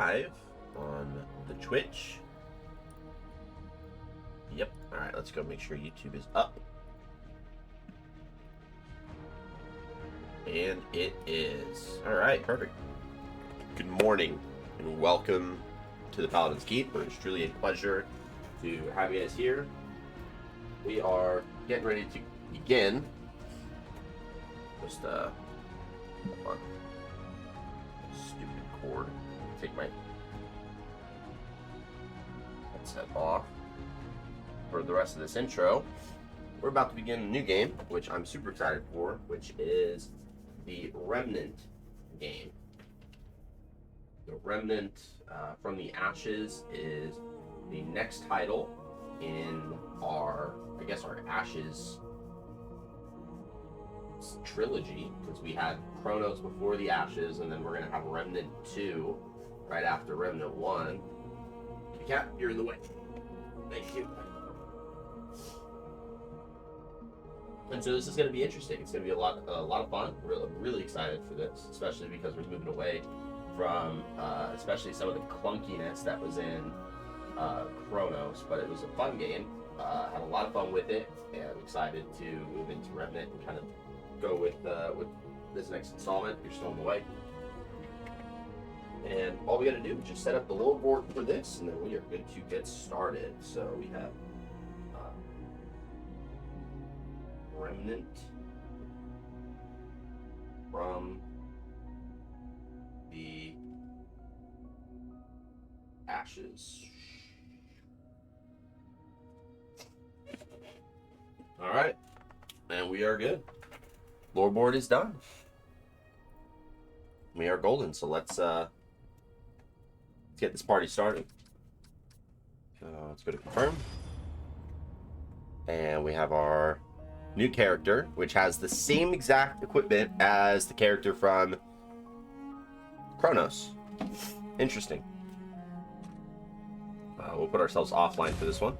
live on the Twitch. Yep. All right, let's go make sure YouTube is up. And it is. All right, perfect. Good morning and welcome to the Paladin's Keep. It's truly a pleasure to have you guys here. We are getting ready to begin. Just hold on. Stupid cord. Take my headset off. For the rest of this intro, we're about to begin a new game, which I'm super excited for, which is the Remnant game. The Remnant from the Ashes is the next title in our Ashes trilogy, because we had Chronos before the Ashes, and then we're going to have Remnant 2 right after Remnant 1. Cat, you're in the way. Thank you. And so this is going to be interesting. It's going to be a lot of fun. I'm really excited for this, especially because we're moving away from especially some of the clunkiness that was in Chronos. But it was a fun game. Had a lot of fun with it, and I'm excited to move into Remnant and kind of go with this next installment. You're still in the way. And all we got to do is just set up the little board for this, and then we are good to get started. So we have Remnant from the Ashes. All right, and we are good. Lore board is done. We are golden, so let's get this party started. Let's go to confirm, and we have our new character, which has the same exact equipment as the character from Chronos. Interesting. We'll put ourselves offline for this one.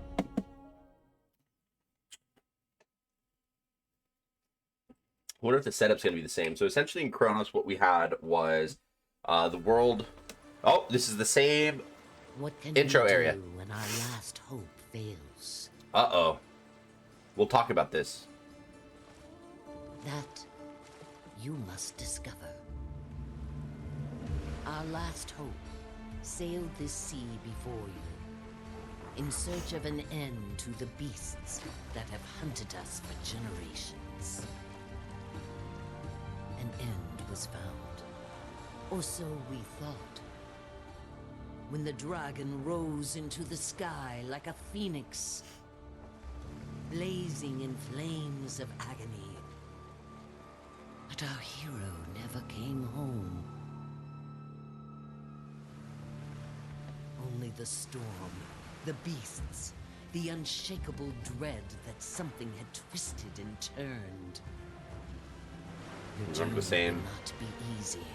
I wonder if the setup's going to be the same. So essentially in Chronos, what we had was the world. Oh, this is the same intro area. When our last hope fails? Uh-oh. We'll talk about this. That you must discover. Our last hope sailed this sea before you, in search of an end to the beasts that have hunted us for generations. An end was found, or so we thought, when the dragon rose into the sky like a phoenix, blazing in flames of agony. But our hero never came home. Only the storm, the beasts, the unshakable dread that something had twisted and turned. Your journey the same. will not be easy.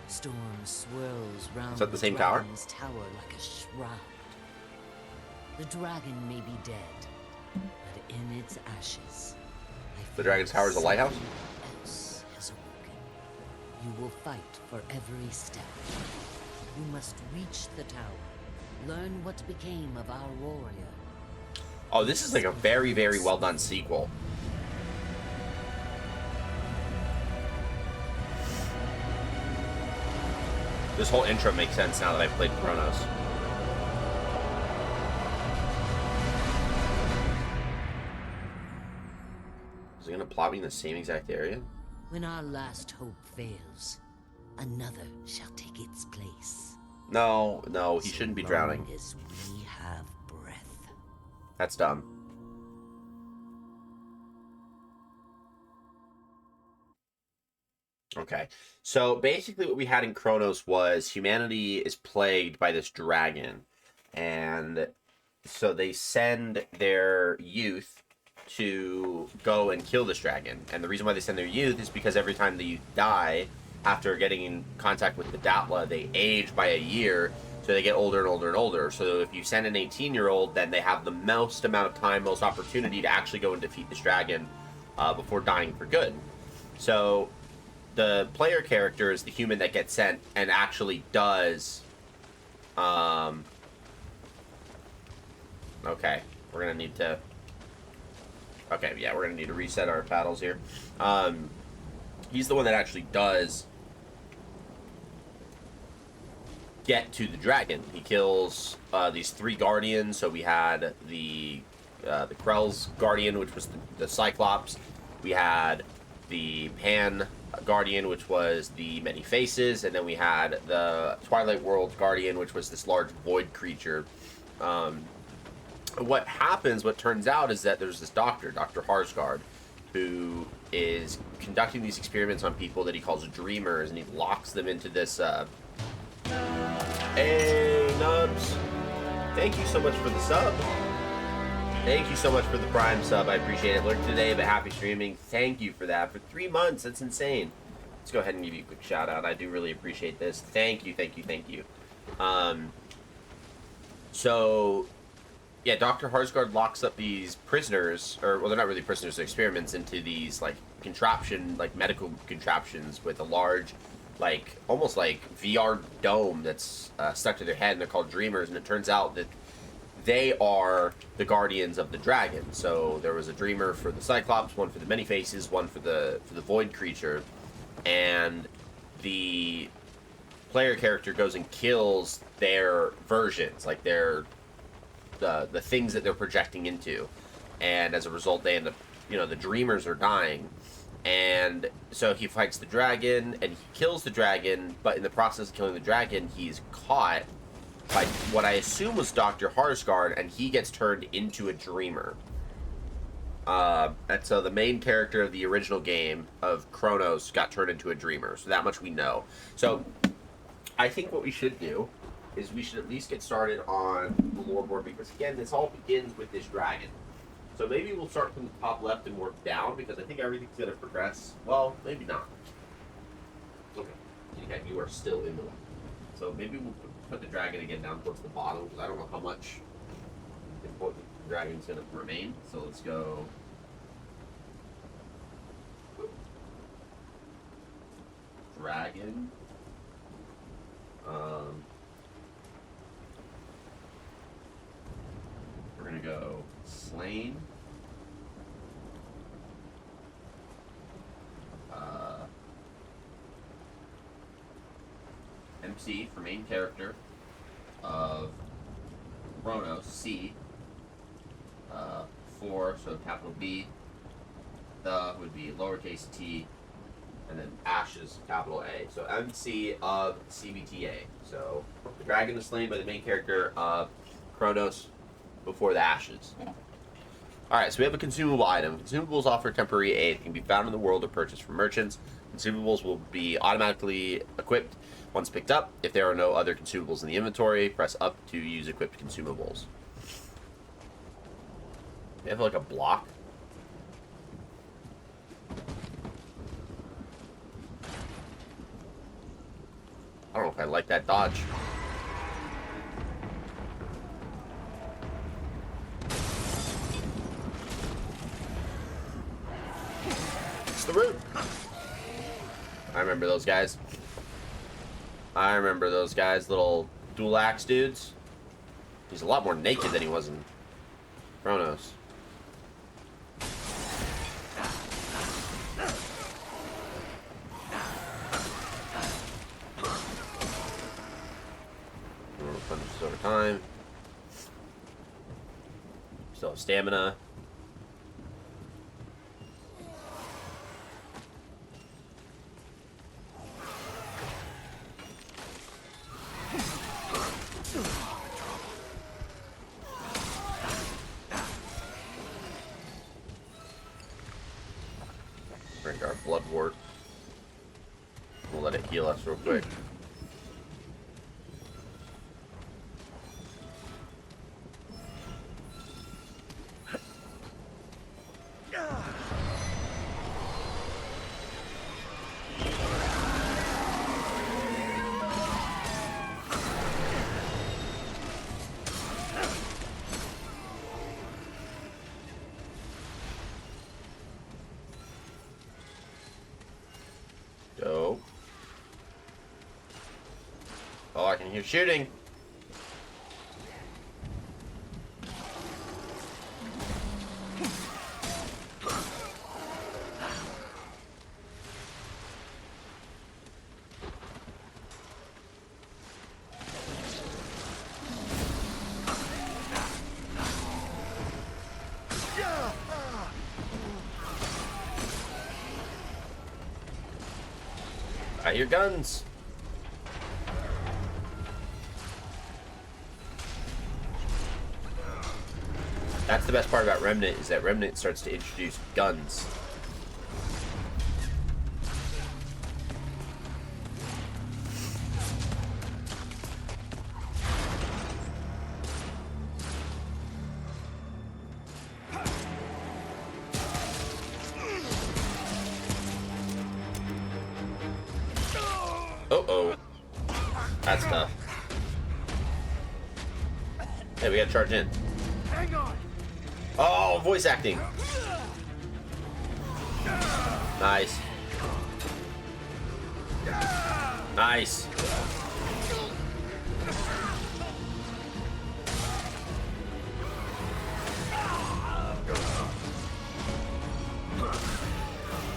Storm swirls round Is that the same tower? dragon's tower like a shroud. The dragon may be dead, but in its ashes, The dragon's tower is a lighthouse? else has awoken. You will fight for every step. You must reach the tower, learn what became of our warrior. Oh, this is like a very, very well done sequel. This whole intro makes sense now that I've played Chronos. Is it gonna plot me in the same exact area? When our last hope fails, another shall take its place. No, he shouldn't be drowning. Long as we have breath. That's dumb. Okay, so basically what we had in Chronos was humanity is plagued by this dragon, and so they send their youth to go and kill this dragon. And the reason why they send their youth is because every time the youth die, after getting in contact with the Datla, they age by a year, so they get older and older and older. So if you send an 18-year-old, then they have the most amount of time, most opportunity to actually go and defeat this dragon before dying for good. So the player character is the human that gets sent and actually does Um, okay, we're gonna need to. Okay, yeah, we're gonna need to reset our battles here. He's the one that actually does get to the dragon. He kills these 3 guardians. So we had the Krell's guardian, which was the Cyclops. We had the Pan guardian, which was the Many Faces, and then we had the Twilight World guardian, which was this large void creature. What happens, what turns out, is that there's this doctor, Dr. Harsgard, who is conducting these experiments on people that he calls dreamers, and he locks them into this. Hey, Nubs! Thank you so much for the sub. Thank you so much for the Prime sub. I appreciate it. Lurk today, but happy streaming. Thank you for that. For 3 months, that's insane. Let's go ahead and give you a quick shout out. I do really appreciate this. Thank you, thank you, thank you. So, yeah, Dr. Harsgard locks up these prisoners, or, well, they're not really prisoners, they're experiments, into these, like, medical contraptions with a large, like, almost like VR dome that's stuck to their head, and they're called dreamers, and it turns out that they are the guardians of the dragon. So there was a dreamer for the Cyclops, one for the Many Faces, one for the void creature, and the player character goes and kills their versions, like their the things that they're projecting into, and as a result they end up, the dreamers are dying, and so he fights the dragon and he kills the dragon, but in the process of killing the dragon he's caught by what I assume was Dr. Harsgard, and he gets turned into a dreamer. And so the main character of the original game of Kronos got turned into a dreamer, so that much we know. So I think what we should do is we should at least get started on the lore board, because again, this all begins with this dragon. So maybe we'll start from the top left and work down, because I think everything's going to progress. Well, maybe not. Okay. Okay, you are still in the way. So maybe we'll put the dragon again down towards the bottom, because I don't know how much important the dragon's going to remain. So let's go. Dragon. We're going to go slain. MC for main character of Kronos, C. 4, so capital B. The would be lowercase t, and then Ashes, capital A. So MC of CBTA. So the dragon is slain by the main character of Kronos before the Ashes. Alright, so we have a consumable item. Consumables offer temporary aid. It can be found in the world or purchased from merchants. Consumables will be automatically equipped once picked up. If there are no other consumables in the inventory, press up to use equipped consumables. They have like a block. I don't know if I like that dodge. It's the root. I remember those guys. Little dual axe dudes. He's a lot more naked than he was in Kronos. Punches over time. Still have stamina. Drink our blood wort. We'll let it heal us real quick. Dope. Oh, I can hear shooting. I hear guns. That's the best part about Remnant, is that Remnant starts to introduce guns. Uh-oh. That's tough. Hey, we gotta charge in. Hang on. Oh, voice acting. Nice. Nice.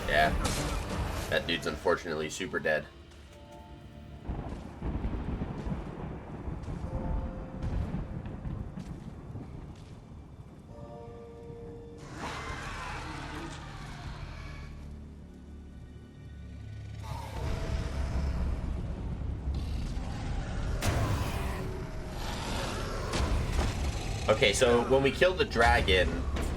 Yeah. That dude's unfortunately super dead. Okay, so when we killed the dragon,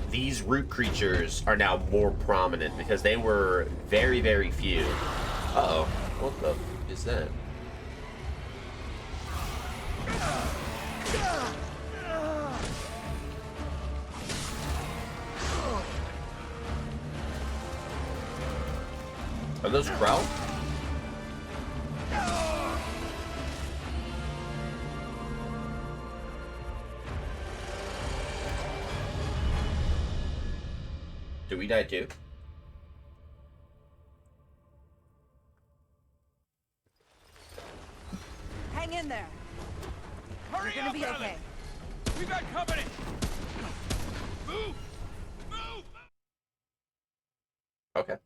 these root creatures are now more prominent because they were very, very few. Uh-oh. What the f is that? Are those Krell? Did we die too? Hang in there. Hurry You're gonna be okay. We got company. Move. Move. Okay.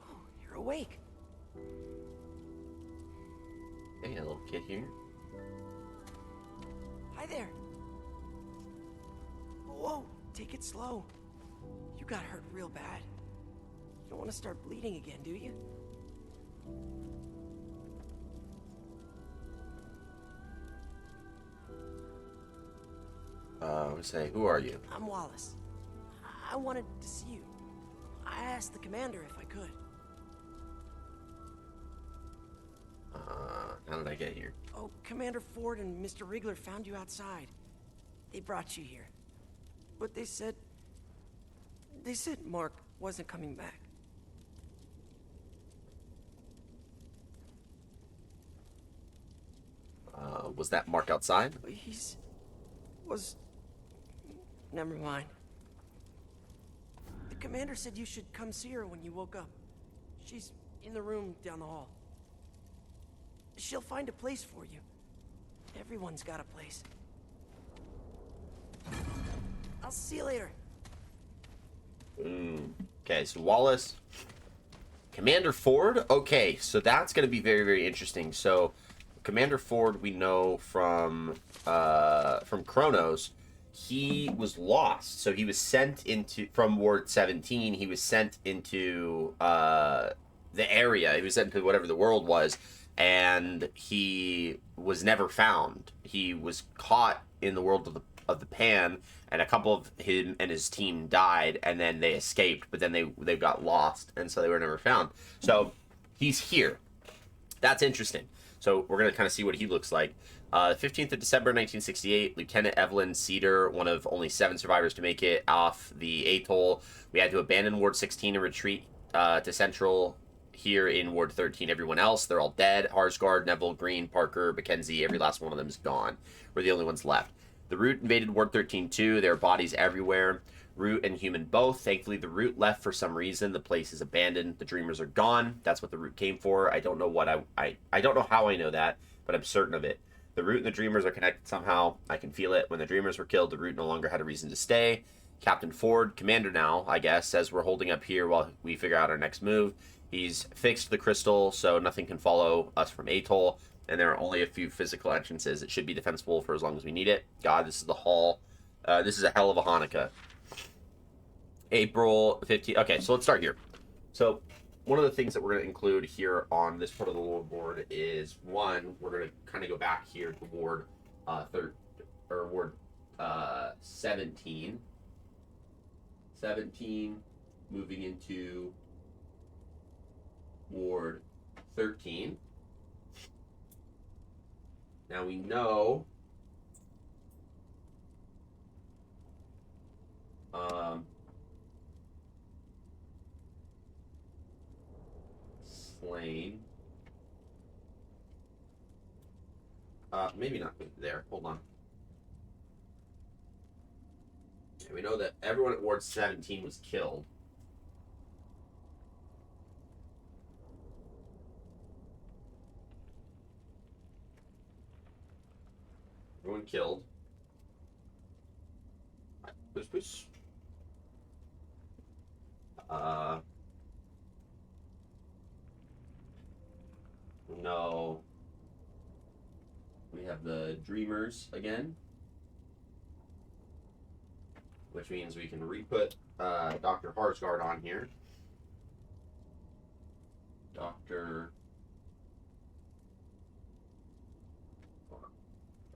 Oh, you're awake. Hey, a little kid here. Hi there. Whoa, take it slow. You got hurt real bad. You don't want to start bleeding again, do you? I was saying, who are you? I'm Wallace. I wanted to see you. I asked the commander if I could. How did I get here? Oh, Commander Ford and Mr. Rigler found you outside. They brought you here. But they said Mark wasn't coming back. Was that Mark outside? Never mind. The commander said you should come see her when you woke up. She's in the room down the hall. She'll find a place for you. Everyone's got a place. I'll see you later. Okay, so Wallace. Commander Ford? Okay, so that's going to be very, very interesting. So, Commander Ford, we know from Kronos, he was lost. So he was sent from Ward 17, he was sent into the area. He was sent to whatever the world was, and he was never found. He was caught in the world of the Pan, and a couple of him and his team died, and then they escaped, but then they got lost, and so they were never found. So he's here. That's interesting. So we're going to kind of see what he looks like. 15th of December, 1968, Lieutenant Evelyn Cedar, one of only 7 survivors to make it off the atoll. We had to abandon Ward 16 and retreat to Central. Here in Ward 13, everyone else, they're all dead. Harsgard, Neville, Green, Parker, Mackenzie, every last one of them is gone. We're the only ones left. The Root invaded Ward 13 too. There are bodies everywhere. Root and Human both. Thankfully, the Root left for some reason. The place is abandoned. The Dreamers are gone. That's what the Root came for. I don't know what I don't know how I know that, but I'm certain of it. The Root and the Dreamers are connected somehow. I can feel it. When the Dreamers were killed, the Root no longer had a reason to stay. Captain Ford, commander now, I guess, says we're holding up here while we figure out our next move. He's fixed the crystal so nothing can follow us from Atoll, and there are only a few physical entrances. It should be defensible for as long as we need it. God, this is the hall. This is a hell of a Hanukkah. April 15th. Okay, so let's start here. So one of the things that we're going to include here on this part of the lore board is, one, we're going to kind of go back here to Ward 17. 17, moving into Ward 13. Now we know slain. Maybe not there. Hold on. We know that everyone at Ward 17 was killed. Everyone killed. Push. No. We have the Dreamers again, which means we can re-put Dr. Harsgard on here. Dr.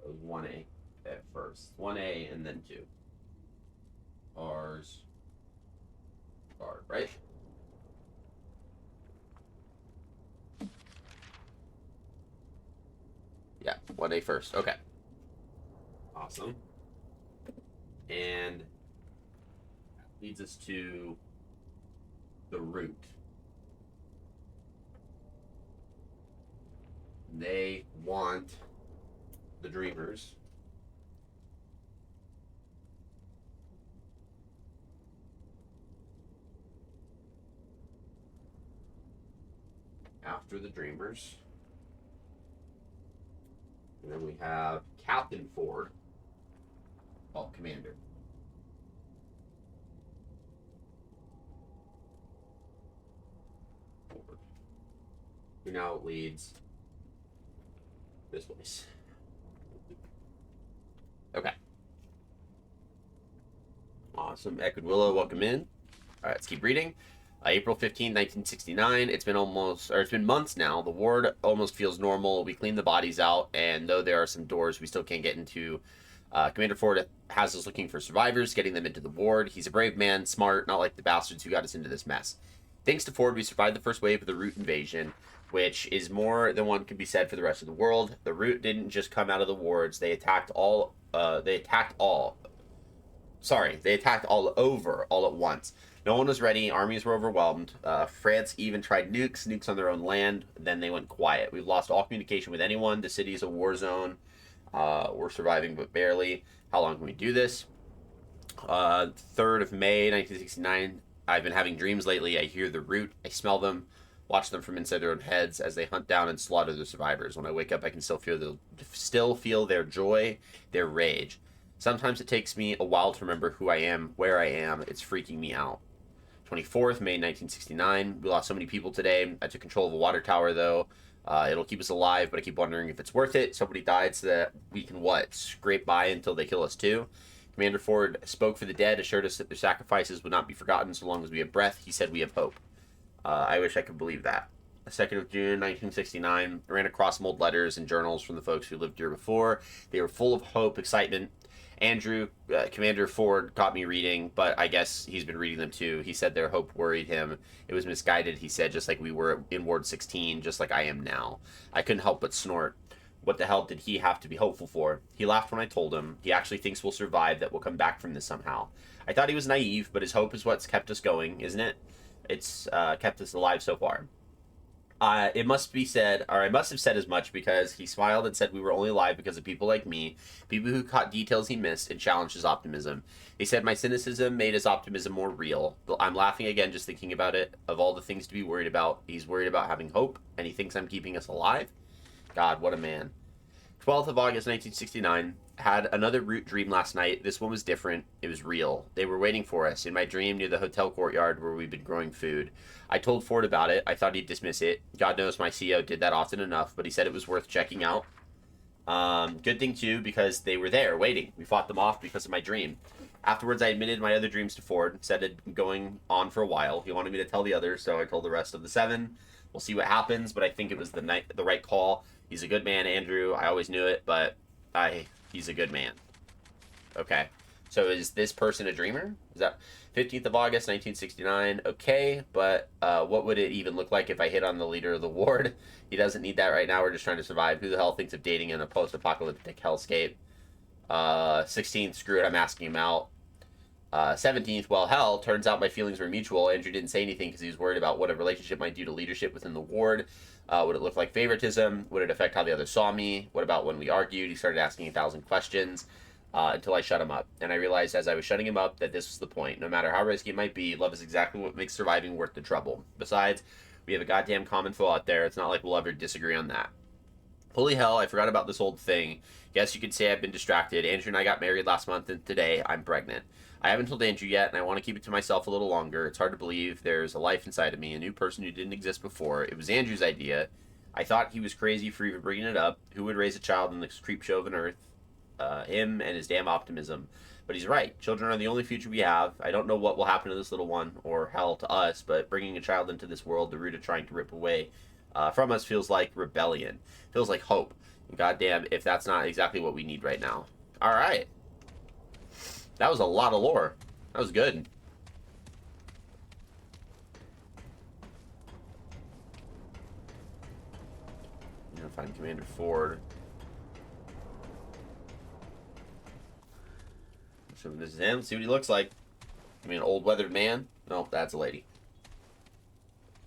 It was 1A at first. 1A and then 2. Harsgard, right? Yeah, 1A first. Okay. Awesome. And leads us to the Root. They want the Dreamers. After the Dreamers. And then we have Captain Ford, called Commander. Ford, who now leads this place. Okay. Awesome. Eckwood Willow, welcome in. All right, let's keep reading. April 15, 1969. It's been months now. The ward almost feels normal. We cleaned the bodies out, and though there are some doors we still can't get into, Commander Ford has us looking for survivors, getting them into the ward. He's a brave man, smart, not like the bastards who got us into this mess. Thanks to Ford, we survived the first wave of the Root invasion, which is more than one can be said for the rest of the world. The Root didn't just come out of the wards. They attacked all over, all at once. No one was ready. Armies were overwhelmed. France even tried nukes on their own land. Then they went quiet. We've lost all communication with anyone. The city is a war zone. We're surviving, but barely. How long can we do this? 3rd of May, 1969. I've been having dreams lately. I hear the Root. I smell them. Watch them from inside their own heads as they hunt down and slaughter the survivors. When I wake up, I can still feel their joy, their rage. Sometimes it takes me a while to remember who I am, where I am. It's freaking me out. 24th, May 1969. We lost so many people today. I took control of a water tower, though. It'll keep us alive, but I keep wondering if it's worth it. Somebody died so that we can, scrape by until they kill us, too. Commander Ford spoke for the dead, assured us that their sacrifices would not be forgotten so long as we have breath. He said we have hope. I wish I could believe that. The 2nd of June, 1969. I ran across some old letters and journals from the folks who lived here before. They were full of hope, excitement. Andrew, Commander Ford, caught me reading, but I guess he's been reading them too. He said their hope worried him. It was misguided, he said, just like we were in Ward 16, just like I am now. I couldn't help but snort. What the hell did he have to be hopeful for? He laughed when I told him. He actually thinks we'll survive, that we'll come back from this somehow. I thought he was naive, but his hope is what's kept us going, isn't it? It's kept us alive so far. It must be said, or I must have said as much, because he smiled and said we were only alive because of people like me, people who caught details he missed and challenged his optimism. He said my cynicism made his optimism more real. I'm laughing again just thinking about it. Of all the things to be worried about, he's worried about having hope, and he thinks I'm keeping us alive. God, what a man. 12th of August 1969. Had another root dream last night. This one was different. It was real. They were waiting for us in my dream near the hotel courtyard where we'd been growing food. I told Ford about it. I thought he'd dismiss it. God knows my CEO did that often enough, but he said it was worth checking out. Good thing too, because they were there waiting. We fought them off because of my dream. Afterwards, I admitted my other dreams to Ford. Said it had been going on for a while. He wanted me to tell the others, so I told the rest of the 7. We'll see what happens, but I think it was the right call. He's a good man, Andrew. I always knew it, but he's a good man. Okay. So is this person a dreamer? Is that 15th of August, 1969? Okay, but what would it even look like if I hit on the leader of the ward? He doesn't need that right now. We're just trying to survive. Who the hell thinks of dating in a post-apocalyptic hellscape? 16th, screw it, I'm asking him out. 17th, well, hell, turns out my feelings were mutual. Andrew didn't say anything because he was worried about what a relationship might do to leadership within the ward. Would it look like favoritism? Would it affect how the others saw me? What about when we argued? He started asking 1,000 questions until I shut him up. And I realized as I was shutting him up that this was the point. No matter how risky it might be, love is exactly what makes surviving worth the trouble. Besides, we have a goddamn common foe out there. It's not like we'll ever disagree on that. Holy hell, I forgot about this old thing. Guess you could say I've been distracted. Andrew and I got married last month, and today I'm pregnant. I haven't told Andrew yet, and I want to keep it to myself a little longer. It's hard to believe there's a life inside of me, a new person who didn't exist before. It was Andrew's idea. I thought he was crazy for even bringing it up. Who would raise a child in this creep show of an earth? Him and his damn optimism. But he's right. Children are the only future we have. I don't know what will happen to this little one, or hell to us, but bringing a child into this world, the root of trying to rip away from us feels like rebellion. Feels like hope. And goddamn, if that's not exactly what we need right now. All right. That was a lot of lore. That was good. I'm gonna find Commander Ford. So this is him. See what he looks like. I mean, an old weathered man. No, that's a lady.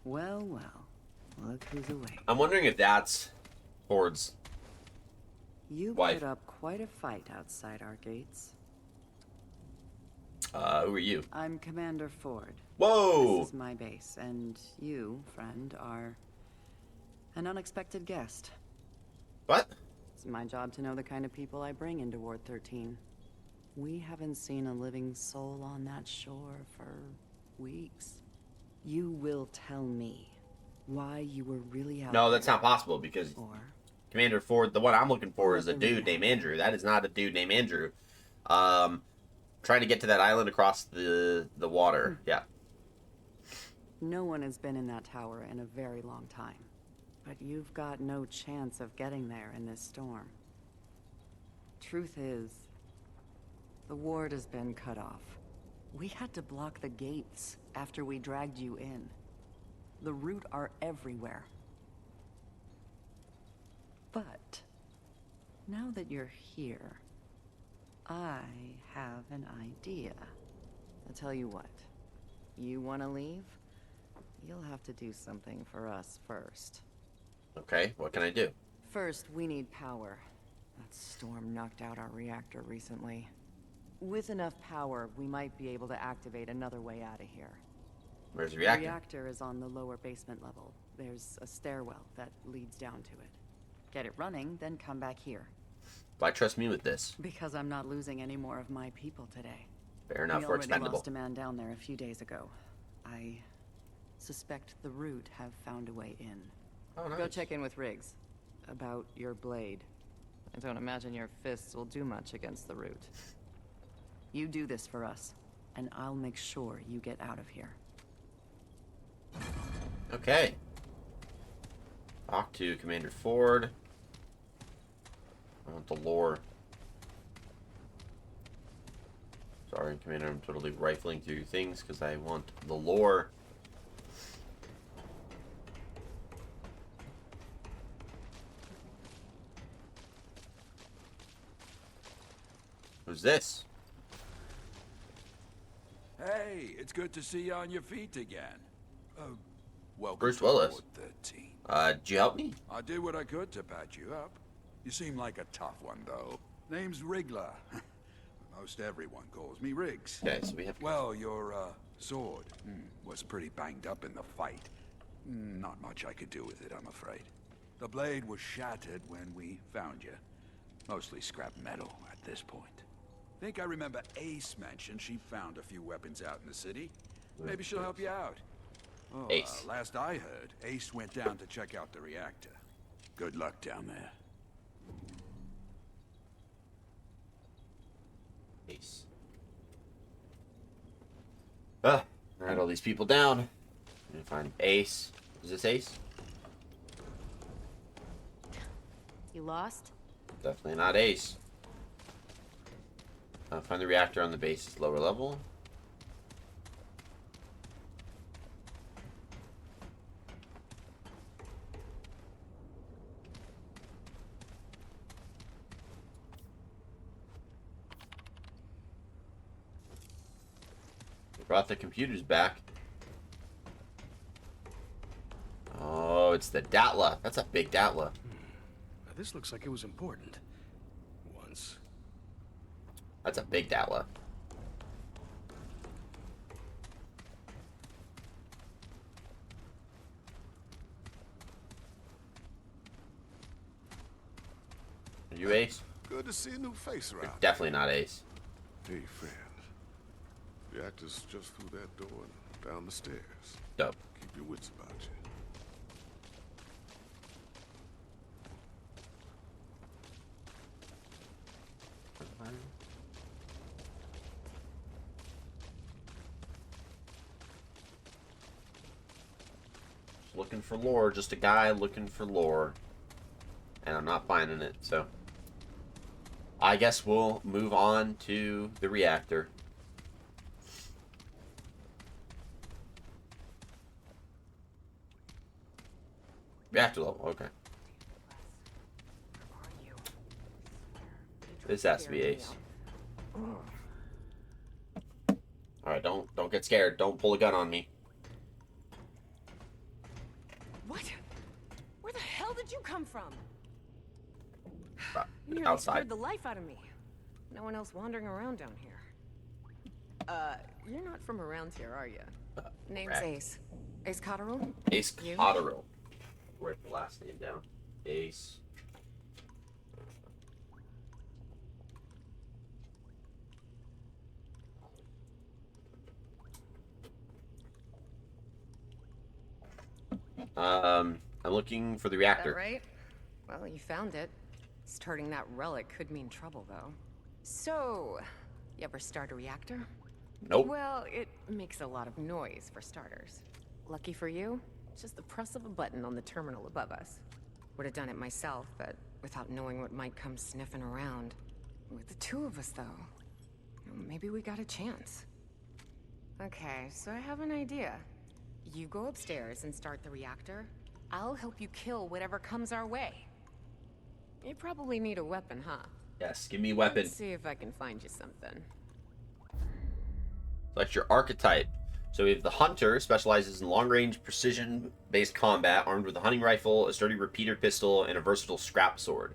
Well, well. Look who's awake. I'm wondering if that's Ford's You wife. put up quite a fight outside our gates. Who are you? I'm Commander Ford. Whoa! This is my base, and you, friend, are an unexpected guest. What? It's my job to know the kind of people I bring into Ward 13. We haven't seen a living soul on that shore for weeks. You will tell me why you were really out No, that's there, not possible because or Commander Ford, the one I'm looking for is a What the dude named reality? Andrew. That is not a dude named Andrew. Trying to get to that island across the water. Yeah. no one has been in that tower in a very long time. But you've got no chance of getting there in this storm. Truth is, the ward has been cut off. We had to block the gates after we dragged you in. The root are everywhere. But now that you're here, I have an idea. I'll tell you what. You want to leave? You'll have to do something for us first. Okay, what can I do? First, we need power. That storm knocked out our reactor recently. With enough power, we might be able to activate another way out of here. Where's the The reactor? reactor is on the lower basement level. There's a stairwell that leads down to it. Get it running, then come back here. Why trust me with this? Because I'm not losing any more of my people today. Fair enough, We we're already expendable. lost a man down there a few days ago. I suspect the root have found a way in. Oh, nice. Go check in with Riggs about your blade. I don't imagine your fists will do much against the root. You do this for us, and I'll make sure you get out of here. Okay. Talk to Commander Ford. I want the lore. Sorry, Commander, I'm totally rifling through things because I want the lore. Who's this? Hey, it's good to see you on your feet again. Welcome Bruce to Willis. Ward 13. Did you help me? I did what I could to patch you up. You seem like a tough one, though. Name's Wriggler. Most everyone calls me Riggs. Okay, so we have... Well, your, sword was pretty banged up in the fight. Not much I could do with it, I'm afraid. The blade was shattered when we found you. Mostly scrap metal at this point. Think I remember Ace mentioned she found a few weapons out in the city. Maybe she'll help you out. Oh, Ace. last I heard, Ace went down to check out the reactor. Good luck down there. Ace. Write all these people down. I'm gonna find Ace. Is this Ace? You lost? Definitely not Ace. Find the reactor on the base's lower level. They brought the computers back. Oh, it's the Datla. That's a big Datla. Now, this looks like it was important. Once. That's a big Datla. Are you Ace? Good to see a new face You're around. definitely not Ace. Hey, friend. The actor's just through that door and down the stairs. Dope. Keep your wits about you. Looking for lore, just a guy looking for lore. And I'm not finding it, so I guess we'll move on to the reactor. Reactor level, okay. This has to be Ace. Alright, don't get scared. Don't pull a gun on me. What? Where the hell did you come from? Uh, You nearly outside. scared the life out of me. No one else wandering around down here. You're not from around here, are you? Name's Correct. Ace. Ace Cotterill? Ace You? Cotterill. Write the last name down. Ace. I'm looking for the That reactor. right? Well, you found it. Starting that relic could mean trouble, though. So, you ever start a reactor? Nope. Well, it makes a lot of noise, for starters. Lucky for you, it's just the press of a button on the terminal above us. Would have done it myself, but without knowing what might come sniffing around. With the two of us, though, maybe we got a chance. Okay, so I have an idea. You go upstairs and start the reactor. I'll help you kill whatever comes our way. You probably need a weapon, huh? Yes, give me a weapon. Let's see if I can find you something. Select your archetype. So we have the Hunter, specializes in long-range, precision-based combat, armed with a hunting rifle, a sturdy repeater pistol, and a versatile scrap sword.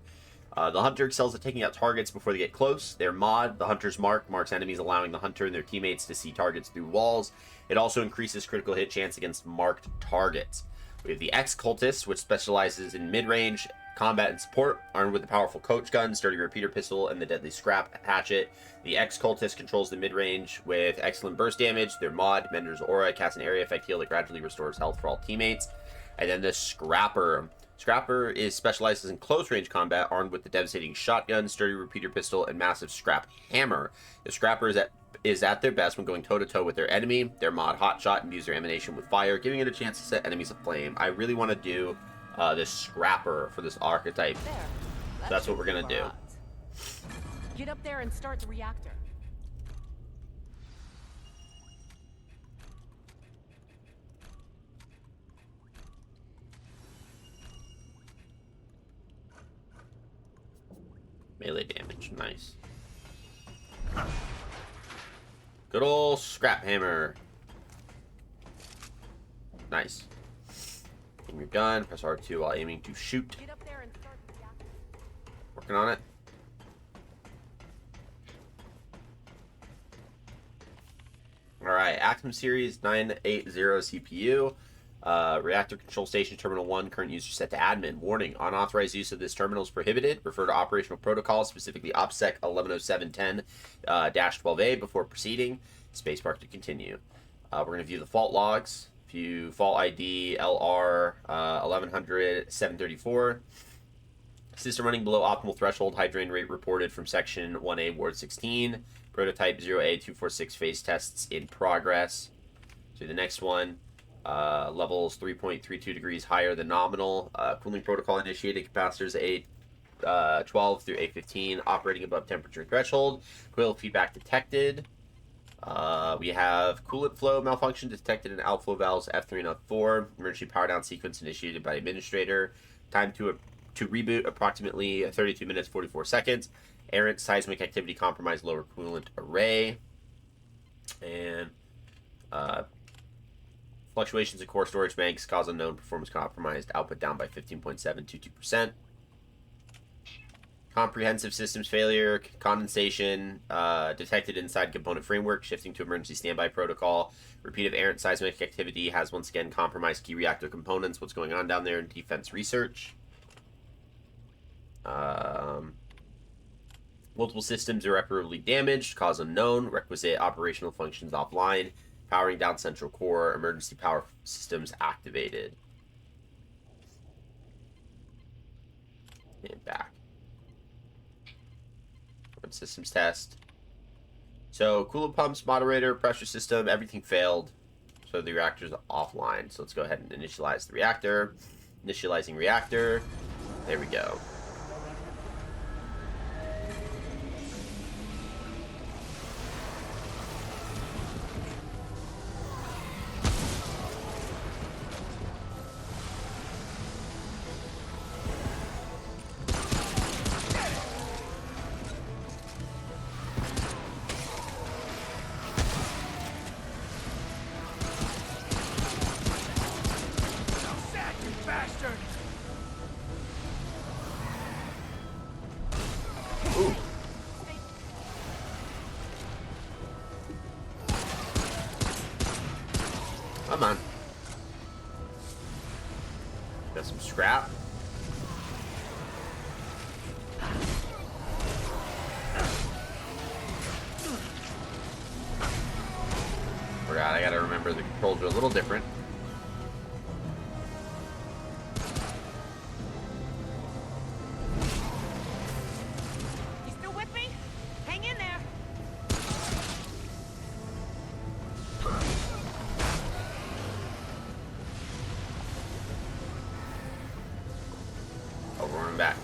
The Hunter excels at taking out targets before they get close. Their mod, the Hunter's Mark, marks enemies, allowing the Hunter and their teammates to see targets through walls. It also increases critical hit chance against marked targets. We have the Ex-Cultist, which specializes in mid-range combat and support, armed with a powerful coach gun, sturdy repeater pistol, and the deadly scrap hatchet. The Ex-Cultist controls the mid-range with excellent burst damage. Their mod, Mender's Aura, casts an area effect heal that gradually restores health for all teammates. And then the Scrapper. Scrapper specializes in close-range combat, armed with the devastating shotgun, sturdy repeater pistol, and massive scrap hammer. The Scrapper is at their best when going toe-to-toe with their enemy. Their mod, Hotshot, imbues their emanation with fire, giving it a chance to set enemies aflame. I really want to do this Scrapper for this archetype. There. That's what we're gonna do. Get up there and start the reactor. Melee damage, nice. Good old scrap hammer. Nice. Aim your gun, press R2 while aiming to shoot. Get up there and start the reactor. Working on it. Alright, Actim Series 980 CPU. Reactor Control Station Terminal 1, current user set to admin. Warning, unauthorized use of this terminal is prohibited. Refer to operational protocol, specifically OPSEC 110710-12A before proceeding. Spacebar to continue. We're going to view the fault logs. View fault ID LR 1100-734. System running below optimal threshold. High drain rate reported from Section 1A, Ward 16. Prototype 0A246 phase tests in progress. So the next one. Levels 3.32 degrees higher than nominal. Cooling protocol initiated. Capacitors A12 through A15 operating above temperature threshold. Coil feedback detected. We have coolant flow malfunction detected in outflow valves F3 and F4. Emergency power down sequence initiated by administrator. Time to reboot approximately 32 minutes 44 seconds. Errant seismic activity compromised lower coolant array. And fluctuations in core storage banks cause unknown, performance compromised, output down by 15.722%. Comprehensive systems failure, condensation detected inside component framework, shifting to emergency standby protocol. Repeated errant seismic activity has once again compromised key reactor components. What's going on down there in defense research? Multiple systems irreparably damaged, cause unknown, requisite operational functions offline. Powering down central core, emergency power systems activated. And back. Run systems test. So coolant pumps, moderator, pressure system, everything failed. So the reactor's offline. So let's go ahead and initialize the reactor. Initializing reactor. There we go. Come on. Got some scrap. Forgot, I gotta remember the controls are a little different. You still with me? Hang in there. Oh, we're running back.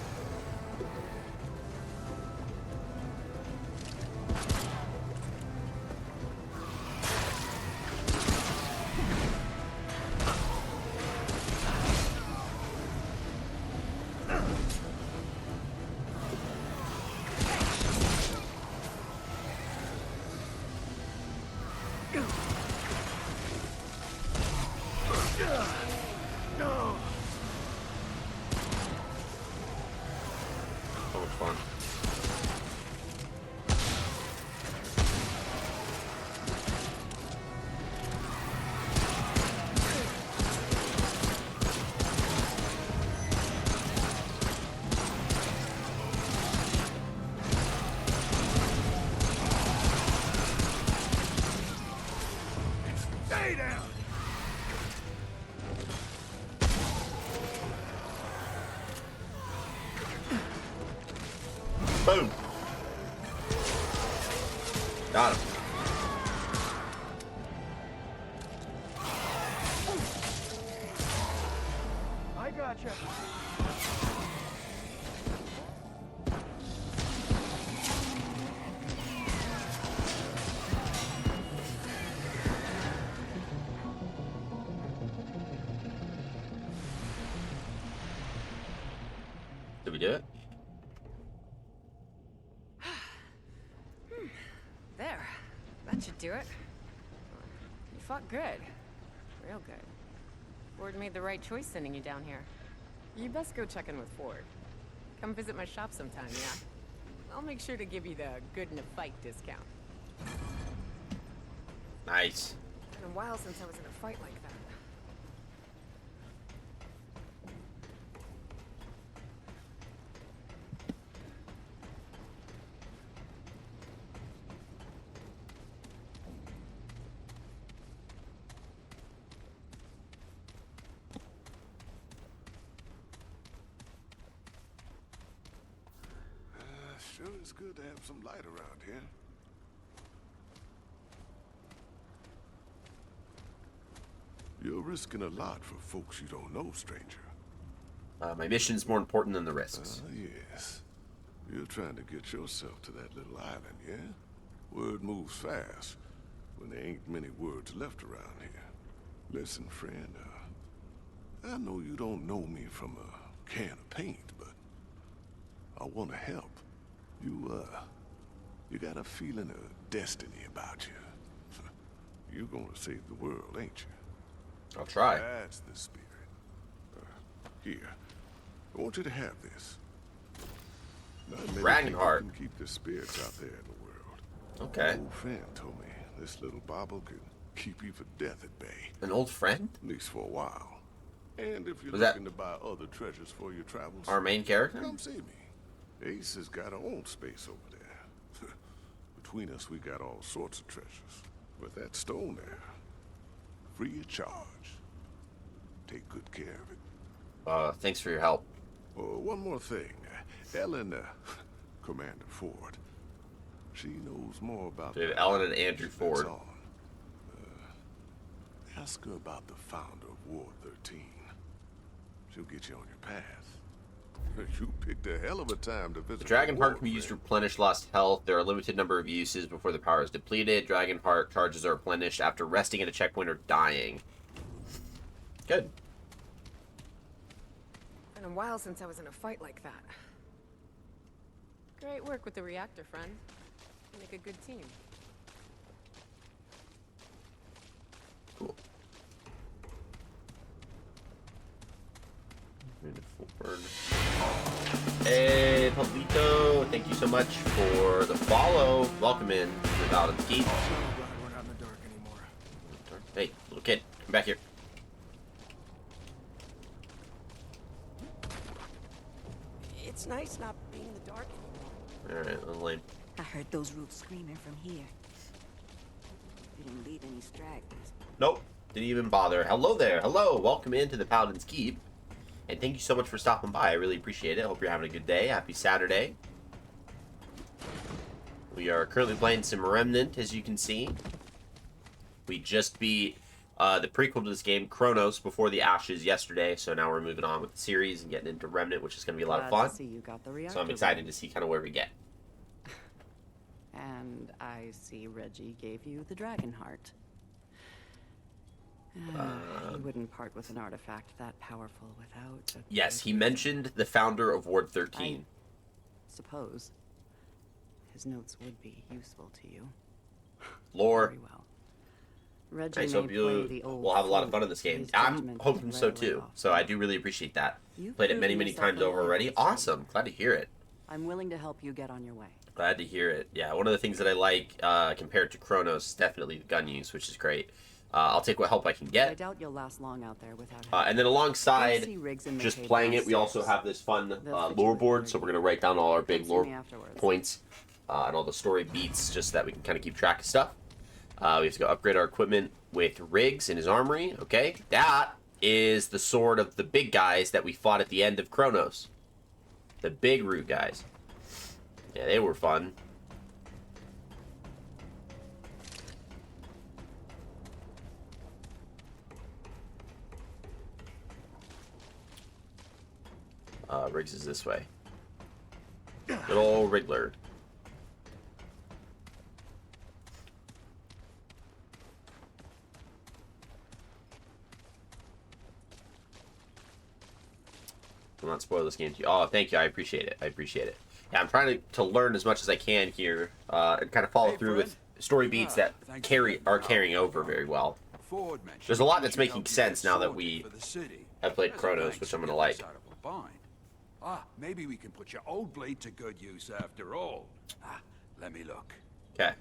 So much fun. Stay down! Boom. Got him. I gotcha. Did we do it? There. That should do it. You fought good. Real good. Ford made the right choice sending you down here. You best go check in with Ford. Come visit my shop sometime, yeah? I'll make sure to give you the good in a fight discount. Nice. Been a while since I was in a fight like that. Sure is good to have some light around here. You're risking a lot for folks you don't know, stranger. My mission's more important than the risks. Yes. You're trying to get yourself to that little island, yeah? Word moves fast when there ain't many words left around here. Listen, friend, I know you don't know me from a can of paint, but I want to help. You got a feeling of destiny about you. You're gonna save the world, ain't you? I'll try. That's the spirit. Here, I want you to have this. Not many Dragon people heart. can keep the spirits out there in the world. Okay. An old friend told me this little bauble could keep you for death at bay. An old friend? At least for a while. And if you're Was that looking to buy other treasures for your travels, our main character? come see me. Ace has got her own space over there. Between us, we got all sorts of treasures. But that stone there, free of charge. Take good care of it. Thanks for your help. Oh, one more thing. Ellen, Commander Ford, she knows more about We have the Ellen and Andrew that's Ford. on. Ask her about the founder of Ward 13. She'll get you on your path. You picked a hell of a time to visit. The Dragon the Heart Ward, can be used to friend. replenish lost health. There are a limited number of uses before the power is depleted. Dragon Heart charges are replenished after resting at a checkpoint or dying. Good. Been a while since I was in a fight like that. Great work with the reactor, friend. You make a good team. Cool. Move forward. Hey, Pablito, thank you so much for the follow. Welcome in to the Paladin's Keep. So glad we're not in the dark anymore. Hey, little kid, come back here. It's nice not being in the dark anymore. Alright, little lame. I heard those roots screaming from here. Didn't leave any stragglers. Nope, didn't even bother. Hello there, hello, welcome into the Paladin's Keep. And thank you so much for stopping by. I really appreciate it. Hope you're having a good day. Happy Saturday. We are currently playing some Remnant, as you can see. We just beat the prequel to this game, Chronos, Before the Ashes, yesterday. So now we're moving on with the series and getting into Remnant, which is going to be a lot of Glad fun. to see you got the reactor So I'm excited running. to see kind of where we get. And I see Reggie gave you the Dragon Heart. He wouldn't part with an artifact that powerful without a Yes, he good mentioned the founder of Ward 13. suppose his notes would be useful to you. Lore. Very well. Reggie Nice, may hope play you the old will have a lot of fool, fun in this but game. his I'm judgment hoping is so readily too. lost. So I do really appreciate that. You've Played it many, proven many yourself times a over loyal already. soldier. Awesome. Glad to hear it. I'm willing to help you get on your way. Glad to hear it. Yeah, one of the things that I like compared to Chronos is definitely the gun use, which is great. I'll take what help I can I get. doubt you'll last long out there without help. And then Go alongside see Riggs in the just cave playing it, we downstairs. also have this fun They'll fit you lore with board. your So we're going to write down all our big Come see lore me afterwards. points and all the story beats just so that we can kind of keep track of stuff. We have to go upgrade our equipment with Riggs in his armory. Okay, that is the sword of the big guys that we fought at the end of Chronos. The big root guys. Yeah, they were fun. Riggs is this way. Good old Wriggler. Do not spoil this game to you. Oh, thank you. I appreciate it. I appreciate it. Yeah, I'm trying to learn as much as I can here and kind of follow Hey, through friend. with story beats that thanks for letting me are know. carrying over very well. Ford mentioned There's a lot we that's should making help you sense get now that sorted we for the city. have played As a Chronos, thanks which for I'm gonna getting like. us out of a bind. Maybe we can put your old blade to good use after all. Let me look. Okay.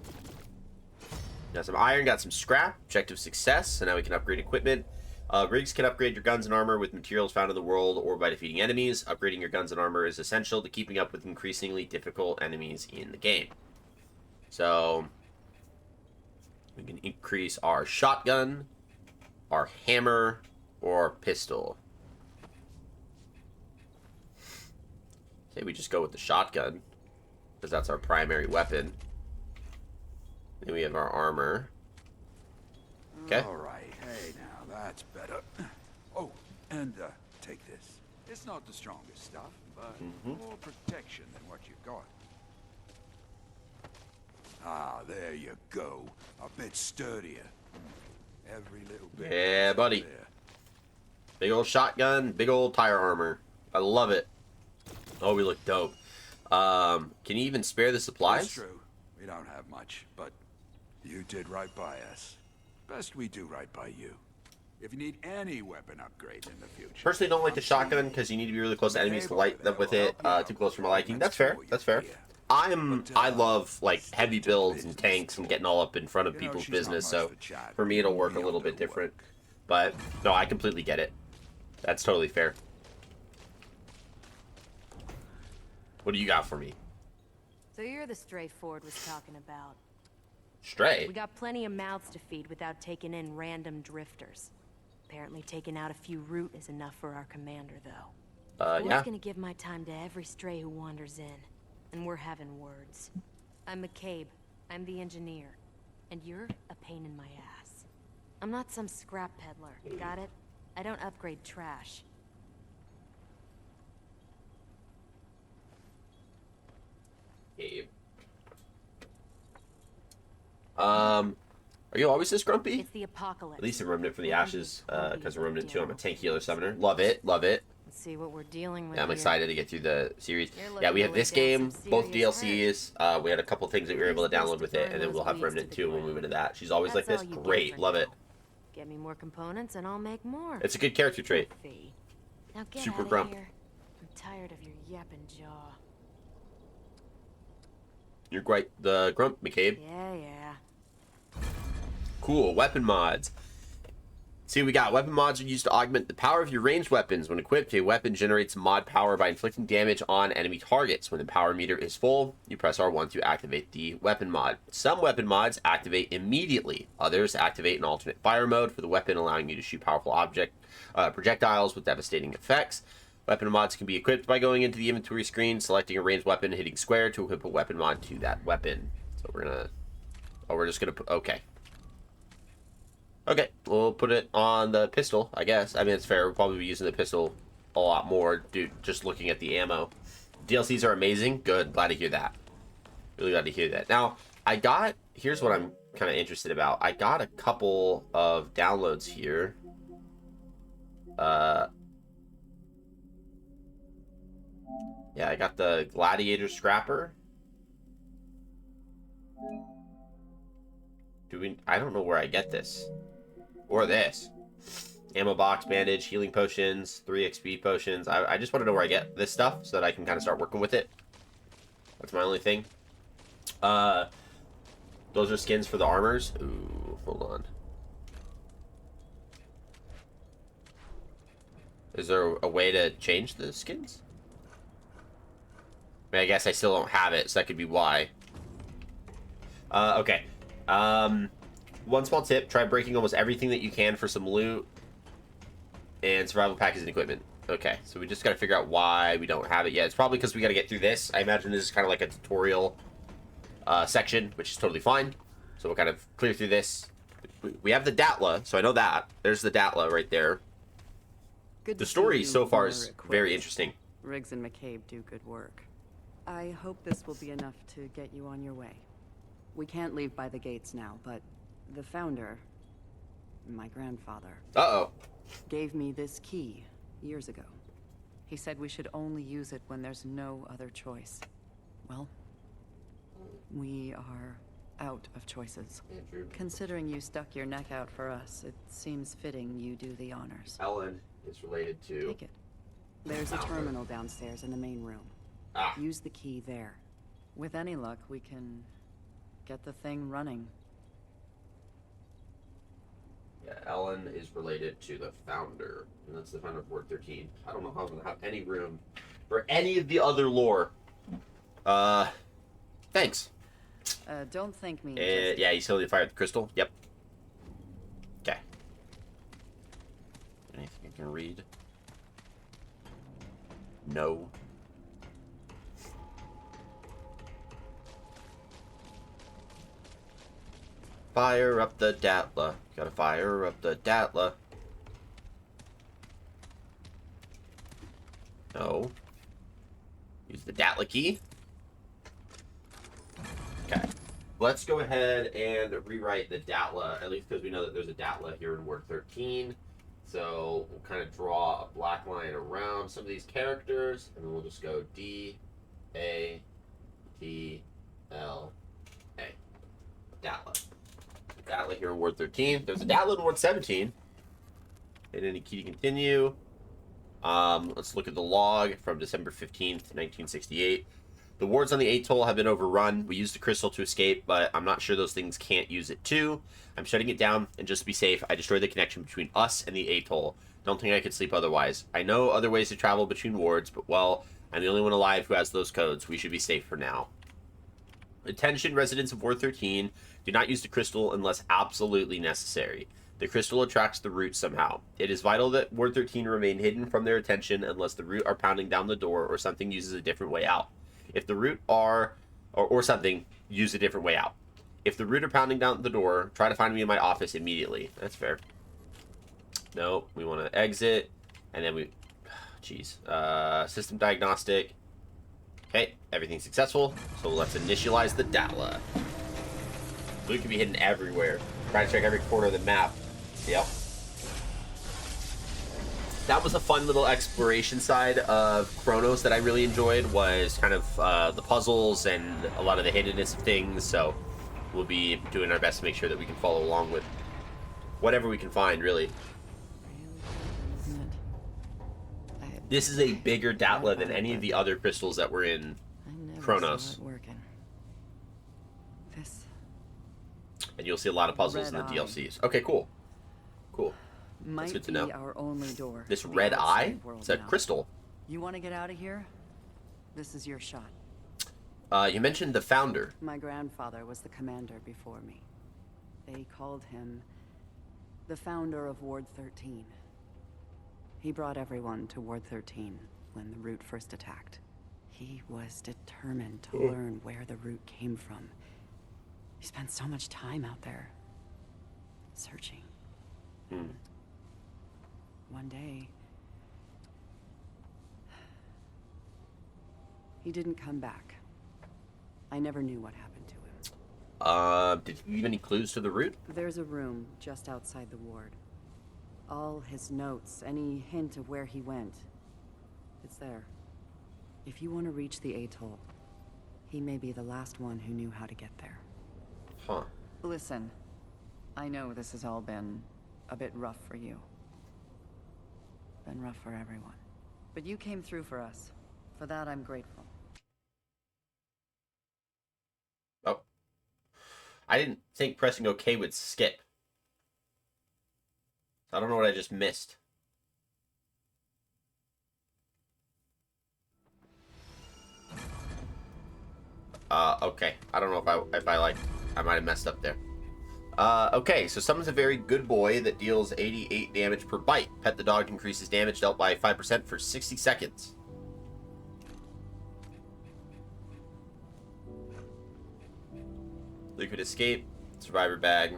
Got some iron, got some scrap, objective success, so now we can upgrade equipment. Riggs can upgrade your guns and armor with materials found in the world or by defeating enemies. Upgrading your guns and armor is essential to keeping up with increasingly difficult enemies in the game. So, we can increase our shotgun, our hammer, or our pistol. Say we just go with the shotgun. because that's our primary weapon. Then we have our armor. Okay. All right. Hey, now that's better. Oh, and take this. It's not the strongest stuff, but more protection than what you've got. Ah, there you go. A bit sturdier. Every little bit. Yeah, buddy. There. Big old shotgun, big old tire armor. I love it. Oh, we look dope. Can you even spare the supplies? That's true. We don't have much, but you did right by us. Best we do right by you. If you need any weapon upgrades in the future. Personally, don't like the shotgun because you need to be really close to enemies to light them with it. Too close for my liking. That's fair. That's fair. I love like heavy builds and tanks and getting all up in front of people's business. So for me, it'll work a little bit different. But no, I completely get it. That's totally fair. What do you got for me? So you're the stray Ford was talking about. Stray? We got plenty of mouths to feed without taking in random drifters. Apparently taking out a few root is enough for our commander, though. Yeah. I'm gonna give my time to every stray who wanders in. And we're having words. I'm McCabe. I'm the engineer. And you're a pain in my ass. I'm not some scrap peddler, got it? I don't upgrade trash. Gabe. Are you always this grumpy? It's the apocalypse. At least in Remnant from the Ashes, because in Remnant 2 I'm a tank healer summoner. Love it, love it. Let's see what we're dealing with. Yeah, I'm here. excited to get through the series. You're Yeah, we looking have to this lay down game, some both serious DLCs. We had a couple things that we were able to download with it, and then we'll have Remnant 2 when we move into that. She's always like That's this. all you get Great, for love now. it. Get me more components and I'll make more. It's a good character trait. Fee. Now get Super outta grump. here. I'm tired of your yapping jaw. You're great. The grump, McCabe. Yeah. Cool. Weapon mods. See what we got. Weapon mods are used to augment the power of your ranged weapons. When equipped, a weapon generates mod power by inflicting damage on enemy targets. When the power meter is full, you press R1 to activate the weapon mod. Some weapon mods activate immediately. Others activate in alternate fire mode for the weapon, allowing you to shoot powerful projectiles with devastating effects. Weapon mods can be equipped by going into the inventory screen, selecting a ranged weapon, hitting square to equip a weapon mod to that weapon. So we're gonna... Oh, we're just gonna put... Okay. Okay, we'll put it on the pistol, I guess. I mean, it's fair. We'll probably be using the pistol a lot more, dude, just looking at the ammo. DLCs are amazing. Good. Glad to hear that. Really glad to hear that. Now, here's what I'm kind of interested about. I got a couple of downloads here. Yeah, I got the Gladiator Scrapper. I don't know where I get this. Or this. Ammo box, bandage, healing potions, 3 XP potions. I just want to know where I get this stuff so that I can kind of start working with it. That's my only thing. Those are skins for the armors. Ooh, hold on. Is there a way to change the skins? I mean, I guess I still don't have it, so that could be why. Okay. One small tip, try breaking almost everything that you can for some loot and survival packages and equipment. Okay, so we just got to figure out why we don't have it yet. It's probably because we got to get through this. I imagine this is kind of like a tutorial section, which is totally fine. So we'll kind of clear through this. We have the Datla, so I know that. There's the Datla right there. Good The to see story you so far more is equipped. very interesting. Riggs and McCabe do good work. I hope this will be enough to get you on your way. We can't leave by the gates now, but the founder, my grandfather, Uh-oh. gave me this key years ago. He said we should only use it when there's no other choice. Well, we are out of choices. Considering you stuck your neck out for us, it seems fitting you do the honors. Ellen is related to... Take it. There's a terminal downstairs in the main room. Ah. Use the key there. With any luck, we can get the thing running. Yeah, Ellen is related to the founder, and that's the founder of Word 13. I don't know how I'm going to have any room for any of the other lore. Thanks. Don't thank me. Yeah, you totally fired the crystal. Yep. Okay. Anything I can read? No. Fire up the Datla. Gotta fire up the Datla. No. Use the Datla key. Okay. Let's go ahead and rewrite the Datla, at least because we know that there's a Datla here in Word 13. So we'll kind of draw a black line around some of these characters, and then we'll just go D, A, T, L, A. Datla. Datla here in Word 13. There's a Datla in Word 17. Hit any key to continue. Let's look at the log from December 15th, 1968. The wards on the atoll have been overrun. We used the crystal to escape, but I'm not sure those things can't use it too. I'm shutting it down, and just to be safe, I destroyed the connection between us and the atoll. Don't think I could sleep otherwise. I know other ways to travel between wards, but well, I'm the only one alive who has those codes. We should be safe for now. Attention, residents of Ward 13. Do not use the crystal unless absolutely necessary. The crystal attracts the root somehow. It is vital that Ward 13 remain hidden from their attention unless the root are pounding down the door or something uses a different way out. If the root are, or something, use a different way out. If the root are pounding down the door, try to find me in my office immediately. That's fair. No, we want to exit, and then we, jeez, system diagnostic. Okay, everything's successful, so let's initialize the Datla. Loot can be hidden everywhere. Try to check every corner of the map. Yep. That was a fun little exploration side of Chronos that I really enjoyed, was kind of the puzzles and a lot of the hiddenness of things, so we'll be doing our best to make sure that we can follow along with whatever we can find, really. This is a bigger Datla than any of the other crystals that were in Chronos. And you'll see a lot of puzzles in the DLCs. Okay, cool. Cool. That's good to know. Our only door. This red eye? It's a crystal. You want to get out of here? This is your shot. You mentioned the founder. My grandfather was the commander before me. They called him the founder of Ward 13. He brought everyone to Ward 13 when the root first attacked. He was determined to learn where the root came from. He spent so much time out there, searching. One day, he didn't come back. I never knew what happened to him. Did you leave any clues to the root? There's a room just outside the ward. All his notes, any hint of where he went, it's there. If you want to reach the atoll, he may be the last one who knew how to get there. Huh. Listen, I know this has all been a bit rough for you. Been rough for everyone. But you came through for us. For that, I'm grateful. Oh. I didn't think pressing OK would skip. I don't know what I just missed. Okay. I don't know if I might have messed up there. Okay, so someone's a very good boy that deals 88 damage per bite. Pet the dog increases damage dealt by 5% for 60 seconds. Liquid escape, survivor bag.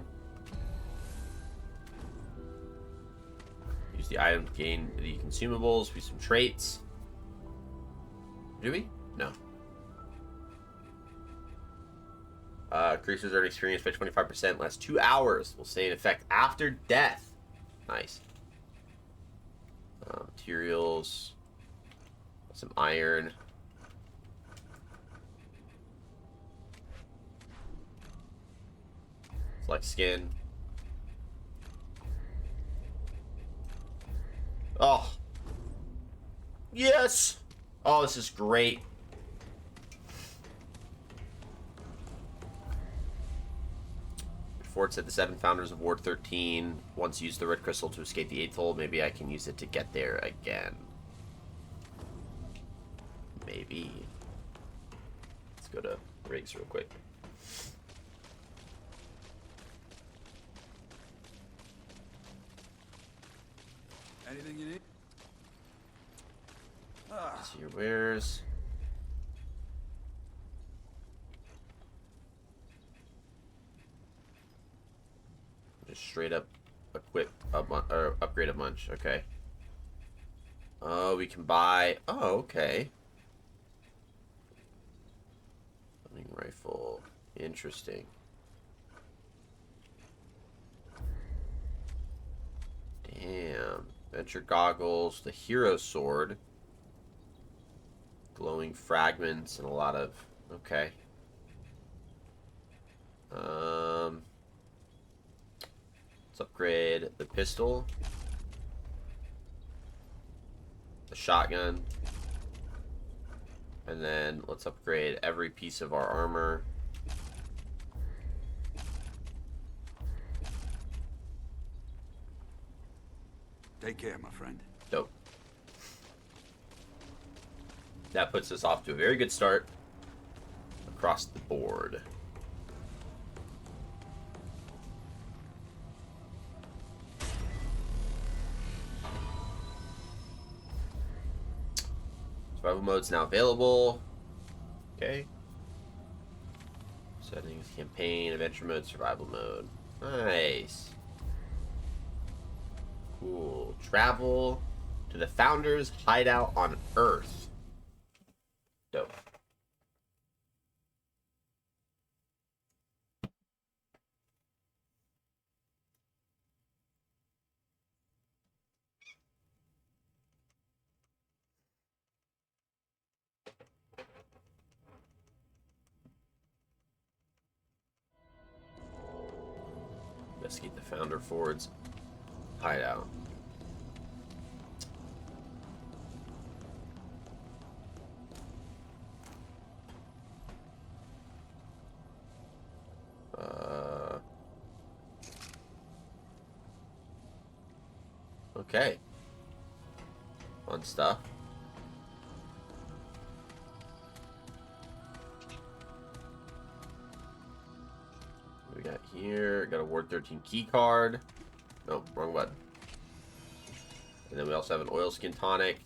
Use the item to gain the consumables, use some traits. Do we? No. Increases earning experience by 25%, lasts 2 hours. Will stay in effect after death. Nice. Materials. Some iron. Select skin. Oh. Yes! Oh, this is great. Before it said the 7 founders of Ward 13 once used the red crystal to escape the atoll. Maybe I can use it to get there again. Maybe. Let's go to rigs real quick. Anything you need? See your wares. Just straight up equip or upgrade a bunch. Okay. Oh, we can buy. Oh, okay. Hunting rifle. Interesting. Damn. Venture goggles. The hero sword. Glowing fragments and a lot of. Okay. Let's upgrade the pistol. The shotgun. And then let's upgrade every piece of our armor. Take care, my friend. Dope. That puts us off to a very good start across the board. Survival mode's now available. Okay. Settings, campaign, adventure mode, survival mode. Nice. Cool. Travel to the Founders' hideout on Earth. Dope. Investigate the Founder Ford's hideout. Okay. Fun stuff. What we got here? Got a Ward 13 key card. Nope, wrong button. And then we also have an oilskin tonic.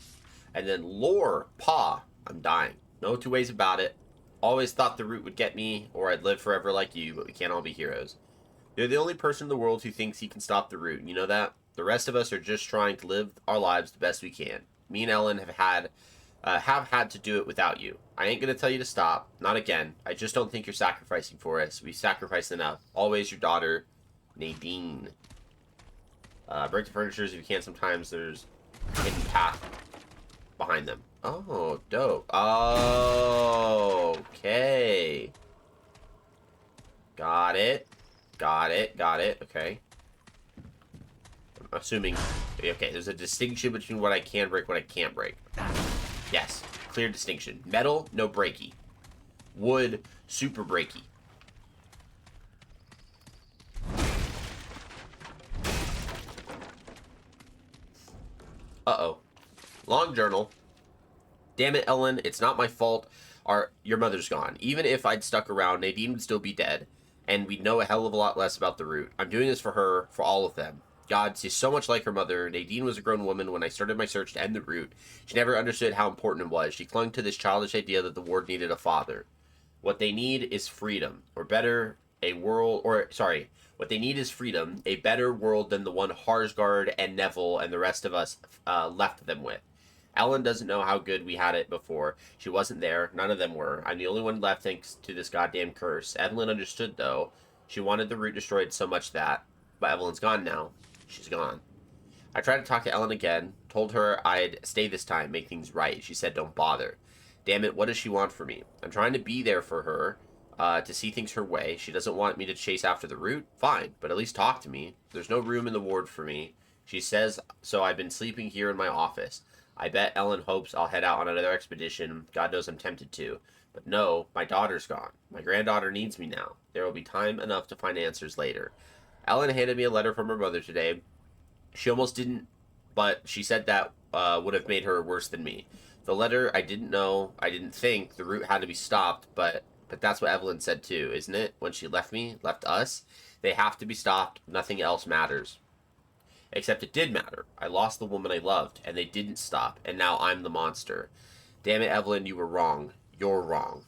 And then lore, paw. I'm dying. No two ways about it. Always thought the root would get me, or I'd live forever like you, but we can't all be heroes. You're the only person in the world who thinks he can stop the root. You know that? The rest of us are just trying to live our lives the best we can. Me and Ellen have had to do it without you. I ain't gonna tell you to stop. Not again. I just don't think you're sacrificing for us. We sacrificed enough. Always your daughter, Nadine. Break the furniture if you can. Sometimes there's a hidden path behind them. Oh, dope. Oh, okay. Got it. Got it. Got it. Okay. I'm assuming... Okay, there's a distinction between what I can break, what I can't break. Yes. Clear distinction. Metal, no breaky. Wood, super breaky. Uh-oh. Long journal. Damn it, Ellen. It's not my fault. Your mother's gone. Even if I'd stuck around, Nadine would still be dead. And we'd know a hell of a lot less about the root. I'm doing this for her, for all of them. God, she's so much like her mother. Nadine was a grown woman when I started my search to end the root. She never understood how important it was. She clung to this childish idea that the ward needed a father. What they need is freedom. Or better, a world... What they need is freedom. A better world than the one Harsgard and Neville and the rest of us left them with. Ellen doesn't know how good we had it before. She wasn't there. None of them were. I'm the only one left thanks to this goddamn curse. Evelyn understood, though. She wanted the root destroyed so much that... But Evelyn's gone now. She's gone. I tried to talk to Ellen again. Told her I'd stay this time, make things right. She said don't bother. Damn it, what does she want from me? I'm trying to be there for her, to see things her way. She doesn't want me to chase after the root? Fine, but at least talk to me. There's no room in the ward for me. She says, so I've been sleeping here in my office. I bet Ellen hopes I'll head out on another expedition. God knows I'm tempted to. But no, my daughter's gone. My granddaughter needs me now. There will be time enough to find answers later. Ellen handed me a letter from her mother today. She almost didn't, but she said that would have made her worse than me. The letter, I didn't think the root had to be stopped, but that's what Evelyn said too, isn't it? When she left us, they have to be stopped. Nothing else matters. Except it did matter. I lost the woman I loved, and they didn't stop, and now I'm the monster. Damn it, Evelyn, you were wrong. You're wrong.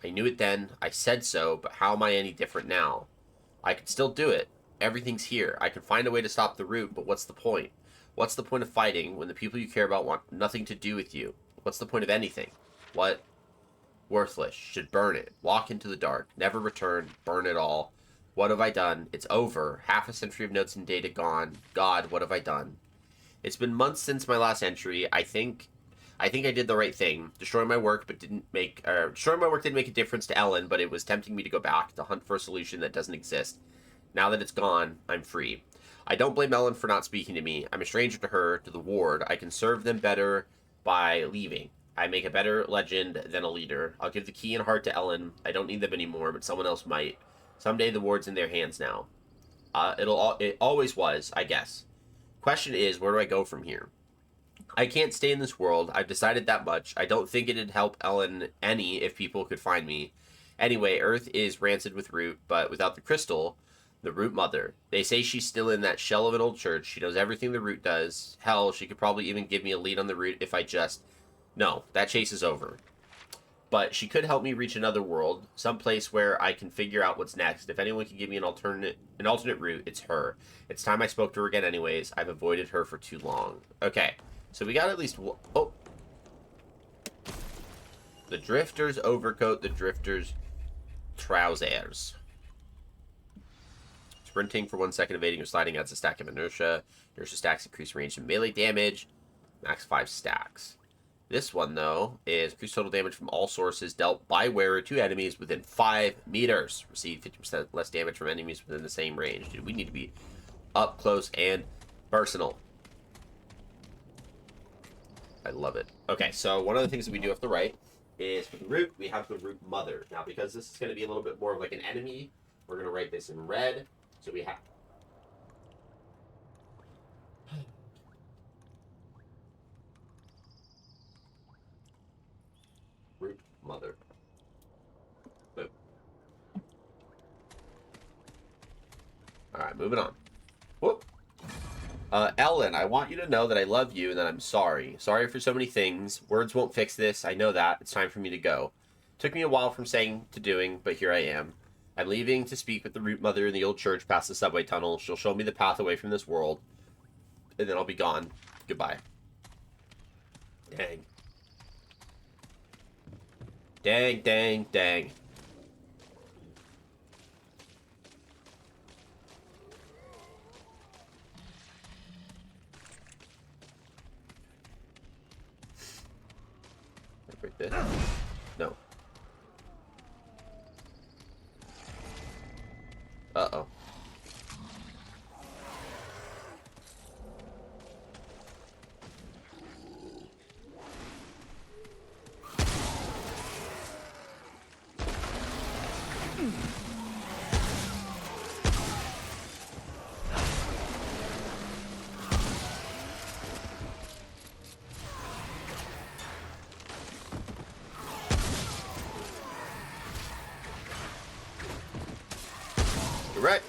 I knew it then. I said so, but how am I any different now? I could still do it. Everything's here. I can find a way to stop the root, but what's the point? What's the point of fighting when the people you care about want nothing to do with you? What's the point of anything? What? Worthless. Should burn it. Walk into the dark. Never return. Burn it all. What have I done? It's over. Half a century of notes and data gone. God, what have I done? It's been months since my last entry. I think I did the right thing. Destroying my work didn't make a difference to Ellen, but it was tempting me to go back to hunt for a solution that doesn't exist. Now that it's gone, I'm free. I don't blame Ellen for not speaking to me. I'm a stranger to her, to the ward. I can serve them better by leaving. I make a better legend than a leader. I'll give the key and heart to Ellen. I don't need them anymore, but someone else might. Someday the ward's in their hands now. It always was, I guess. Question is, where do I go from here? I can't stay in this world. I've decided that much. I don't think it'd help Ellen any if people could find me. Anyway, Earth is rancid with root, but without the crystal, the root mother. They say she's still in that shell of an old church. She knows everything the root does. Hell, she could probably even give me a lead on the root if I just... No, that chase is over. But she could help me reach another world, someplace where I can figure out what's next. If anyone can give me an alternate route, it's her. It's time I spoke to her again anyways. I've avoided her for too long. Okay, so we got at least... Oh! The Drifter's overcoat, the Drifter's trousers. Sprinting for 1 second, evading or sliding adds a stack of inertia. Inertia stacks increase range and melee damage. Max 5 stacks. This one, though, is increased total damage from all sources dealt by wearer to enemies within 5 meters. Receive 50% less damage from enemies within the same range. Dude, we need to be up close and personal. I love it. Okay, so one of the things that we do off the right is for the root, we have the root mother. Now, because this is going to be a little bit more of like an enemy, we're going to write this in red. So we have... root mother. Boom. Alright, moving on. Whoop. Ellen, I want you to know that I love you and that I'm sorry. Sorry for so many things. Words won't fix this. I know that. It's time for me to go. Took me a while from saying to doing, but here I am. I'm leaving to speak with the root mother in the old church past the subway tunnel. She'll show me the path away from this world. And then I'll be gone. Goodbye. Dang. Dang, dang, dang. Break this. No. Uh-oh. Right.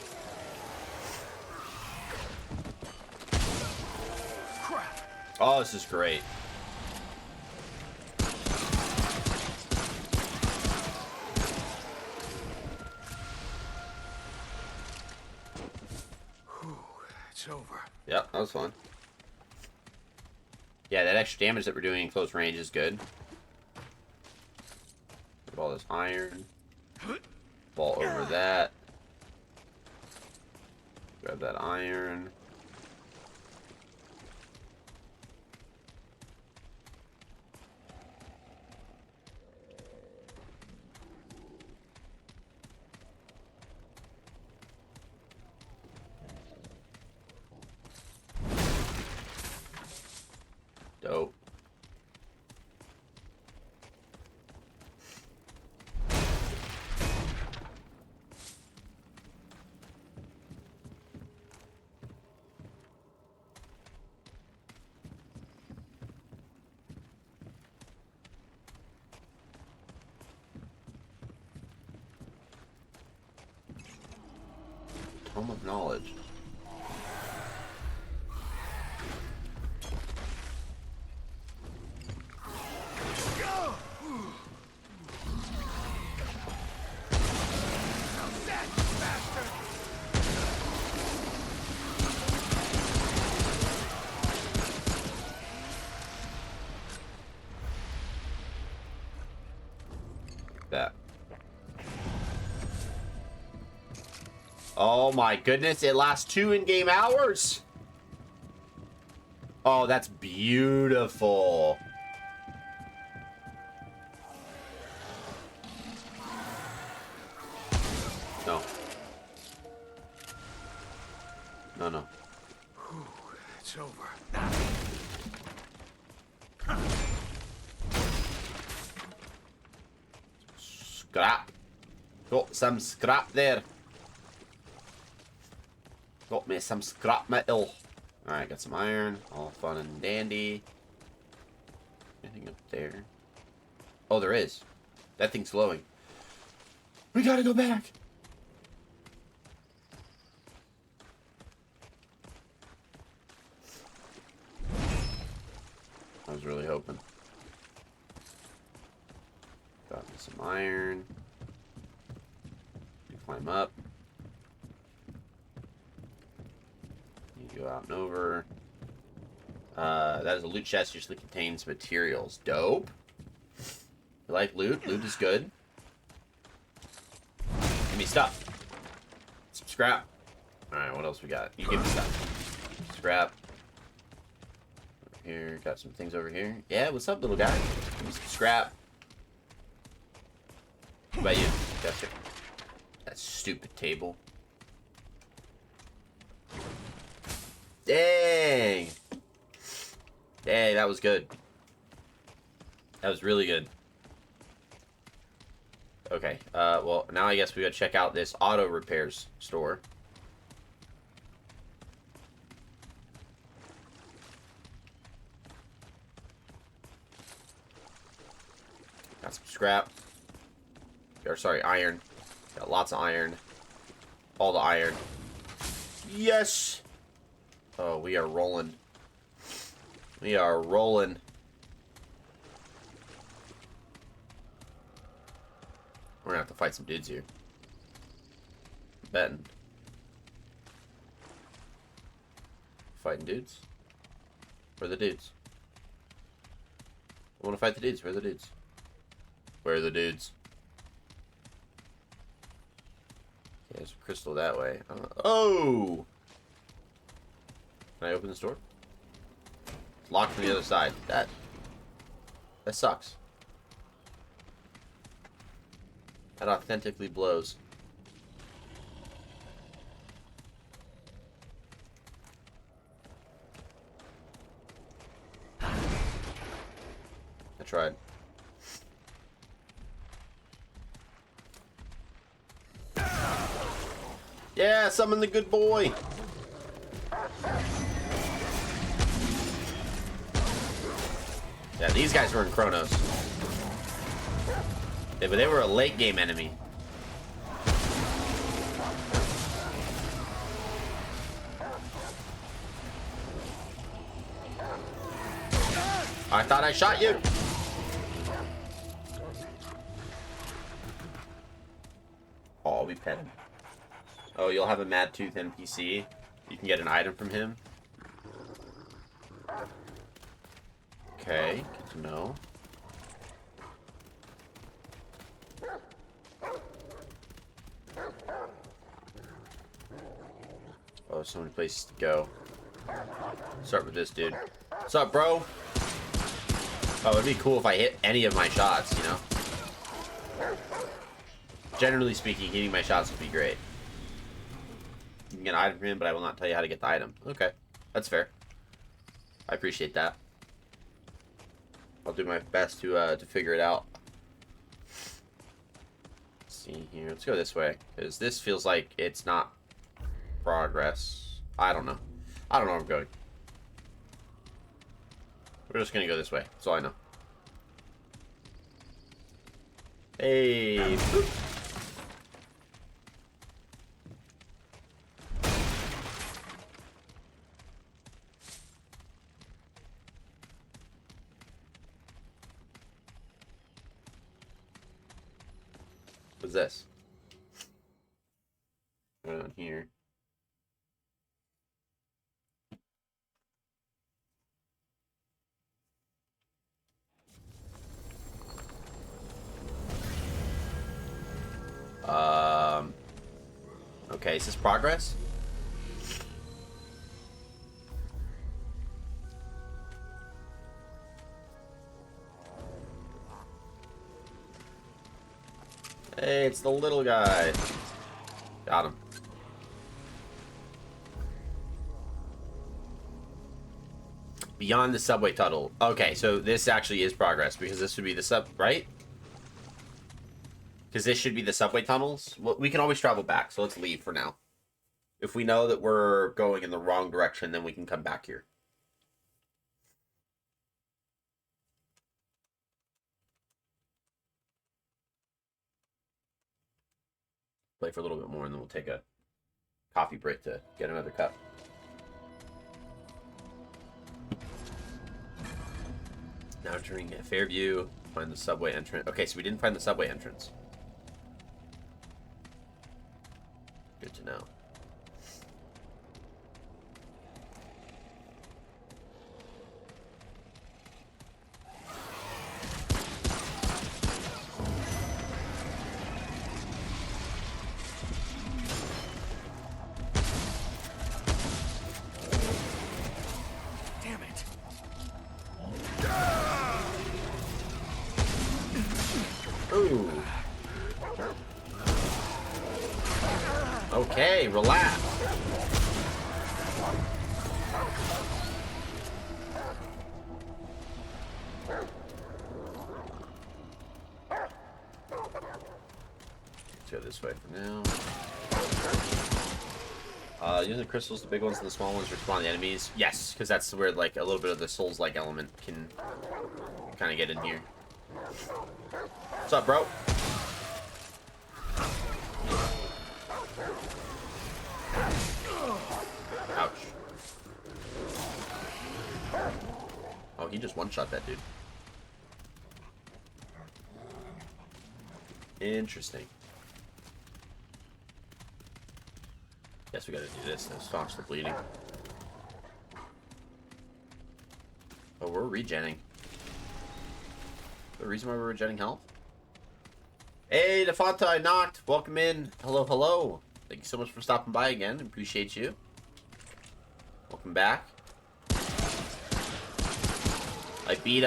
Oh, this is great. It's over. Yep, that was fun. Yeah, that extra damage that we're doing in close range is good. Get all this iron. Ball over that. Grab that iron. Dope. Tome of Knowledge. Oh my goodness, it lasts 2 in-game hours. Oh, that's beautiful. No. No, no. Whew, it's over. Scrap. Got some scrap there. Got me some scrap metal. Alright, got some iron. All fun and dandy. Anything up there? Oh, there is. That thing's glowing. We gotta go back. I was really hoping. Got me some iron. Climb up. You go out and over. That is a loot chest. Usually contains materials. Dope. You like loot? Loot is good. Give me stuff. Some scrap. Alright, what else we got? You give me stuff. Scrap. Over here. Got some things over here. Yeah, what's up, little guy? Give me some scrap. What about you? Gotcha. That stupid table. Dang! Dang, that was good. That was really good. Okay, well, now I guess we gotta check out this auto repairs store. Got some scrap. Or, sorry, iron. Got lots of iron. All the iron. Yes! Oh, we are rolling. We are rolling. We're gonna have to fight some dudes here. Betting. Fighting dudes? Where are the dudes? I wanna fight the dudes. Where are the dudes? Where are the dudes? Okay, there's a crystal that way. Oh! Can I open this door? It's locked from the other side. That sucks. That authentically blows. I tried. Yeah, summon the good boy. Yeah, these guys were in Chronos. Yeah, but they were a late game enemy. I thought I shot you. Oh, we pet him. Oh, you'll have a Mad Tooth NPC. You can get an item from him. Okay, good to know. Oh, so many places to go. Start with this dude. What's up, bro? Oh, it'd be cool if I hit any of my shots, you know? Generally speaking, hitting my shots would be great. You can get an item from him, but I will not tell you how to get the item. Okay, that's fair. I appreciate that. I'll do my best to figure it out. Let's see here. Let's go this way, because this feels like it's not progress. I don't know. I don't know where I'm going. We're just gonna go this way. That's all I know. Hey. Boop. What's this? Right on here. Okay, is this progress? Hey, it's the little guy. Got him. Beyond the subway tunnel. Okay, so this actually is progress because this would be the sub, right? Because this should be the subway tunnels. Well, we can always travel back, so let's leave for now. If we know that we're going in the wrong direction, then we can come back here. Play for a little bit more, and then we'll take a coffee break to get another cup. Now entering Fairview, find the subway entrance. Okay, so we didn't find the subway entrance. Good to know. Damn it. Ooh. Okay, relax. Let's go this way for now. Using the crystals, the big ones and the small ones respawn the enemies. Yes, because that's where like a little bit of the Souls-like element can kind of get in here. What's up, bro? Ouch. Oh, he just one-shot that dude. Interesting. Guess we gotta do this to staunch the bleeding. Oh, we're regenning. The reason why we're regenning health? Hey, Defanta, I knocked. Welcome in. Hello, hello. Thank you so much for stopping by again. Appreciate you. Welcome back. I beat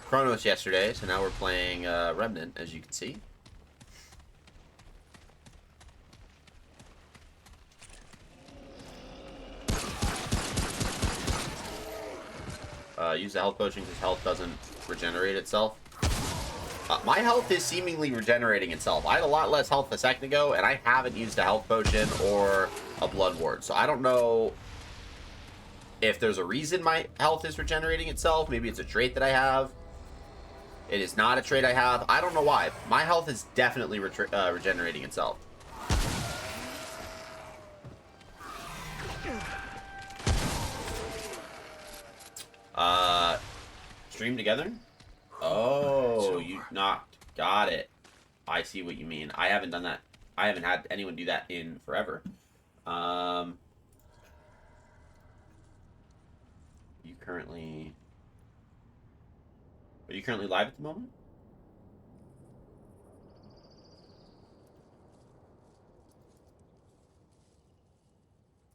Chronos yesterday, so now we're playing Remnant, as you can see. Use the health potion because health doesn't regenerate itself. My health is seemingly regenerating itself. I had a lot less health a second ago, and I haven't used a health potion or a blood ward. So I don't know if there's a reason my health is regenerating itself. Maybe it's a trait that I have. It is not a trait I have. I don't know why. My health is definitely regenerating itself. Stream together? Oh, you knocked. Got it. I see what you mean. I haven't done that. I haven't had anyone do that in forever. You currently... Are you currently live at the moment?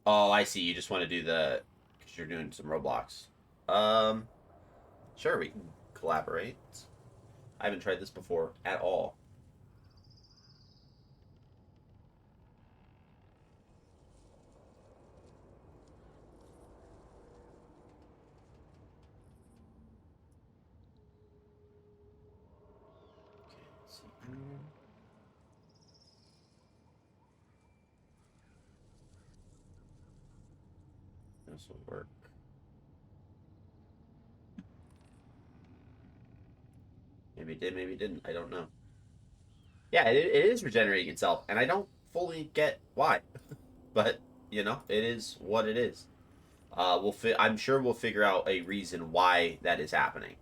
Oh, I see. You just want to do the... Because you're doing some Roblox. Sure, we can collaborate. I haven't tried this before at all. Okay, let's see. This will work. Maybe it did, maybe it didn't. I don't know. Yeah, it is regenerating itself, and I don't fully get why. But, you know, it is what it is. I'm sure we'll figure out a reason why that is happening.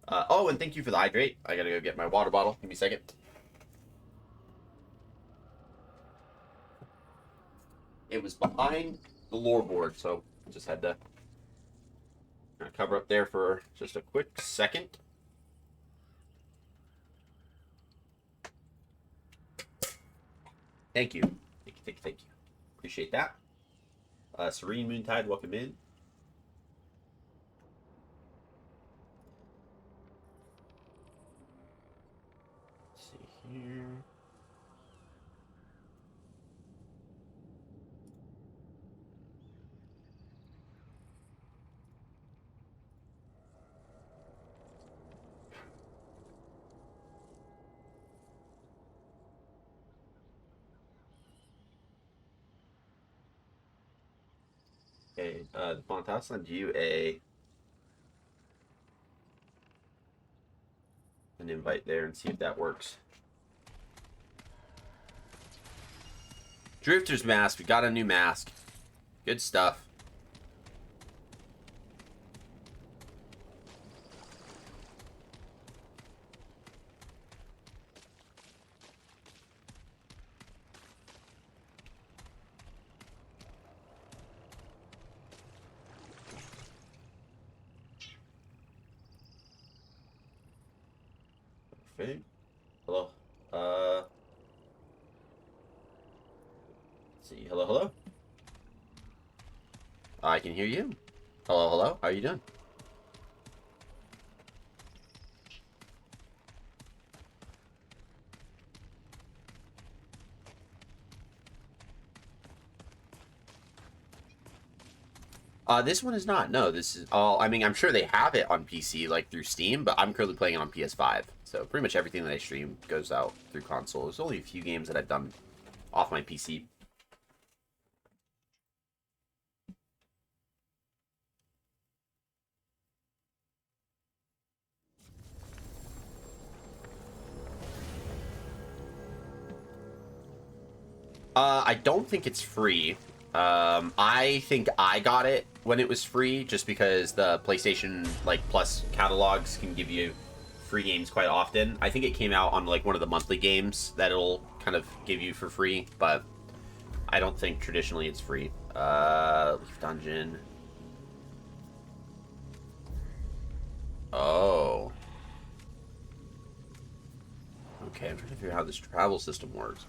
Oh, and thank you for the hydrate. I gotta go get my water bottle. Give me a second. It was behind the lore board, so just had to cover up there for just a quick second. Thank you. Thank you. Appreciate that. Serene Moontide, welcome in. Let's see here. Okay, Font, I'll send you an invite there and see if that works. Drifter's mask. We got a new mask. Good stuff. Okay. Hello. Let's see. Hello, hello. I can hear you. Hello, hello. How are you doing? This one is not. No, this is all. I mean, I'm sure they have it on PC, like through Steam, but I'm currently playing it on PS5. So pretty much everything that I stream goes out through console. There's only a few games that I've done off my PC. I don't think it's free. I think I got it when it was free, just because the PlayStation like Plus catalogs can give you free games quite often. I think it came out on like one of the monthly games that it'll kind of give you for free, but I don't think traditionally it's free. Leaf Dungeon. Oh. Okay, I'm trying to figure out how this travel system works.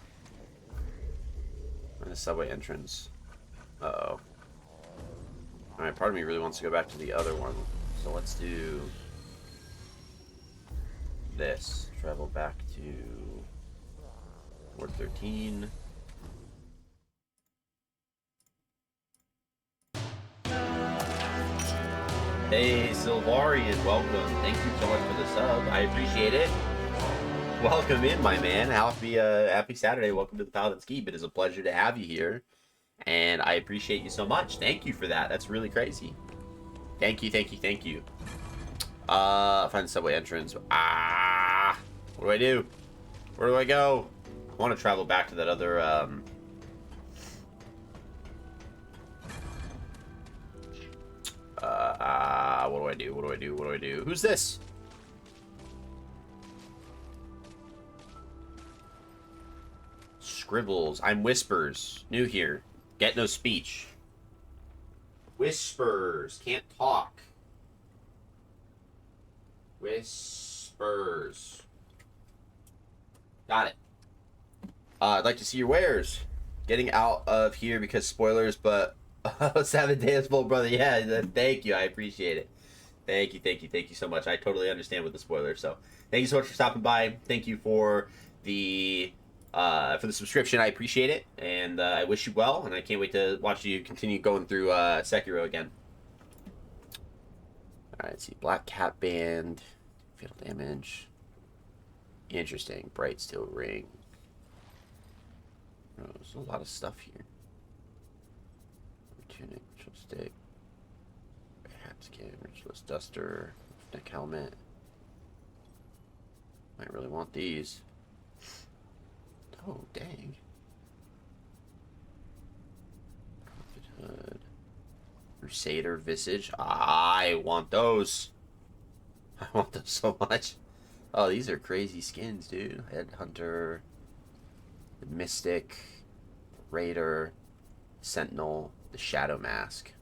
And the subway entrance. Uh-oh. Alright, part of me really wants to go back to the other one. So let's do this. Travel back to Ward 13. Hey, Silvarian, welcome. Thank you so much for the sub. I appreciate it. Welcome in, my man. Happy Saturday. Welcome to the Paladin's Keep. It is a pleasure to have you here. And I appreciate you so much. Thank you for that. That's really crazy. Thank you, thank you, thank you. Find the subway entrance. What do I do? Where do I go? I want to travel back to that other, what do I do? What do I do? What do I do? Who's this? Scribbles. I'm Whispers. New here. Get no speech. Whispers. Can't talk. Whispers. Got it. I'd like to see your wares. Getting out of here because spoilers, but 7 days full, brother. Yeah, thank you. I appreciate it. Thank you, thank you, thank you so much. I totally understand with the spoilers. So thank you so much for stopping by. Thank you for the subscription. I appreciate it, and I wish you well, and I can't wait to watch you continue going through Sekiro again. Alright, let's see. Black Cat Band. Fatal damage. Interesting. Bright Steel Ring. Oh, there's a lot of stuff here. Tunic, ritual stick. Hat skin, ritualist duster, neck helmet. Might really want these. Oh, dang. Prophet Hood. Crusader Visage. I want those. I want those so much. Oh, these are crazy skins, dude. Headhunter. The Mystic. The Raider. Sentinel. The Shadow Mask.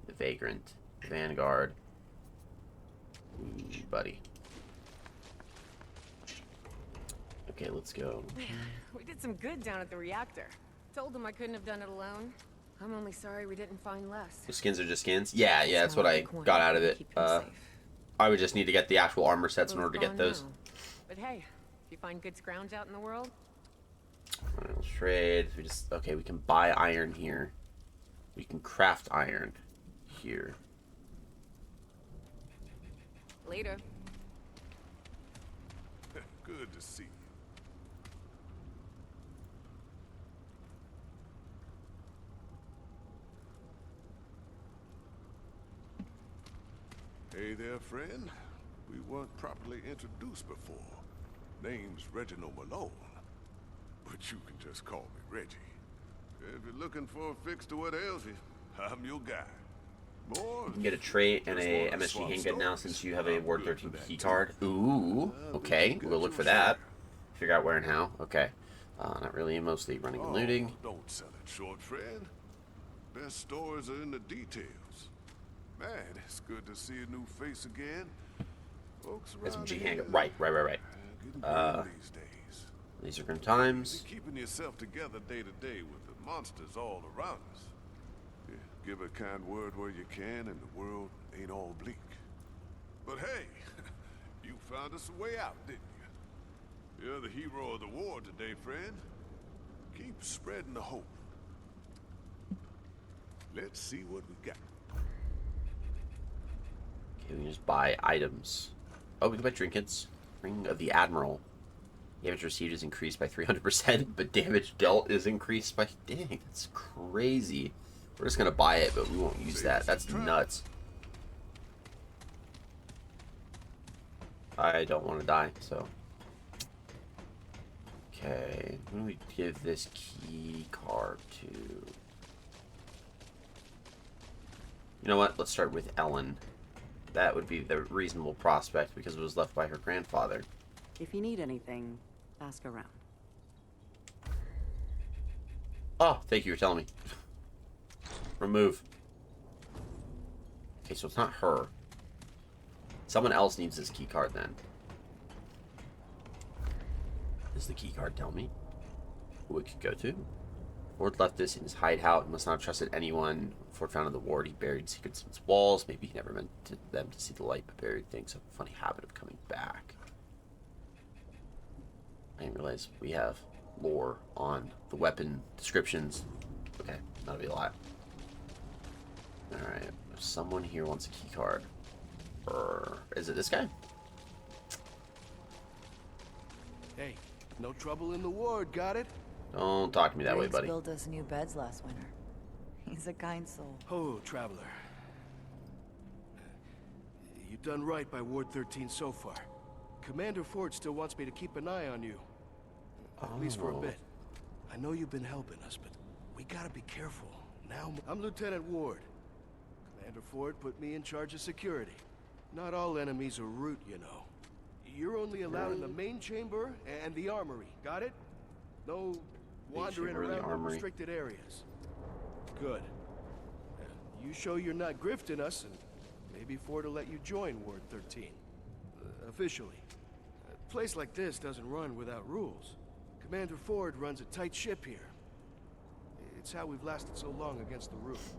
The Vagrant. The Vanguard. Ooh, buddy. Okay, let's go. We did some good down at the reactor. told them I couldn't have done it alone. I'm only sorry we didn't find less. The skins are just skins? Yeah, that's what I got out of it. I would just need to get the actual armor sets in order to get those. But hey, if you find good scrounge out in the world... Alright, let's trade. Okay, we can buy iron here. We can craft iron here. Later. Good to see you. Hey there, friend. We weren't properly introduced before. Name's Reginald Malone. But you can just call me Reggie. If you're looking for a fix to what ails you, I'm your guy. More You can get a trait and a MSG handgun now since you have a Ward 13 key card. Ooh, okay. We'll look for that. Figure out where and how. Okay. Not really, mostly running and looting. Don't sell it short, friend. Best stories are in the details. Man, it's good to see a new face again. Folks around SMG here, handgun. Right. getting bored these days. These are grim times. You're keeping yourself together day to day with the monsters all around us. Yeah, give a kind word where you can, and the world ain't all bleak. But hey, you found us a way out, didn't you? You're the hero of the war today, friend. Keep spreading the hope. Let's see what we got. Okay, we can just buy items. Oh, we can buy trinkets. Ring of the Admiral. Damage received is increased by 300%, but damage dealt is increased by... Dang, that's crazy. We're just gonna buy it, but we won't use that. That's nuts. I don't want to die, so... Okay, who do we give this key card to? You know what? Let's start with Ellen. That would be the reasonable prospect because it was left by her grandfather. If you need anything, ask around. Oh, thank you for telling me. Remove. Okay, so it's not her. Someone else needs this key card then. Does the key card tell me who it could go to? Ward left this in his hideout and must not have trusted anyone. Ford found in the ward, he buried secrets in its walls. Maybe he never meant them to see the light, but buried things have a funny habit of coming back. I didn't realize we have lore on the weapon descriptions. Okay, that'll be a lot. Alright, someone here wants a key card. Or is it this guy? Hey, no trouble in the ward, got it? Don't talk to me that way, Riggs buddy. built us new beds last winter. He's a kind soul. Oh, traveler. You've done right by Ward 13 so far. Commander Ford still wants me to keep an eye on you. At least for a bit. I know you've been helping us, but we gotta be careful. Now, I'm Lieutenant Ward. Commander Ford put me in charge of security. Not all enemies are root, you know. You're only allowed in the main chamber and the armory, got it? No wandering around in restricted areas. Good. You show you're not grifting us, and maybe Ford will let you join Ward 13. Officially. A place like this doesn't run without rules. Commander Ford runs a tight ship here. It's how we've lasted so long against the roof.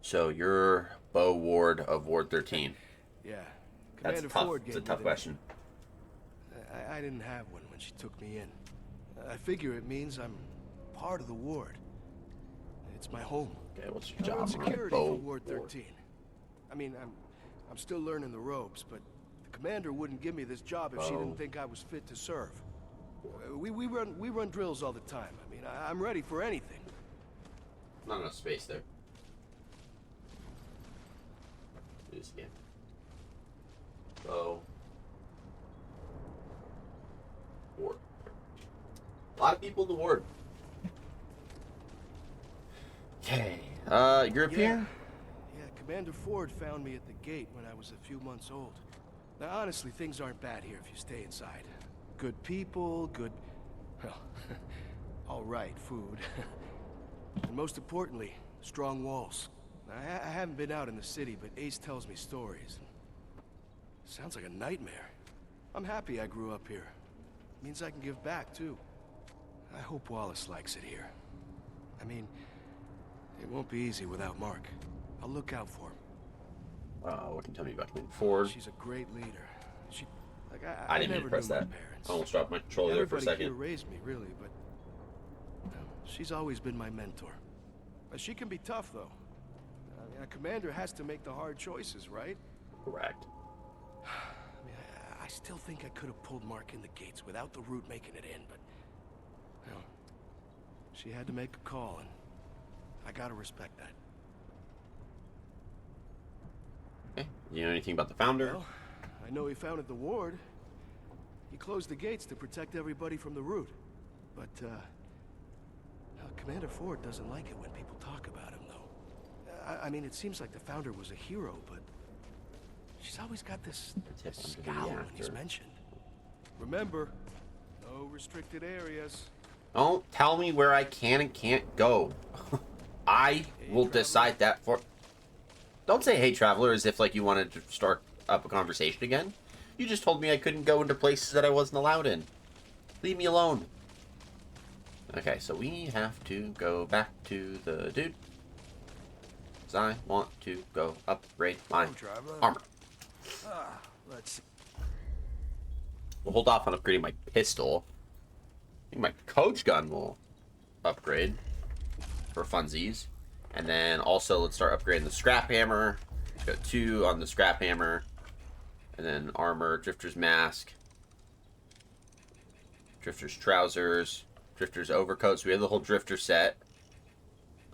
So you're Beau Ward of Ward 13. Yeah. That's Commander tough. Ford It's gave a tough me the question. name. I didn't have one when she took me in. I figure it means I'm part of the ward. It's my home. Okay, what's your I run job? security Beau for Ward 13. I mean, I'm still learning the ropes, but the commander wouldn't give me this job if she didn't think I was fit to serve. We run drills all the time. I mean, I'm ready for anything. Not enough space there. Do this again. Beau Ward. A lot of people in the ward. Okay. You're up here? Yeah, Commander Ford found me at the gate when I was a few months old. Now, honestly, things aren't bad here if you stay inside. Good people, good... well, all right, food. And most importantly, strong walls. I haven't been out in the city, but Ace tells me stories. Sounds like a nightmare. I'm happy I grew up here. Means I can give back, too. I hope Wallace likes it here. I mean, it won't be easy without Mark. I'll look out for him. What can you tell me about Commander Ford? She's a great leader. She, like, I didn't mean never to press knew my that. parents. I almost dropped my controller there for a Everybody second. here raised me, really, but well, she's always been my mentor. She can be tough, though. A commander has to make the hard choices, right? Correct. I mean, I still think I could have pulled Mark in the gates without the root making it in, but well, she had to make a call, and I gotta respect that. Okay. Do you know anything about the founder? Well, I know he founded the ward. He closed the gates to protect everybody from the root. But, Commander Ford doesn't like it when people talk about him, though. I mean, it seems like the founder was a hero, but she's always got this scowl when he's mentioned. Remember, no restricted areas. Don't tell me where I can and can't go. I will decide that for... Don't say "Hey, Traveler" as if like you wanted to start up a conversation again. You just told me I couldn't go into places that I wasn't allowed in. Leave me alone. Okay, so we have to go back to the dude. Because I want to go upgrade my armor. Let's see. We'll hold off on upgrading my pistol. I think my coach gun will upgrade for funsies. And then also let's start upgrading the scrap hammer. Let's go 2 on the scrap hammer. And then armor, drifter's mask, drifter's trousers, drifter's overcoat. So we have the whole drifter set.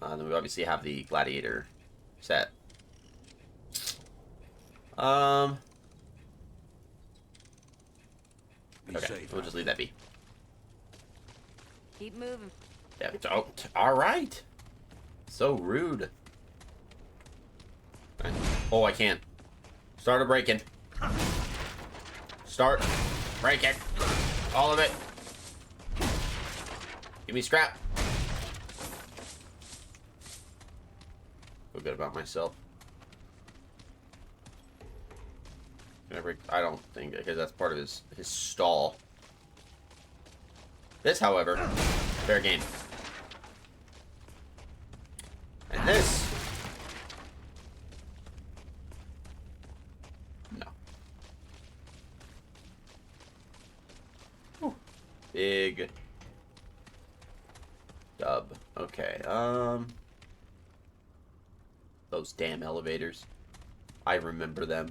Then we obviously have the gladiator set. Okay, we'll just leave that be. Keep moving. Yeah, all right. So rude. Oh, I can't. Start a break-in. Start break-in. All of it. Give me scrap. Feel good about myself. Can I break? I don't think, because that's part of his stall. This, however, fair game. And this, no. Whew. Big dub. Okay. Those damn elevators. I remember them.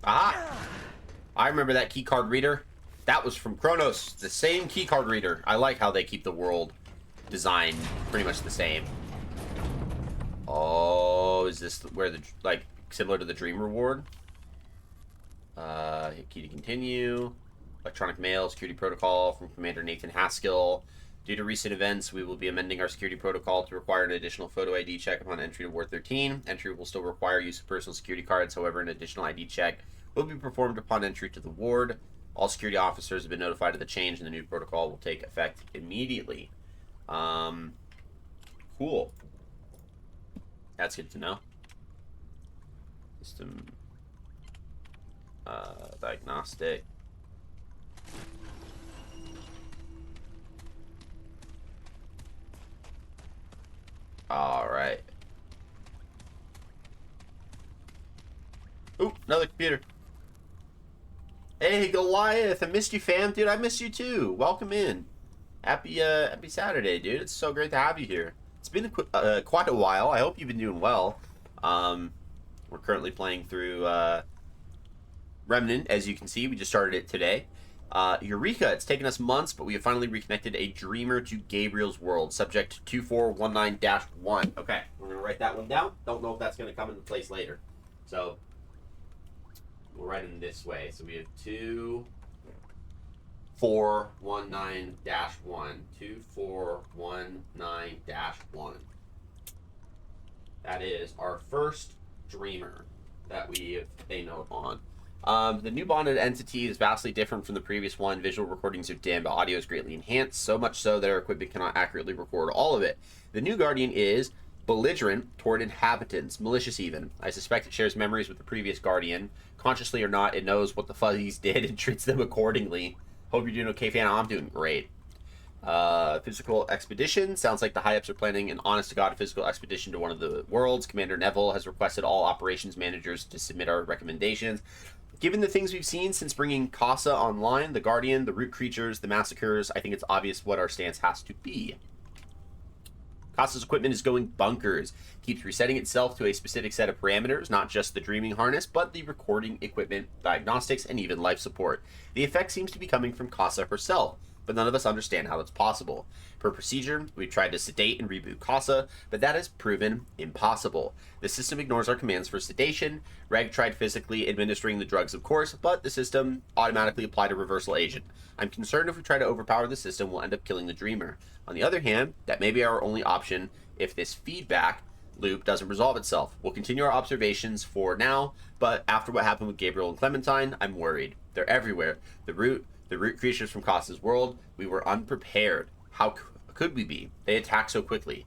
Ah! I remember that keycard reader. That was from Kronos. The same keycard reader. I like how they keep the world design pretty much the same. Oh, is this where the, like, similar to the Dream Reward? Hit key to continue. Electronic mail, security protocol from Commander Nathan Haskell. Due to recent events, we will be amending our security protocol to require an additional photo ID check upon entry to Ward 13. Entry will still require use of personal security cards. However, an additional ID check will be performed upon entry to the ward. All security officers have been notified of the change, and the new protocol will take effect immediately. Cool. That's good to know. System diagnostic. All right. Ooh, another computer. Hey, Goliath, I missed you, fam. Dude, I missed you too. Welcome in. Happy Saturday, dude. It's so great to have you here. It's been quite a while. I hope you've been doing well. We're currently playing through Remnant, as you can see. We just started it today. Eureka, it's taken us months, but we have finally reconnected a dreamer to Gabriel's world. Subject 2419-1. Okay, we're going to write that one down. Don't know if that's going to come into place later. So, we'll write it this way. So we have 2419-1. 2419-1. That is our first dreamer that we have a note on. The new bonded entity is vastly different from the previous one. Visual recordings of damned audio is greatly enhanced, so much so that our equipment cannot accurately record all of it. The new guardian is Belligerent toward inhabitants, malicious even. I suspect it shares memories with the previous Guardian. Consciously or not, it knows what the Fuzzies did and treats them accordingly. Hope you're doing okay, fan. I'm doing great. Physical expedition. Sounds like the high-ups are planning an honest-to-God physical expedition to one of the worlds. Commander Neville has requested all operations managers to submit our recommendations. Given the things we've seen since bringing Casa online, the Guardian, the root creatures, the massacres, I think it's obvious what our stance has to be. Casa's equipment is going bonkers. Keeps resetting itself to a specific set of parameters, not just the dreaming harness, but the recording equipment, diagnostics, and even life support. The effect seems to be coming from Casa herself, but none of us understand how that's possible. Per procedure, we've tried to sedate and reboot Casa, but that has proven impossible. The system ignores our commands for sedation. Reg tried physically administering the drugs, of course, but the system automatically applied a reversal agent. I'm concerned if we try to overpower the system, we'll end up killing the Dreamer. On the other hand, that may be our only option if this feedback loop doesn't resolve itself. We'll continue our observations for now, but after what happened with Gabriel and Clementine, I'm worried. They're everywhere. The root creatures from Casa's world, we were unprepared. How could we be? They attacked so quickly.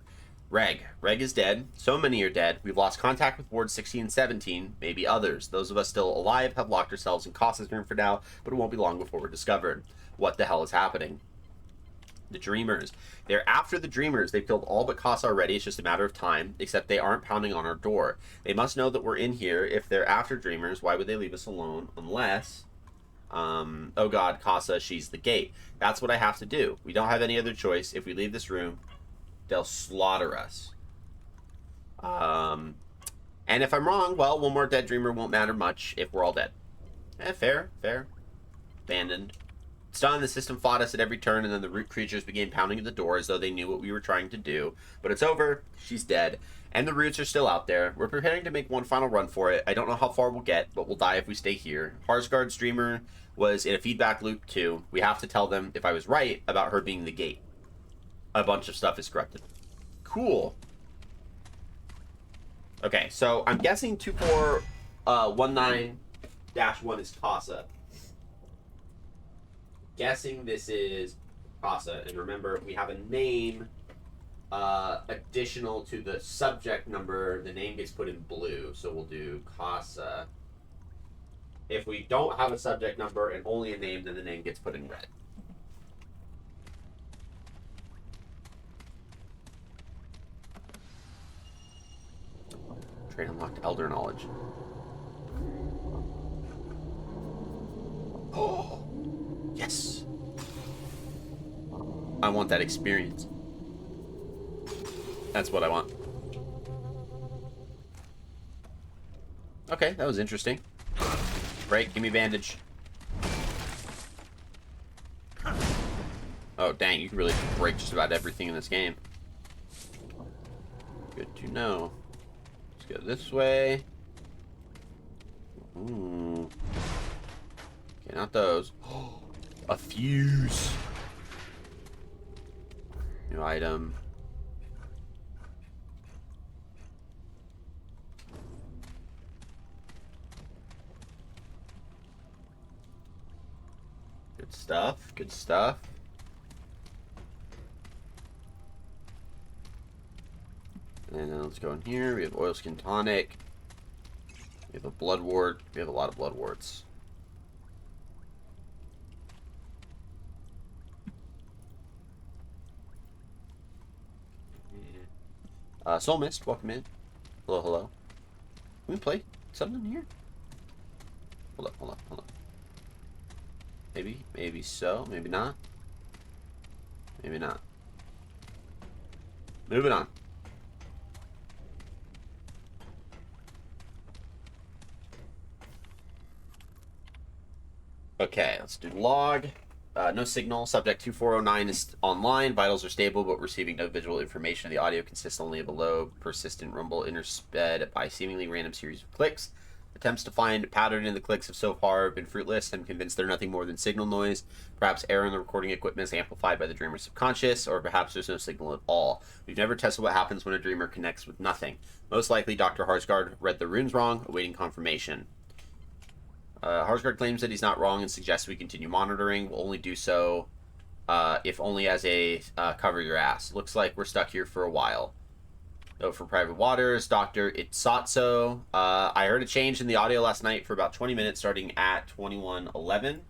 Reg is dead. So many are dead. We've lost contact with Ward 16 and 17, maybe others. Those of us still alive have locked ourselves in Casa's room for now, but it won't be long before we're discovered. What the hell is happening? The Dreamers. They're after the Dreamers. They've killed all but Casa already. It's just a matter of time, except they aren't pounding on our door. They must know that we're in here. If they're after Dreamers, why would they leave us alone? Unless... oh god, Casa, she's the gate. That's what I have to do. We don't have any other choice. If we leave this room, they'll slaughter us. And if I'm wrong, well, one more dead Dreamer won't matter much if we're all dead. Fair. Abandoned. It's done. The system fought us at every turn, and then the root creatures began pounding at the door as though they knew what we were trying to do. But it's over. She's dead. And the roots are still out there. We're preparing to make one final run for it. I don't know how far we'll get, but we'll die if we stay here. Harsgard's Dreamer was in a feedback loop too. We have to tell them if I was right about her being the gate. A bunch of stuff is corrupted. Cool. Okay, so I'm guessing 2419-1 is Casa. Guessing this is Casa. And remember, we have a name additional to the subject number. The name gets put in blue, so we'll do Casa. If we don't have a subject number and only a name, then the name gets put in red. Train unlocked Elder Knowledge. Oh! Yes! I want that experience. That's what I want. Okay, that was interesting. Break, give me bandage. Oh, dang, you can really break just about everything in this game. Good to know. Let's go this way. Ooh. Okay, not those. A fuse. New item. Good stuff. Good stuff. And then let's go in here. We have oilskin tonic. We have a blood wart. We have a lot of blood warts. Soul Mist, welcome in. Hello, hello. Can we play something here? Hold up. Maybe so, maybe not. Maybe not. Moving on. Okay, let's do log. No signal. Subject 2409 is online. Vitals are stable, but receiving no visual information. The audio consists only of a low, persistent rumble intersped by seemingly random series of clicks. Attempts to find a pattern in the clicks have so far been fruitless. I'm convinced they're nothing more than signal noise. Perhaps error in the recording equipment is amplified by the dreamer's subconscious, or perhaps there's no signal at all. We've never tested what happens when a dreamer connects with nothing. Most likely, Dr. Harsgard read the runes wrong, awaiting confirmation. Harsgard claims that he's not wrong and suggests we continue monitoring. We'll only do so if only as a cover your ass. Looks like we're stuck here for a while. Note for Private Waters, Dr. Itsatso. I heard a change in the audio last night for about 20 minutes, starting at 21:11.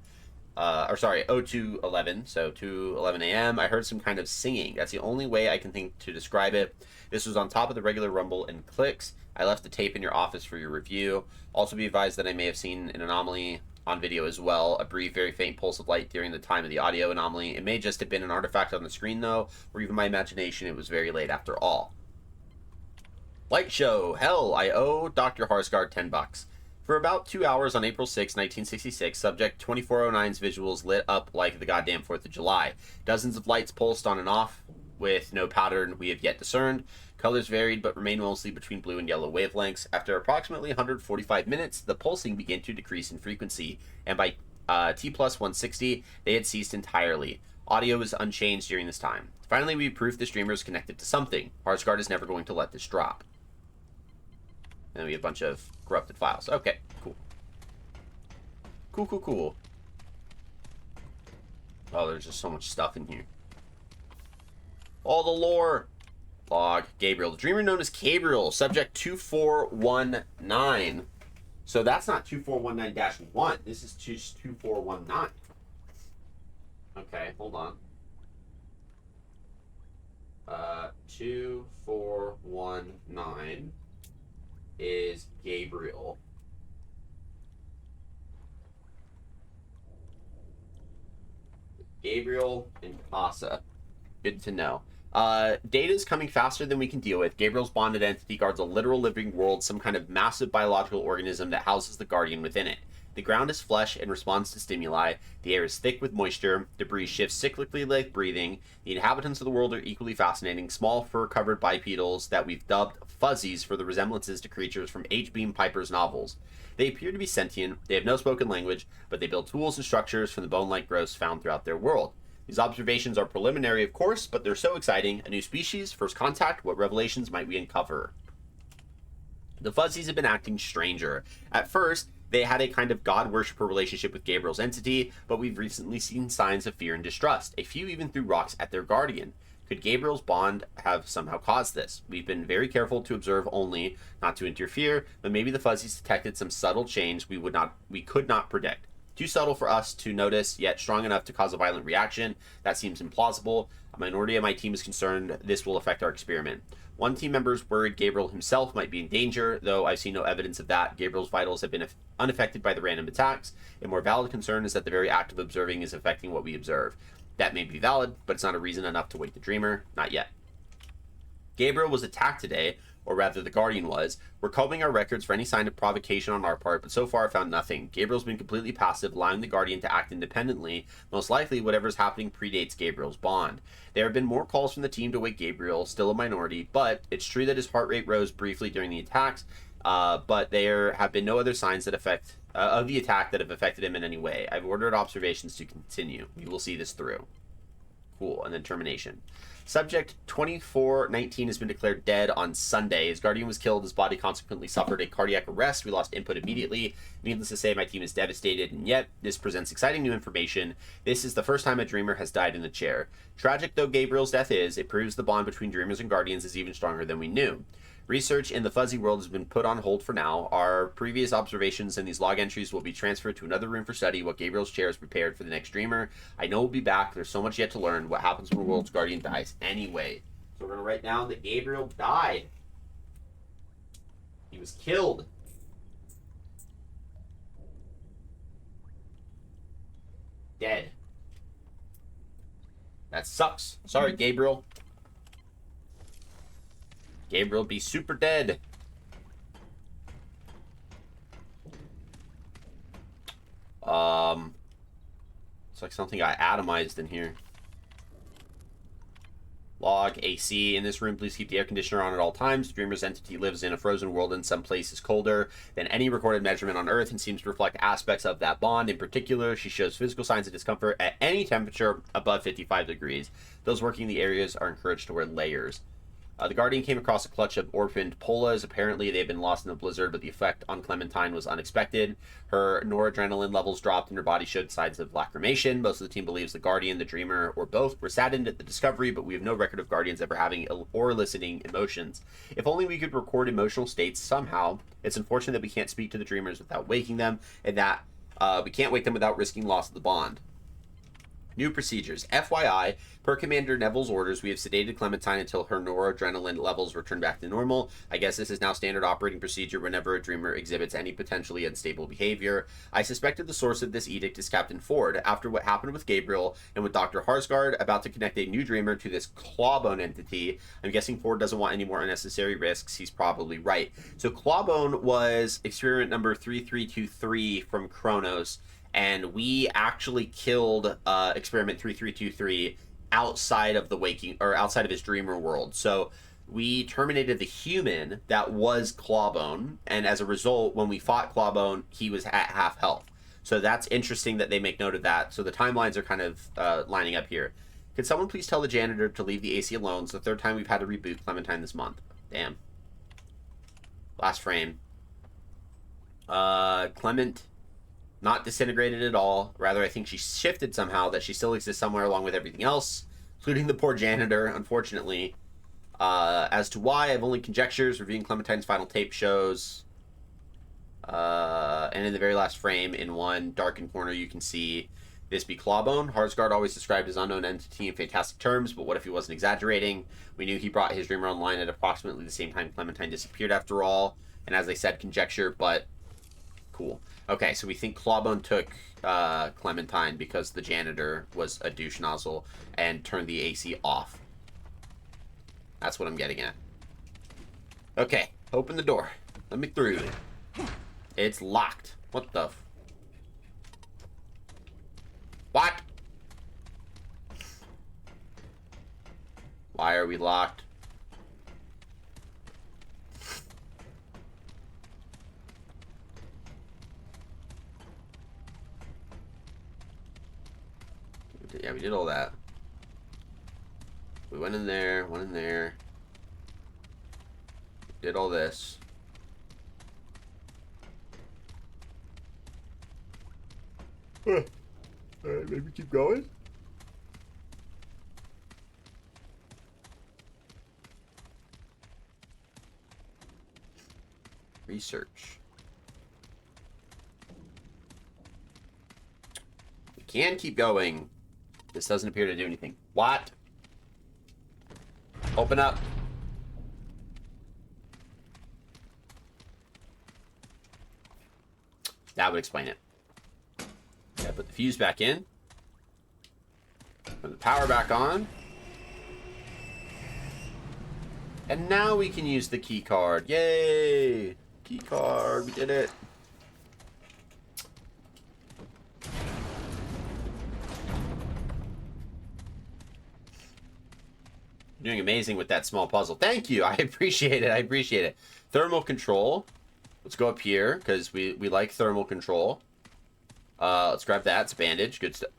Or sorry, 02:11, so 2:11 a.m. I heard some kind of singing. That's the only way I can think to describe it. This was on top of the regular rumble and clicks. I left the tape in your office for your review. Also be advised that I may have seen an anomaly on video as well, a brief, very faint pulse of light during the time of the audio anomaly. It may just have been an artifact on the screen, though, or even my imagination. It was very late after all. Light show. Hell, I owe Dr. Harsgard $10. For about 2 hours on April 6, 1966, Subject 2409's visuals lit up like the goddamn 4th of July. Dozens of lights pulsed on and off, with no pattern we have yet discerned. Colors varied, but remained mostly between blue and yellow wavelengths. After approximately 145 minutes, the pulsing began to decrease in frequency, and by T plus 160, they had ceased entirely. Audio was unchanged during this time. Finally, we proved the streamer is connected to something. Harsgard is never going to let this drop. And we have a bunch of corrupted files. Okay, cool. Cool. Oh, there's just so much stuff in here. All the lore. Log. Gabriel. The dreamer known as Gabriel. Subject 2419. So that's not 2419-1. This is just 2419. Okay, hold on. 2419 is Gabriel. Gabriel and Casa. Good to know. Data is coming faster than we can deal with. Gabriel's bonded entity guards a literal living world, some kind of massive biological organism that houses the Guardian within it. The ground is flesh and responds to stimuli. The air is thick with moisture. Debris shifts cyclically like breathing. The inhabitants of the world are equally fascinating. Small fur-covered bipedals that we've dubbed fuzzies for the resemblances to creatures from H. Beam Piper's novels. They appear to be sentient. They have no spoken language, but they build tools and structures from the bone-like growths found throughout their world. These observations are preliminary, of course, but they're so exciting. A new species, first contact, what revelations might we uncover? The fuzzies have been acting stranger. At first, they had a kind of god-worshipper relationship with Gabriel's entity, but we've recently seen signs of fear and distrust. A few even threw rocks at their guardian. Could Gabriel's bond have somehow caused this? We've been very careful to observe only, not to interfere, but maybe the fuzzies detected some subtle change we could not predict. Too subtle for us to notice, yet strong enough to cause a violent reaction. That seems implausible. A minority of my team is concerned this will affect our experiment. One team member is worried Gabriel himself might be in danger, though I've seen no evidence of that. Gabriel's vitals have been unaffected by the random attacks. A more valid concern is that the very act of observing is affecting what we observe. That may be valid, but it's not a reason enough to wake the dreamer. Not yet. Gabriel was attacked today, or rather the Guardian was. We're combing our records for any sign of provocation on our part, but so far I found nothing. Gabriel's been completely passive, allowing the Guardian to act independently. Most likely, whatever's happening predates Gabriel's bond. There have been more calls from the team to wake Gabriel, still a minority, but it's true that his heart rate rose briefly during the attacks, but there have been no other signs that of the attack that have affected him in any way. I've ordered observations to continue. We will see this through. Cool, and then termination. Subject 2419 has been declared dead on Sunday. His guardian was killed. His body consequently suffered a cardiac arrest. We lost input immediately. Needless to say, my team is devastated, and yet this presents exciting new information. This is the first time a dreamer has died in the chair. Tragic though Gabriel's death is, it proves the bond between dreamers and guardians is even stronger than we knew. Research in the fuzzy world has been put on hold for now. Our previous observations and these log entries will be transferred to another room for study while Gabriel's chair is prepared for the next dreamer. I know we'll be back. There's so much yet to learn. What happens when a world's guardian dies anyway? So we're going to write down that Gabriel died. He was killed. Dead. That sucks. Sorry, Gabriel. Gabriel be super dead. It's like something got atomized in here. Log AC. In this room, please keep the air conditioner on at all times. Dreamer's entity lives in a frozen world in some places colder than any recorded measurement on Earth and seems to reflect aspects of that bond. In particular, she shows physical signs of discomfort at any temperature above 55 degrees. Those working in the areas are encouraged to wear layers. The Guardian came across a clutch of orphaned Polas. Apparently, they had been lost in a blizzard, but the effect on Clementine was unexpected. Her noradrenaline levels dropped and her body showed signs of lacrimation. Most of the team believes the Guardian, the Dreamer, or both were saddened at the discovery, but we have no record of Guardians ever having or eliciting emotions. If only we could record emotional states somehow. It's unfortunate that we can't speak to the Dreamers without waking them, and that we can't wake them without risking loss of the bond. New procedures. FYI, per Commander Neville's orders, we have sedated Clementine until her noradrenaline levels return back to normal. I guess this is now standard operating procedure whenever a Dreamer exhibits any potentially unstable behavior. I suspected the source of this edict is Captain Ford. After what happened with Gabriel and with Dr. Harsgard about to connect a new Dreamer to this Clawbone entity, I'm guessing Ford doesn't want any more unnecessary risks. He's probably right. So Clawbone was experiment number 3323 from Kronos, and we actually killed experiment 3323 outside of the waking, or outside of his Dreamer world. So we terminated the human that was Clawbone, and as a result, when we fought Clawbone, he was at half health. So that's interesting that they make note of that. So the timelines are kind of lining up here. Could someone please tell the janitor to leave the AC alone? It's the third time we've had to reboot Clementine this month. Damn. Last frame. Clement, not disintegrated at all. Rather, I think she shifted somehow, that she still exists somewhere along with everything else, including the poor janitor, unfortunately. As to why, I've only conjectures. Reviewing Clementine's final tape shows. And in the very last frame, in one darkened corner, you can see this be Clawbone. Harsgard always described his unknown entity in fantastic terms, but what if he wasn't exaggerating? We knew he brought his Dreamer online at approximately the same time Clementine disappeared after all. And as they said, conjecture, but cool. Okay, so we think Clawbone took Clementine because the janitor was a douche nozzle and turned the AC off. That's what I'm getting at. Okay, open the door. Let me through. It's locked. What the What? Why are we locked? Yeah, we did all that. We went in there, did all this. Alright, maybe keep going? Research. We can keep going. This doesn't appear to do anything. What? Open up. That would explain it. Yeah, put the fuse back in. Put the power back on. And now we can use the key card. Yay! Key card, we did it. You're doing amazing with that small puzzle. Thank you. I appreciate it. I appreciate it. Thermal control. Let's go up here because we like thermal control. Let's grab that. It's a bandage. Good stuff.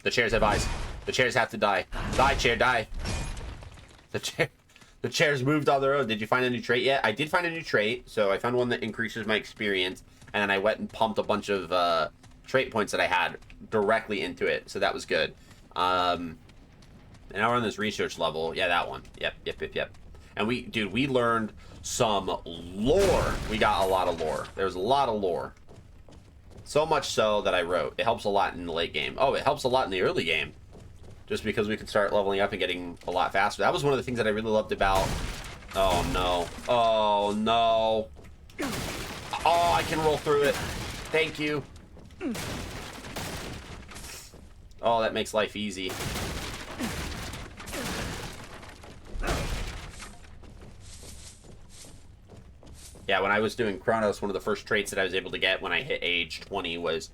The chairs have eyes. The chairs have to die. Die, chair, die. The chairs moved on their own. Did you find a new trait yet? I did find a new trait. So I found one that increases my experience. And then I went and pumped a bunch of trait points that I had directly into it. So that was good. And now we're on this research level. Yeah, that one. Yep. And we learned some lore. We got a lot of lore. There's a lot of lore. So much so that I wrote. It helps a lot in the late game. Oh, it helps a lot in the early game. Just because we can start leveling up and getting a lot faster. That was one of the things that I really loved about... Oh, no. Oh, no. Oh, I can roll through it. Thank you. Oh, that makes life easy. Yeah, when I was doing Kronos, one of the first traits that I was able to get when I hit age 20 was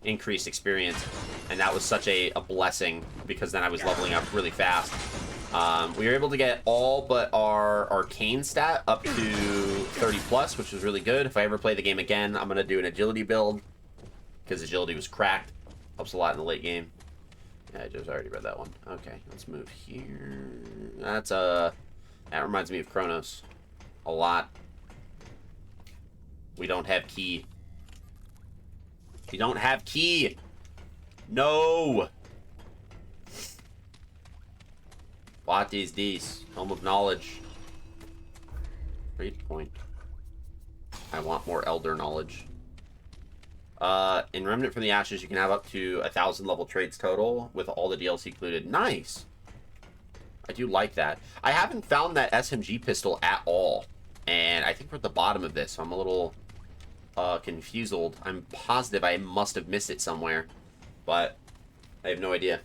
increased experience. And that was such a blessing because then I was leveling up really fast. We were able to get all but our arcane stat up to 30 plus, which was really good. If I ever play the game again, I'm going to do an agility build because agility was cracked. Helps a lot in the late game. Yeah, I just already read that one. Okay, let's move here. That reminds me of Kronos. A lot. We don't have key. We don't have key! No! What is this? Home of knowledge. Great point. I want more elder knowledge. In Remnant from the Ashes, you can have up to 1,000 level traits total with all the DLC included. Nice! I do like that. I haven't found that SMG pistol at all. And I think we're at the bottom of this, so I'm a little confused. I'm positive I must have missed it somewhere. But I have no idea.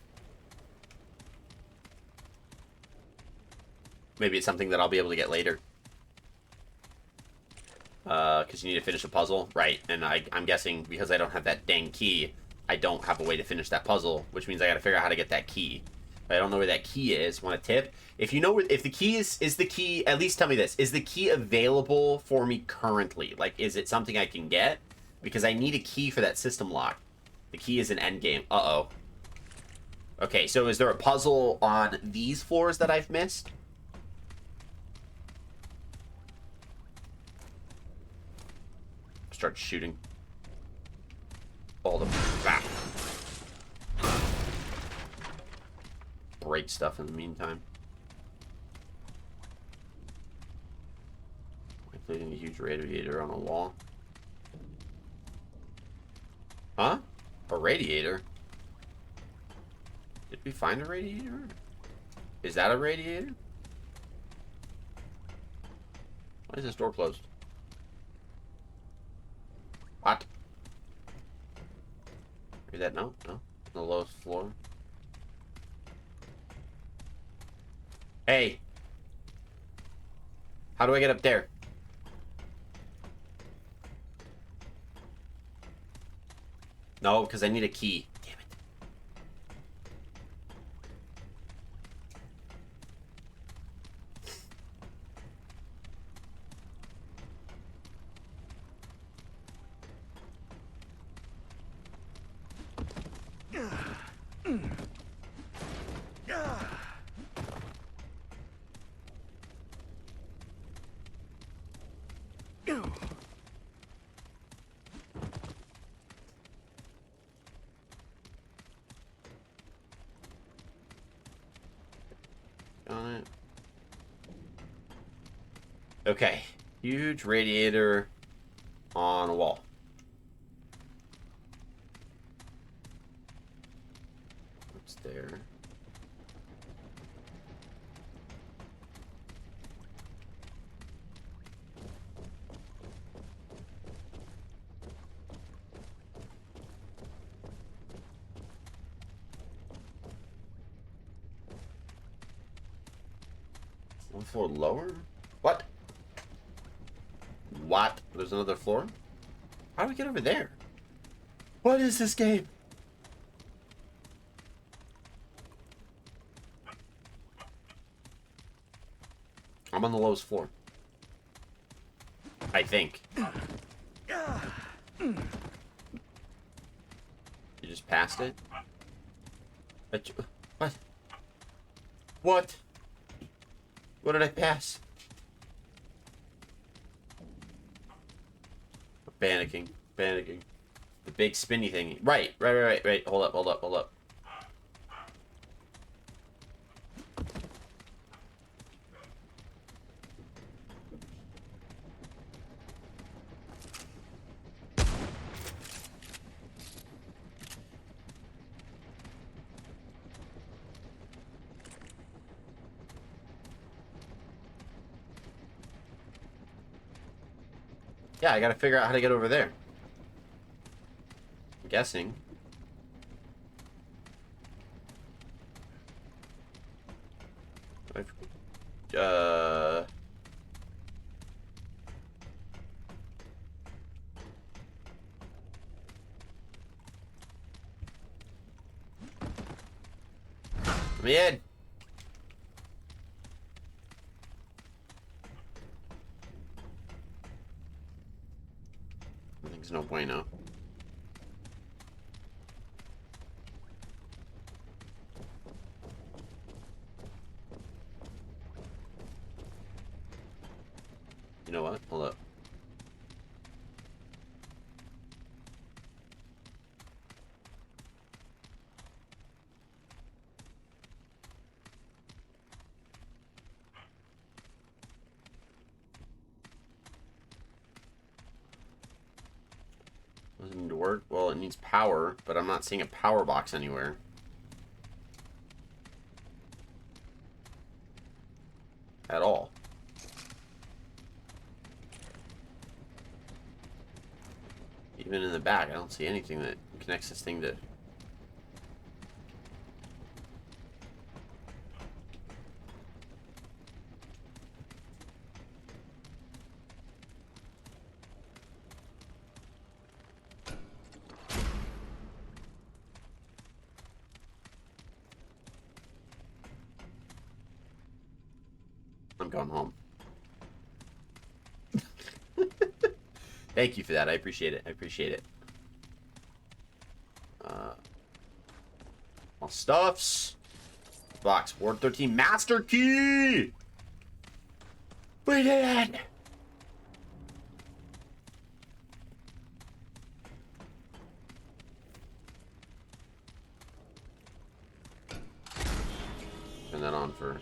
Maybe it's something that I'll be able to get later. Because you need to finish a puzzle. Right, and I'm guessing because I don't have that dang key, I don't have a way to finish that puzzle, which means I gotta figure out how to get that key. But I don't know where that key is. Want a tip? If you know where, if the key is the key, at least tell me this. Is the key available for me currently? Like, is it something I can get? Because I need a key for that system lock. The key is an endgame. Uh-oh. Okay, so is there a puzzle on these floors that I've missed? Start shooting all the break stuff in the meantime, including a huge radiator on a wall. Huh? A radiator? Did we find a radiator? Is that a radiator? Why is this door closed? What? Read that note? No? The lowest floor? Hey! How do I get up there? No, because I need a key. Damn it. On it. Okay. Huge radiator on a wall. What's there? One floor lower? What? What? There's another floor? How do we get over there? What is this game? I'm on the lowest floor. I think. You just passed it? What? What? What did I pass? Panicking. Panicking. The big spinny thing. Right. Hold up. Yeah, I gotta figure out how to get over there. I'm guessing. Let me in. There's no bueno. Doesn't need to work. Well, it needs power, but I'm not seeing a power box anywhere. At all. Even in the back, I don't see anything that connects this thing to... I'm going home. Thank you for that. I appreciate it. I appreciate it. All stuffs. Box. Ward 13. Master key! We did it! Turn that on for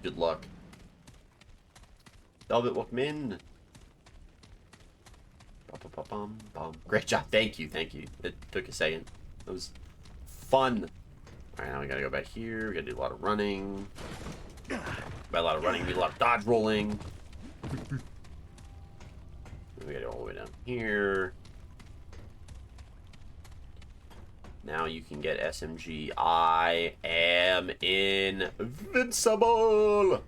good luck. Velvet, welcome in. Great job. Thank you. Thank you. It took a second. It was fun. Alright, now we gotta go back here. We gotta do a lot of running. By a lot of running, we need a lot of dodge rolling. We gotta go all the way down here. Now you can get SMG. I am invincible.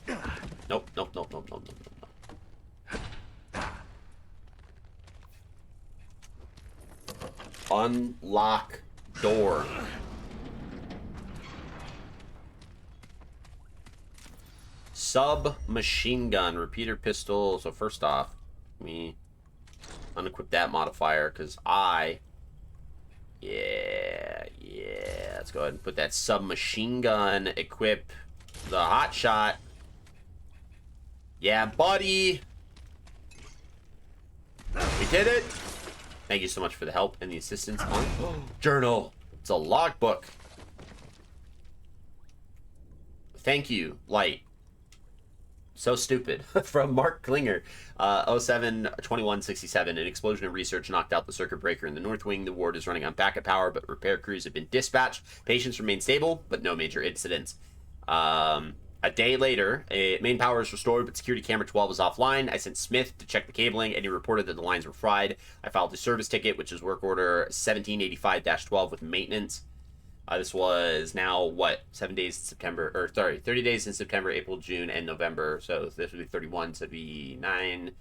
Nope, nope, nope, nope, nope, nope, nope. Unlock door. Submachine gun, repeater pistol. So first off, let me unequip that modifier because yeah, let's go ahead and put that submachine gun, equip the hot shot. Yeah, buddy. We did it. Thank you so much for the help and the assistance on journal. It's a logbook. Thank you, Light. So stupid. From Mark Klinger. 07-21-67. An explosion of research knocked out the circuit breaker in the North Wing. The ward is running on backup power, but repair crews have been dispatched. Patients remain stable, but no major incidents. A day later, main power is restored, but security camera 12 is offline. I sent Smith to check the cabling, and he reported that the lines were fried. I filed a service ticket, which is work order 1785-12 with maintenance. This was now, what, 7 days in September, or sorry, 30 days in September, April, June, and November. So this would be 31, so it'd be 10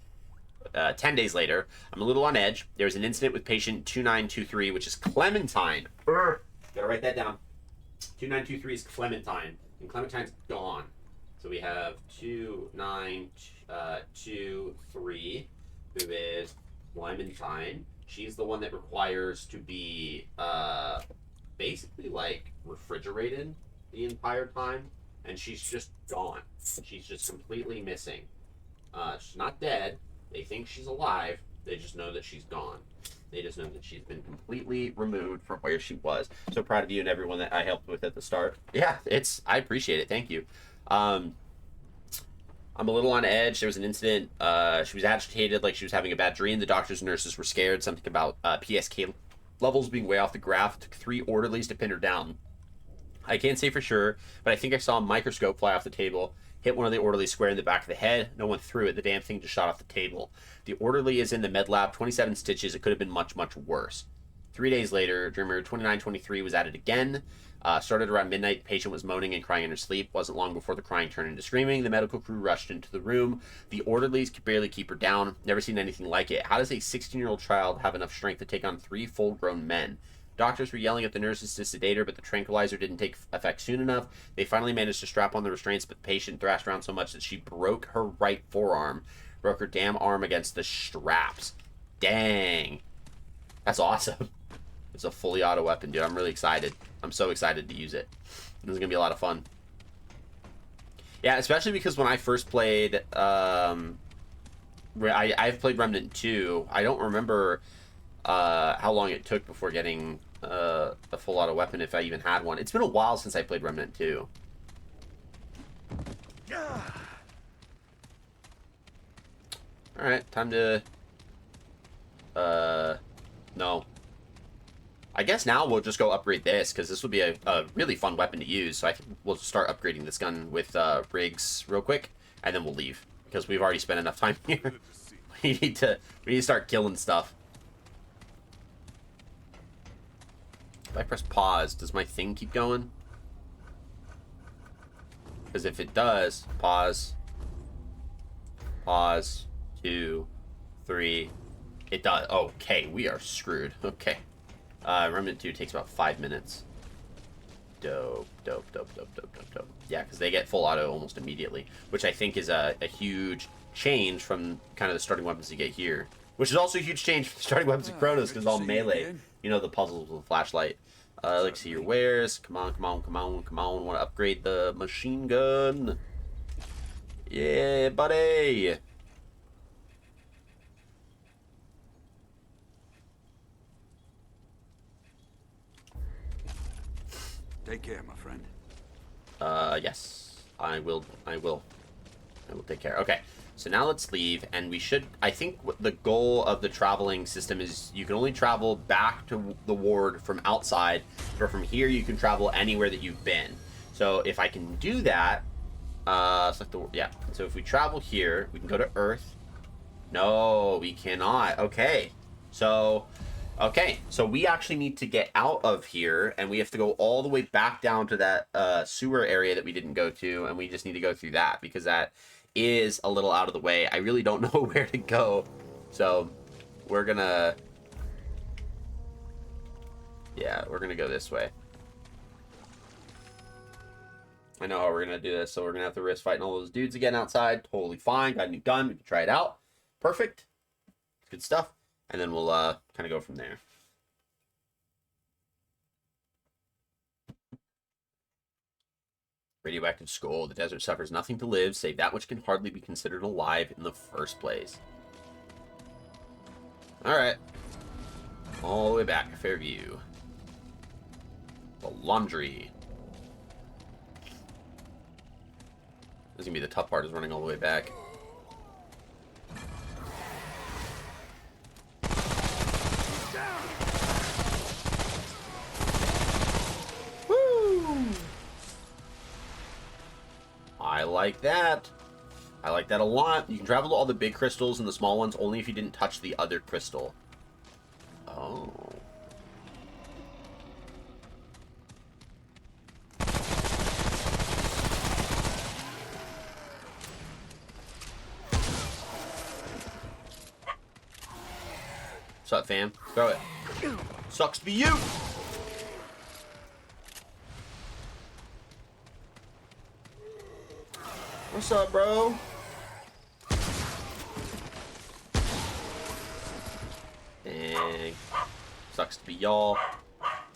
days later. I'm a little on edge. There's an incident with patient 2923, which is Clementine. Gotta write that down. 2923 is Clementine, and Clementine's gone. So we have 2923, who is Clementine. She's the one that requires to be basically like refrigerated the entire time, and she's just gone. She's just completely missing. She's not dead. They think she's alive. They just know that she's gone. They just know that she's been completely removed from where she was. So proud of you and everyone that I helped with at the start. Yeah, I appreciate it. Thank you. I'm a little on edge. There was an incident. She was agitated, like she was having a bad dream. The doctors and nurses were scared. Something about PSK levels being way off the graph. It took 3 orderlies to pin her down. I can't say for sure, but I think I saw a microscope fly off the table, hit one of the orderlies square in the back of the head. No one threw it. The damn thing just shot off the table. The orderly is in the med lab, 27 stitches. It could have been much, much worse. 3 days later, Dreamer 2923 was at it again. Started around midnight. The patient was moaning and crying in her sleep. Wasn't long before the crying turned into screaming. The medical crew rushed into the room. The orderlies could barely keep her down. Never seen anything like it. How does a 16-year-old child have enough strength to take on 3 full-grown men? Doctors were yelling at the nurses to sedate her, but the tranquilizer didn't take effect soon enough. They finally managed to strap on the restraints, but the patient thrashed around so much that she broke her right forearm. Broke her damn arm against the straps. Dang. That's awesome. It's a fully auto weapon, dude. I'm really excited. I'm so excited to use it. This is going to be a lot of fun. Yeah, especially because when I first played... I've played Remnant 2. I don't remember how long it took before getting a full auto weapon, if I even had one. It's been a while since I played Remnant 2. Alright, time to... No. I guess now we'll just go upgrade this, because this will be a really fun weapon to use. So I think we'll start upgrading this gun with rigs real quick, and then we'll leave. Because we've already spent enough time here. we need to start killing stuff. If I press pause, does my thing keep going? Because if it does, pause. Pause. 2, 3. It does. Okay, we are screwed. Okay. Remnant 2 takes about 5 minutes. Dope. Yeah, because they get full auto almost immediately, which I think is a huge change from kind of the starting weapons you get here. Which is also a huge change from the starting weapons of Kronos, because it's all melee. You know, the puzzles with the flashlight. Let's see your wares. Come on. Want to upgrade the machine gun. Yeah, buddy. Take care, my friend. Yes. I will take care. Okay. So now let's leave, and we should... I think the goal of the traveling system is you can only travel back to the ward from outside, but from here you can travel anywhere that you've been. So if I can do that... select the... Yeah. So if we travel here, we can go to Earth. No, we cannot. Okay. So we actually need to get out of here, and we have to go all the way back down to that sewer area that we didn't go to, and we just need to go through that, because that is a little out of the way. I really don't know where to go, so we're gonna go this way. I know how we're gonna do this, so we're gonna have to risk fighting all those dudes again outside. Totally fine. Got a new gun. We can try it out. Perfect. Good stuff. And then we'll kind of go from there. Radioactive skull. The desert suffers nothing to live, save that which can hardly be considered alive in the first place. Alright. All the way back to Fairview. The laundry. This is going to be the tough part, is running all the way back. Woo! I like that. I like that a lot. You can travel to all the big crystals and the small ones only if you didn't touch the other crystal. Oh. What's up, fam? Throw it. Sucks to be you! What's up, bro? Dang. Sucks to be y'all.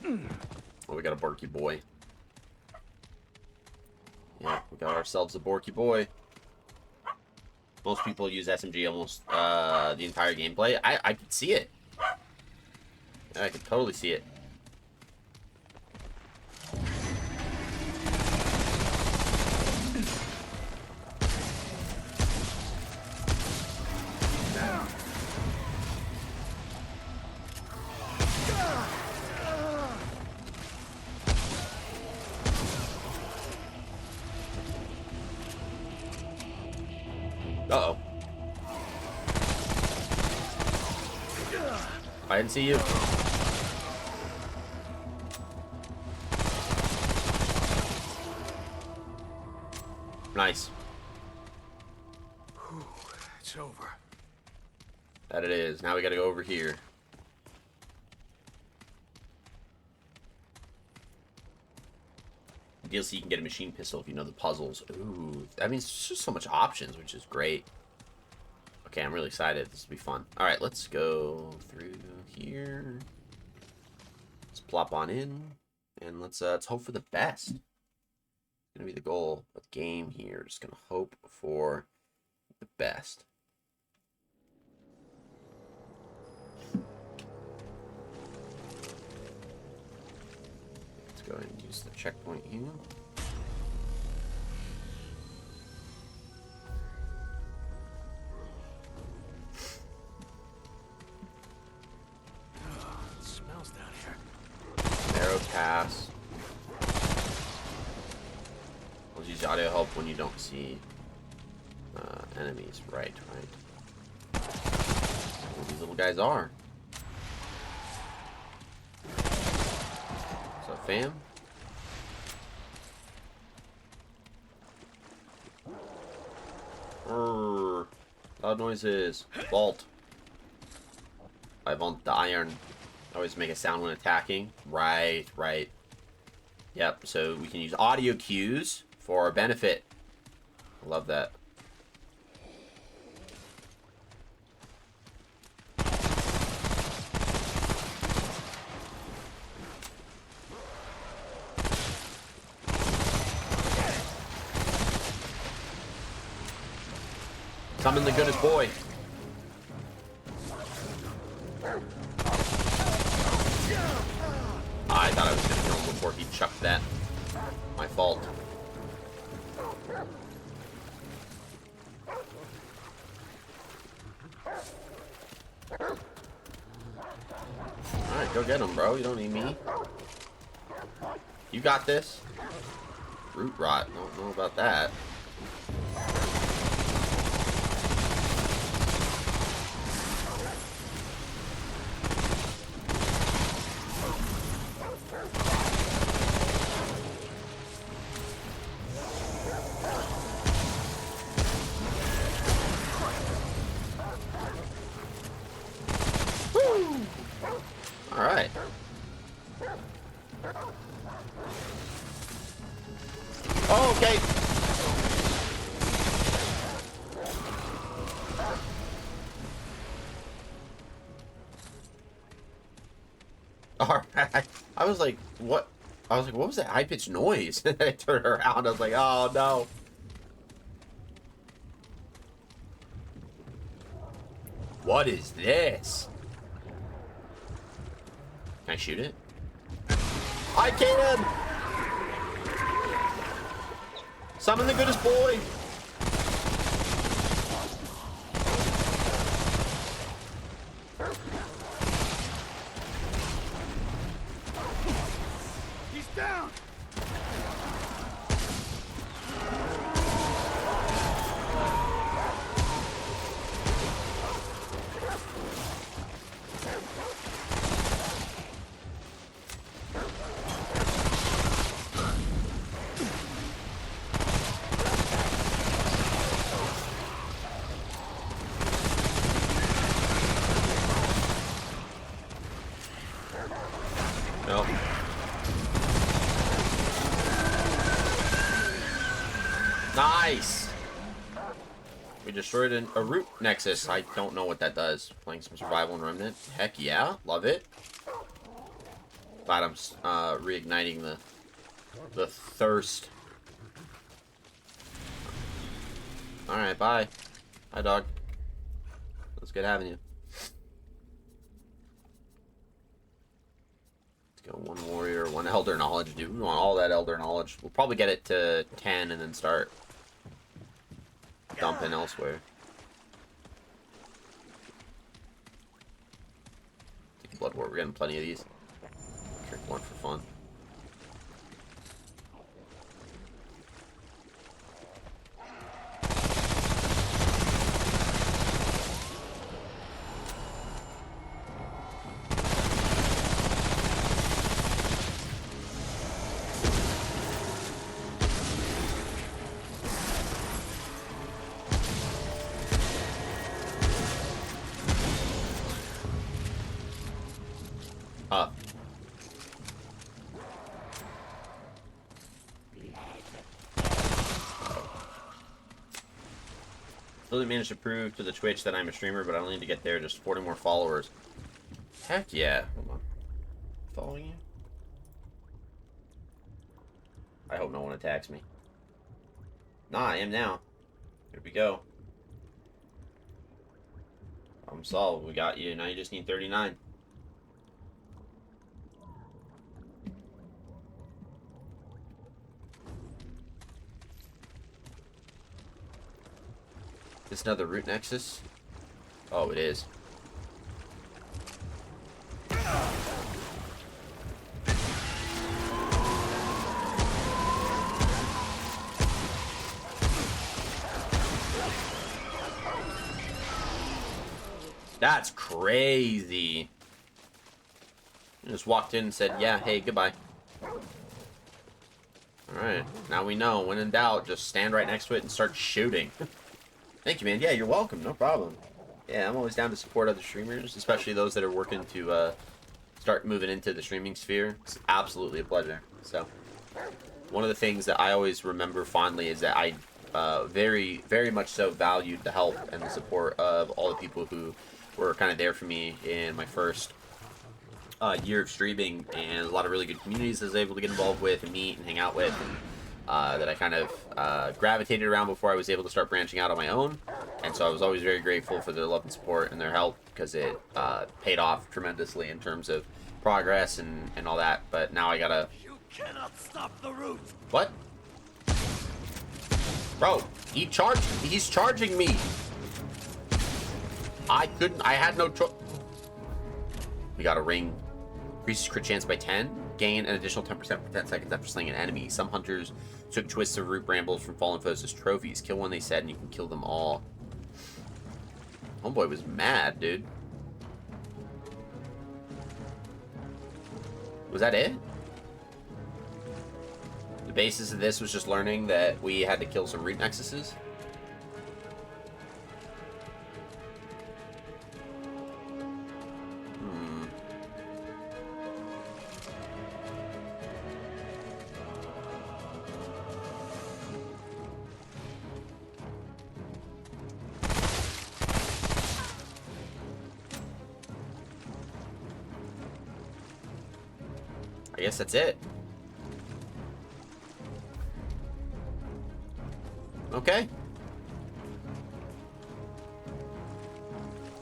Oh, we got a Borky boy. Yeah, we got ourselves a Borky boy. Most people use SMG almost the entire gameplay. I could see it. I could totally see it. Uh-oh. I didn't see you. Nice. Whew, it's over. That it is. Now we gotta go over here. DLC, you can get a machine pistol if you know the puzzles. Ooh, I mean, it's just so much options, which is great. Okay, I'm really excited. This will be fun. All right, let's go through here. Let's plop on in, and let's hope for the best. It's gonna be the goal of the game here. Just gonna hope for the best. Let's go ahead and use the checkpoint here. audio help when you don't see enemies. Right. What these little guys are. What's up, fam? Loud noises. Vault. I want the iron. Always make a sound when attacking. Right. Yep, so we can use audio cues for our benefit. I love that. Summon the goodest boy. I thought I was gonna kill him before he chucked that. My fault. Alright, go get him, bro. You don't need me. You got this. Root rot. Don't know about that. Alright. Oh, okay. Alright. I was like, what? I was like, what was that high-pitched noise? And I turned around. I was like, oh, no. What is this? Can I shoot it? I can! Summon the goodest boy! He's down! No. Nice! We destroyed a root nexus. I don't know what that does. Playing some survival in Remnant. Heck yeah. Love it. Glad I'm reigniting the thirst. Alright, bye. Bye, dog. It was good having you. Let's go one warrior, one elder knowledge, dude. We want all that elder knowledge. We'll probably get it to 10 and then start dumping elsewhere. Take a blood wart. We're getting plenty of these. Drink one for fun. Up. Really managed to prove to the Twitch that I'm a streamer, but I only need to get there. Just 40 more followers. Heck yeah. Hold on. Following you? I hope no one attacks me. Nah, I am now. Here we go. Problem solved. We got you. Now you just need 39. Is this another root nexus? Oh, it is. That's crazy. You just walked in and said, yeah, hey, goodbye. Alright, now we know. When in doubt, just stand right next to it and start shooting. Thank you, man. Yeah, you're welcome. No problem. Yeah, I'm always down to support other streamers, especially those that are working to start moving into the streaming sphere. It's absolutely a pleasure. So, one of the things that I always remember fondly is that I very, very much so valued the help and the support of all the people who were kind of there for me in my first year of streaming, and a lot of really good communities I was able to get involved with and meet and hang out with, and that I kind of gravitated around before I was able to start branching out on my own. And so I was always very grateful for their love and support and their help, because it paid off tremendously in terms of progress and all that. But now I gotta... You cannot stop the root! What? Bro, he's charging me! I had no choice. We got a ring. Increases crit chance by 10. Gain an additional 10% for 10 seconds after slaying an enemy. Some hunters took twists of root brambles from fallen foes as trophies. Kill one, they said, and you can kill them all. Homeboy was mad, dude. Was that it? The basis of this was just learning that we had to kill some root nexuses? I guess that's it. Okay.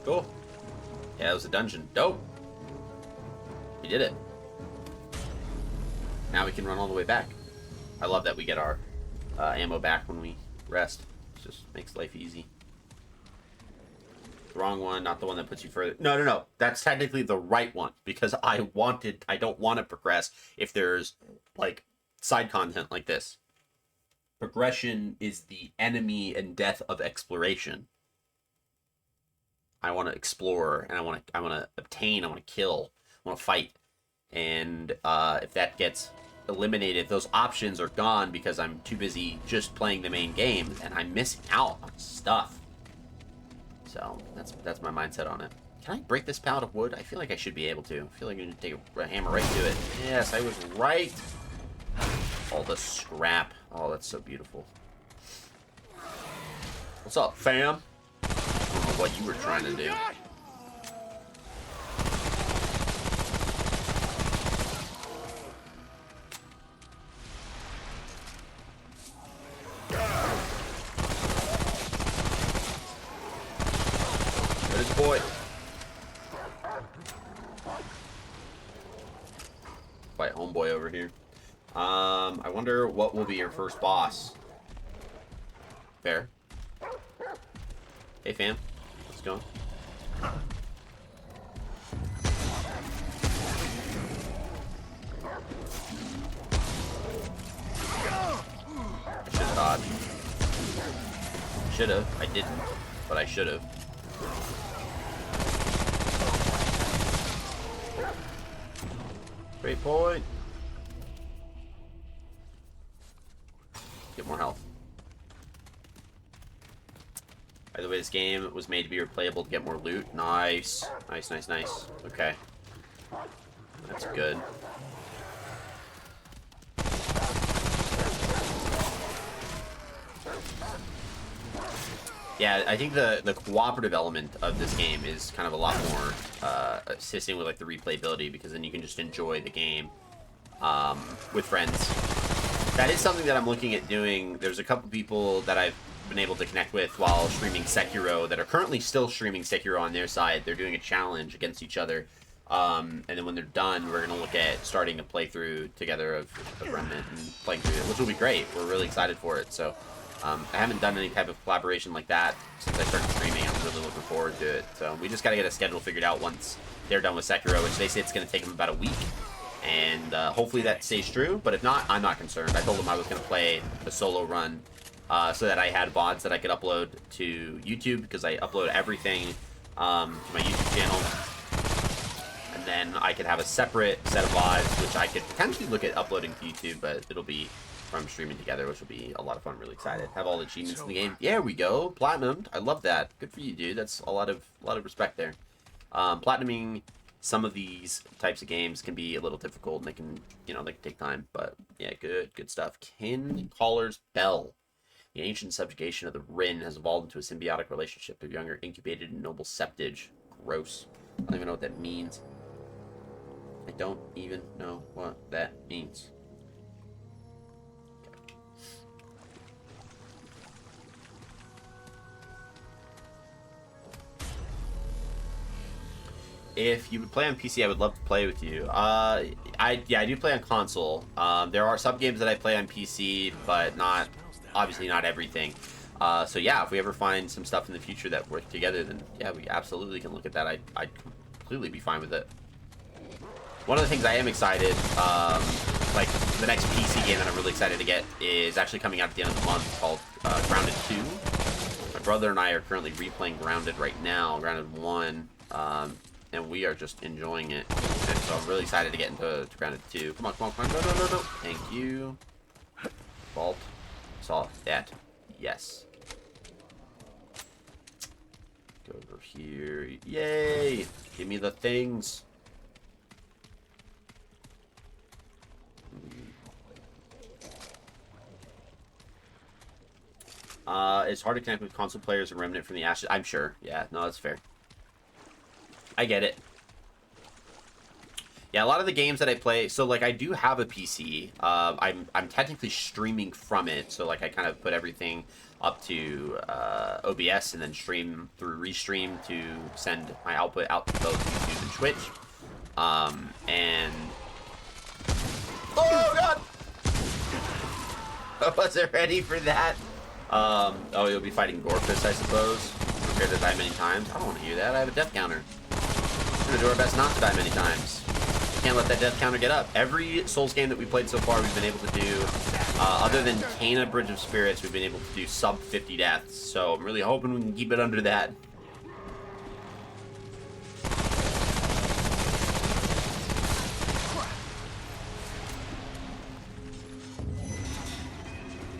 Cool. Yeah, it was a dungeon. Dope. We did it. Now we can run all the way back. I love that we get our ammo back when we rest. It just makes life easy. The wrong one, not the one that puts you further. No. That's technically the right one, because I don't want to progress if there's, like, side content like this. Progression is the enemy and death of exploration. I want to explore, and I want to obtain, I want to kill, I want to fight. And if that gets eliminated, those options are gone because I'm too busy just playing the main game, and I'm missing out on stuff. So that's my mindset on it. Can I break this pallet of wood? I feel like I should be able to. I feel like I can take a hammer right to it. Yes, I was right. All the scrap. Oh, that's so beautiful. What's up, fam? I don't know what you were trying to do. There's a boy. Fight homeboy over here. I wonder what will be your first boss. Fair. Hey fam, what's going? I should dodge. Should have. I didn't, but I should have. Great point. Get more health. By the way, this game was made to be replayable to get more loot. Nice. Nice. Okay. That's good. Yeah, I think the cooperative element of this game is kind of a lot more assisting with like the replayability, because then you can just enjoy the game with friends. That is something that I'm looking at doing. There's a couple people that I've been able to connect with while streaming Sekiro that are currently still streaming Sekiro on their side. They're doing a challenge against each other. And then when they're done, we're going to look at starting a playthrough together of Remnant and playing through it, which will be great. We're really excited for it. So I haven't done any type of collaboration like that since I started streaming. I'm really looking forward to it. So we just got to get a schedule figured out once they're done with Sekiro, which they say it's going to take them about a week. And hopefully that stays true, but if not, I'm not concerned. I told them I was going to play a solo run so that I had VODs that I could upload to YouTube, because I upload everything to my YouTube channel. And then I could have a separate set of VODs, which I could potentially look at uploading to YouTube, but it'll be from streaming together, which will be a lot of fun. I'm really excited. Have all the achievements in the game. There we go. Platinumed. I love that. Good for you, dude. That's a lot of respect there. Platinuming some of these types of games can be a little difficult, and they can, they can take time. But yeah, good stuff. Kin Caller's Bell. The ancient subjugation of the Rin has evolved into a symbiotic relationship with younger incubated and noble septage. Gross. I don't even know what that means. I don't even know what that means. If you would play on PC, I would love to play with you. I do play on console. There are some games that I play on PC, but obviously not everything. So yeah, if we ever find some stuff in the future that work together, then yeah, we absolutely can look at that. I'd completely be fine with it. One of the things I am excited, like the next PC game that I'm really excited to get is actually coming out at the end of the month, called Grounded 2. My brother and I are currently replaying Grounded right now, Grounded 1. And we are just enjoying it. And so I'm really excited to get into Grounded 2. Come on. No. Thank you. Vault. Saw that. Yes. Go over here. Yay! Give me the things. It's hard to connect with console players and Remnant from the Ashes. I'm sure. Yeah, no, that's fair. I get it. Yeah, a lot of the games that I play, so like I do have a PC. I'm technically streaming from it, so like I kind of put everything up to OBS and then stream through Restream to send my output out to both YouTube and Twitch. And oh god, I wasn't ready for that. Oh, you'll be fighting Gorfist, I suppose. Prepare to die many times. I don't want to hear that. I have a death counter. We're gonna do our best not to die many times. Can't let that death counter get up. Every Souls game that we played so far, we've been able to do, other than Cana Bridge of Spirits, we've been able to do sub 50 deaths. So I'm really hoping we can keep it under that.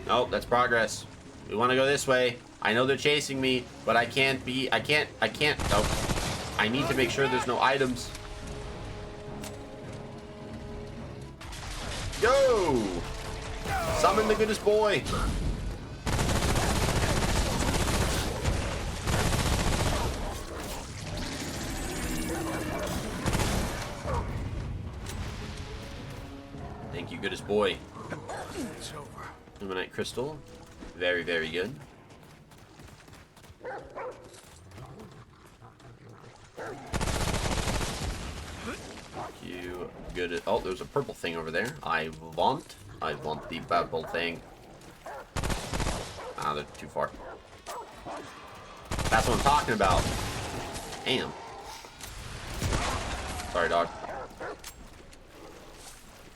Oh, that's progress. We want to go this way. I know they're chasing me, but I can't. Nope. I need to make sure there's no items. Yo! Summon the goodest boy. Thank you, goodest boy. Luminite crystal. Very, very good. You good at, oh, there's a purple thing over there. I want the purple thing. Ah, they're too far. That's what I'm talking about. Damn. Sorry, dog.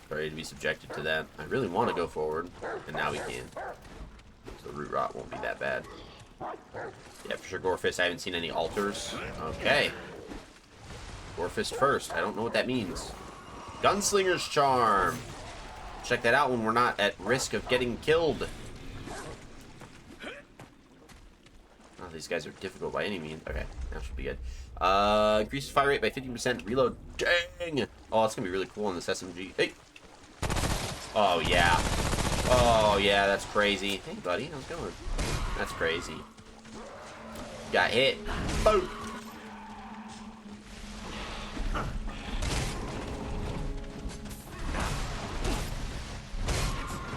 Sorry to be subjected to that. I really want to go forward, and now we can. So the root rot won't be that bad. Yeah, for sure, Gorefist. I haven't seen any altars. Okay. Gorefist first. I don't know what that means. Gunslinger's Charm. Check that out when we're not at risk of getting killed. Oh, these guys are difficult by any means. Okay, that should be good. Increases fire rate by 50%. Reload. Dang! Oh, that's gonna be really cool on this SMG. Hey! Oh, yeah. Oh, yeah, that's crazy. Hey, buddy, how's it going? That's crazy. Got hit. Boom!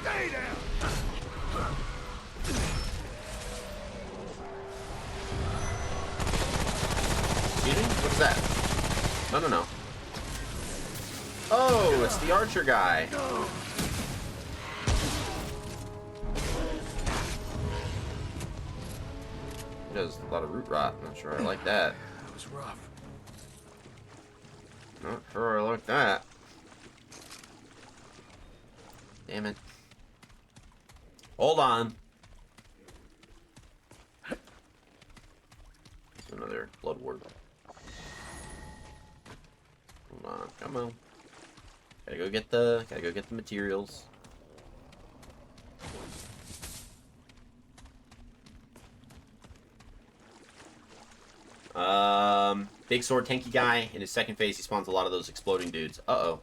Stay down. Excuse me? What is that? No. Oh, it's the archer guy. He does a lot of root rot. Not sure I like that. That was rough. Not sure I like that. Damn it. Hold on. another blood ward. Hold on, come on. Gotta go get the materials. Big sword tanky guy. In his second phase, he spawns a lot of those exploding dudes. Uh-oh.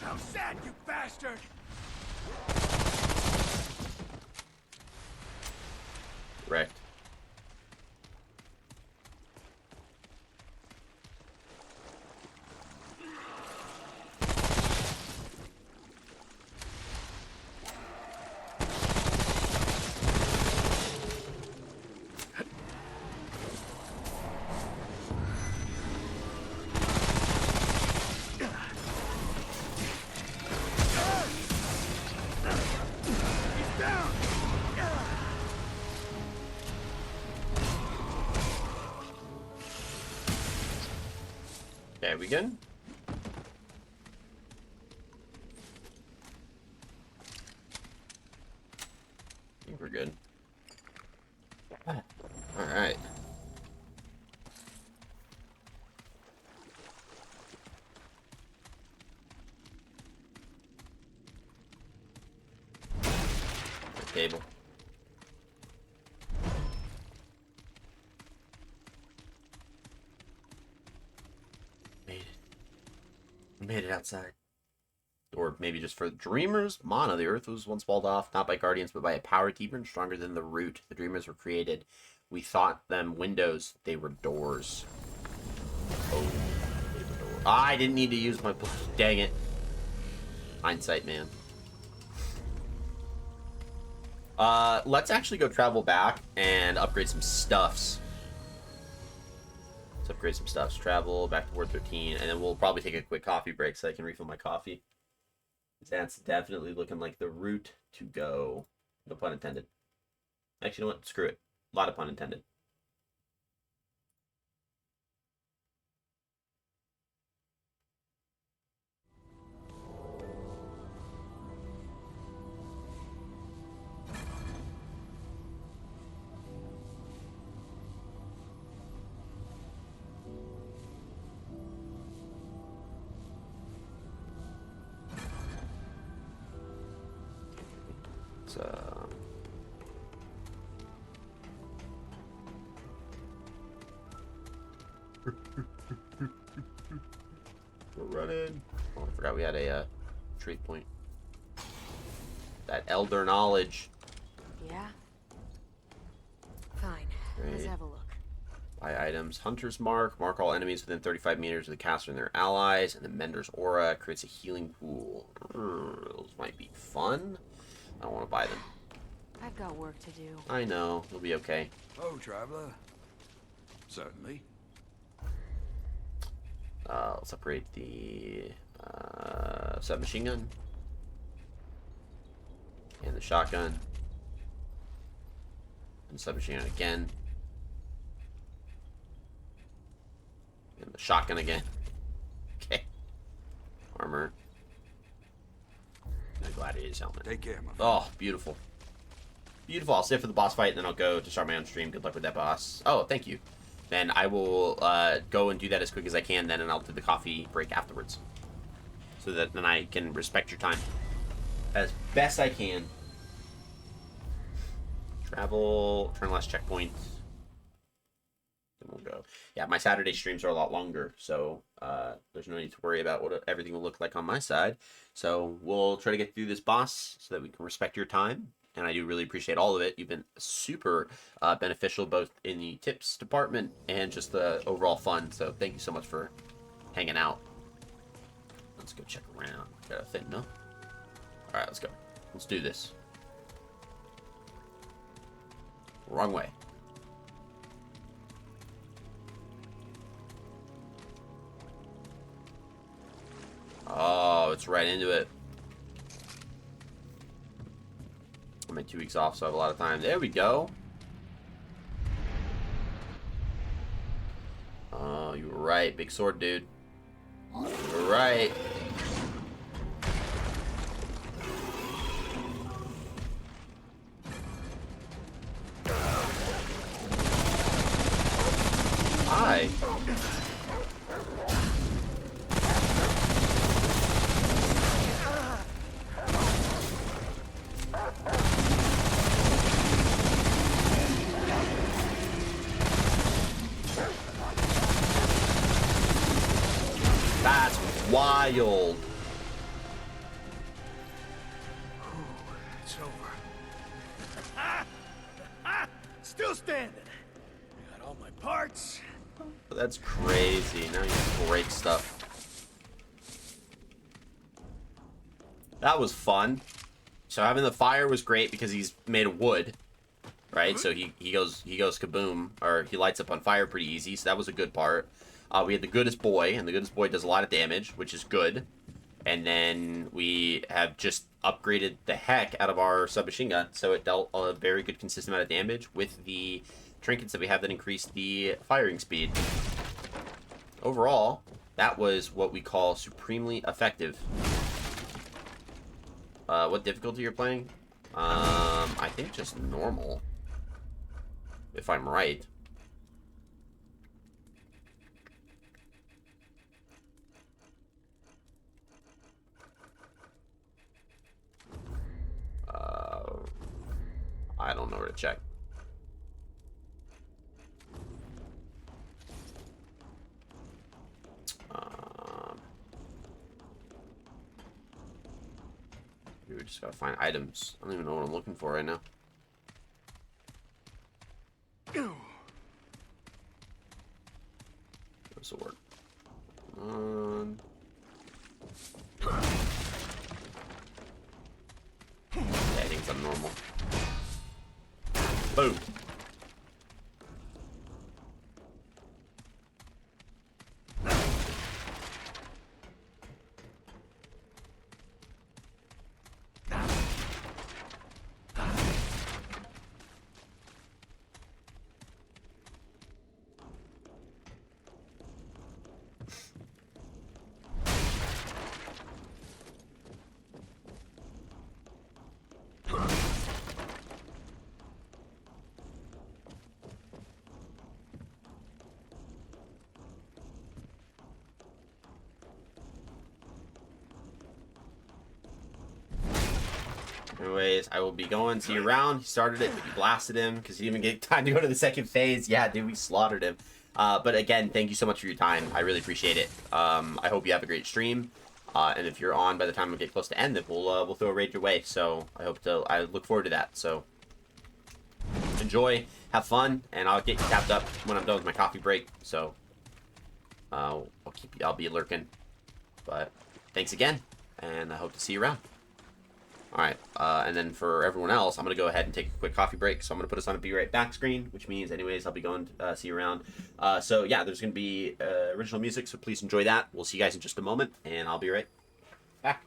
How sad, you bastard! Wrecked. Okay, we good? I think we're good. Alright. Cable. Made it outside. Or maybe just for the Dreamers. Mana, the earth was once walled off, not by guardians, but by a power deeper and stronger than the root. The Dreamers were created. We thought them windows. They were doors. Oh, door. I didn't need to use my... Dang it. Hindsight, man. Let's actually go travel back and upgrade some stuffs. Let's upgrade some stuffs. Travel back to Ward 13, and then we'll probably take a quick coffee break so I can refill my coffee. That's definitely looking like the route to go. No pun intended. Actually, you know what? Screw it. A lot of pun intended. We're running. Oh, I forgot we had a trait point. That elder knowledge. Yeah? Fine. Let's Great. have a look. Buy items. Hunter's Mark. Mark all enemies within 35 meters of the caster and their allies. And the Mender's Aura creates a healing pool. Those might be fun. I don't want to buy them. I've got work to do. I know. It'll be okay. Oh, traveler. Certainly. Let's upgrade the submachine gun. And the shotgun. And submachine gun again. And the shotgun again. Okay. Armor. And the gladiator's helmet. Take care, my friend. Oh, beautiful. Beautiful. I'll stay for the boss fight, and then I'll go to start my own stream. Good luck with that, boss. Oh, thank you. Then I will go and do that as quick as I can, then, and I'll do the coffee break afterwards. So that then I can respect your time as best I can. Travel, turn last checkpoint. Then we'll go. Yeah, my Saturday streams are a lot longer, so there's no need to worry about what everything will look like on my side. So we'll try to get through this boss so that we can respect your time. And I do really appreciate all of it. You've been super beneficial, both in the tips department and just the overall fun. So thank you so much for hanging out. Let's go check around. Got a thing, no? All right, let's go. Let's do this. Wrong way. Oh, it's right into it. I'm in 2 weeks off, so I have a lot of time. There we go. Oh, you were right. Big sword, dude. You were right. Hi. That's wild. It's over. Still standing. I got all my parts. That's crazy. Now you break stuff. That was fun. So having the fire was great because he's made of wood, right? So he goes kaboom, or he lights up on fire pretty easy. So that was a good part. We had the goodest boy, and the goodest boy does a lot of damage, which is good. And then we have just upgraded the heck out of our submachine gun, so it dealt a very good consistent amount of damage with the trinkets that we have that increase the firing speed. Overall, that was what we call supremely effective. What difficulty you're playing? I think just normal, if I'm right. I don't know where to check. We just gotta find items. I don't even know what I'm looking for right now. Sword. Yeah, I think it's abnormal. Boom. Anyways, I will be going. See you around. He started it, but you blasted him because he didn't even get time to go to the second phase. Yeah, dude, we slaughtered him. But again, thank you so much for your time. I really appreciate it. I hope you have a great stream. And if you're on by the time we get close to end, then we'll throw a raid your way. So I look forward to that. So enjoy, have fun, and I'll get you tapped up when I'm done with my coffee break. So I'll be lurking. But thanks again, and I hope to see you around. Alright, and then for everyone else, I'm going to go ahead and take a quick coffee break. So I'm going to put us on a be right back screen, which means anyways, I'll be going to see you around. So yeah, there's going to be original music, so please enjoy that. We'll see you guys in just a moment, and I'll be right back.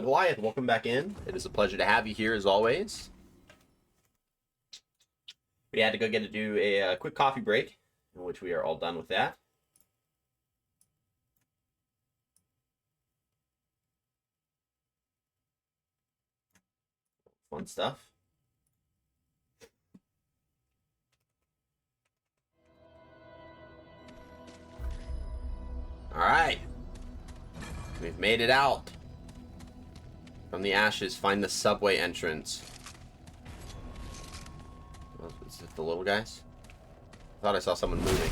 Goliath, welcome back in. It is a pleasure to have you here as always. We had to go do a quick coffee break, in which we are all done with that. Fun stuff. All right. We've made it out. From the ashes, find the subway entrance. Oh, is it the little guys? I thought I saw someone moving.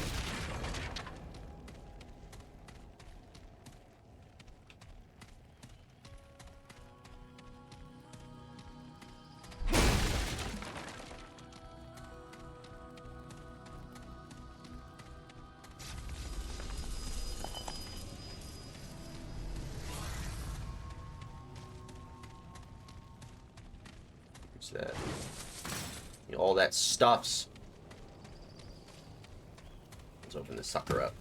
That all that stuffs. Let's open this sucker up.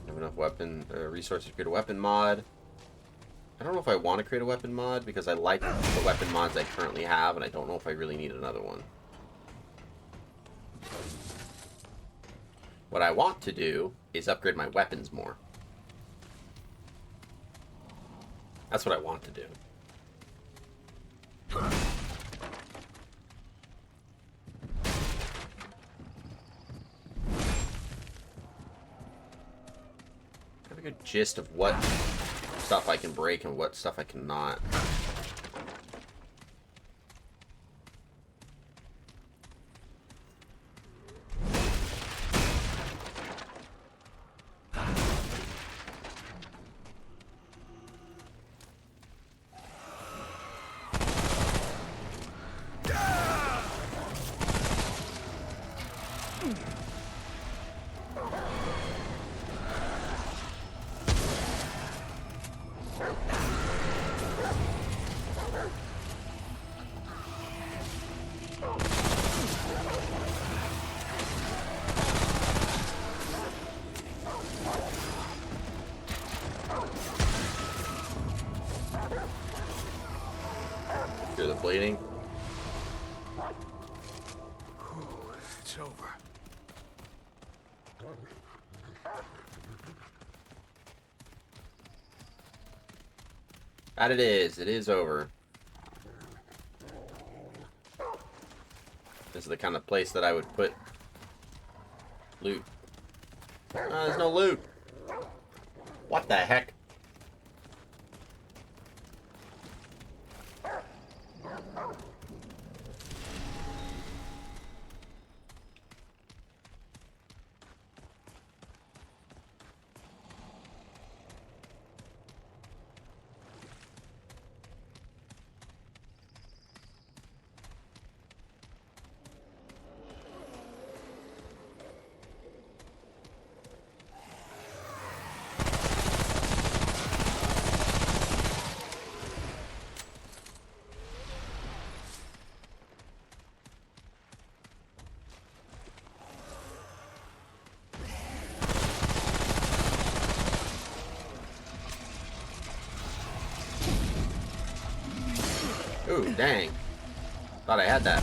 Have enough weapon resources to create a weapon mod. I don't know if I want to create a weapon mod because I like the weapon mods I currently have, and I don't know if I really need another one. What I want to do is upgrade my weapons more. That's what I want to do. I have a good gist of what stuff I can break and what stuff I cannot. Hear the bleeding? It's over. That it is. It is over. This is the kind of place that I would put loot. There's no loot. What the heck? Ooh, dang. Thought I had that.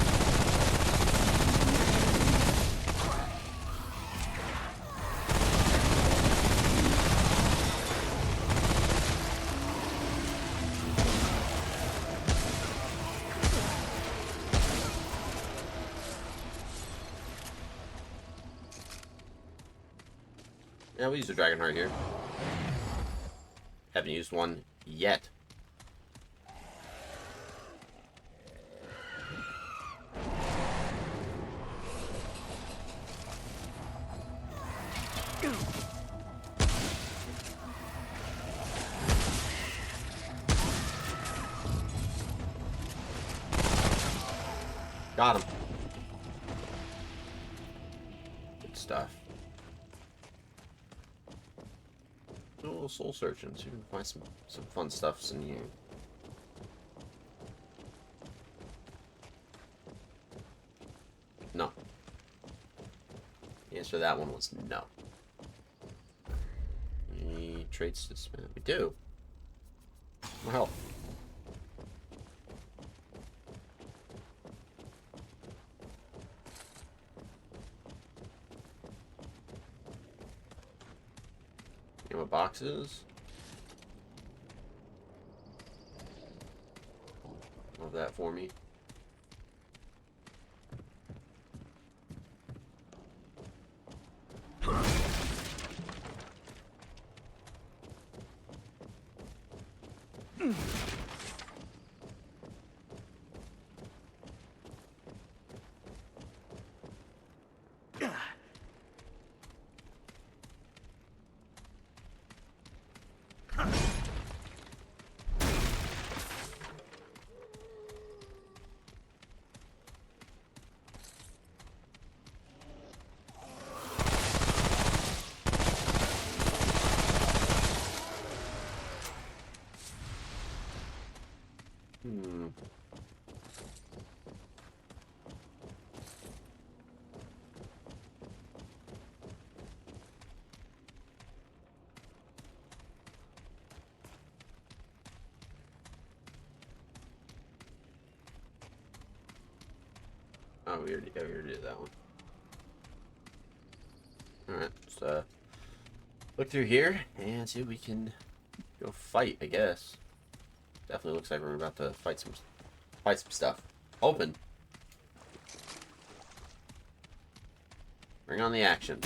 Yeah, we'll use the dragon heart here. Haven't used one yet. Got him. Good stuff. Do a little soul searching, so you can find some fun stuffs in here. No. The answer to that one was no. Any traits to spend? We do. More health. Ammo boxes. Love that for me. Oh, we already did that one. Alright, let's look through here and see if we can go fight, I guess. Definitely looks like we're about to fight some stuff. Open. Bring on the action.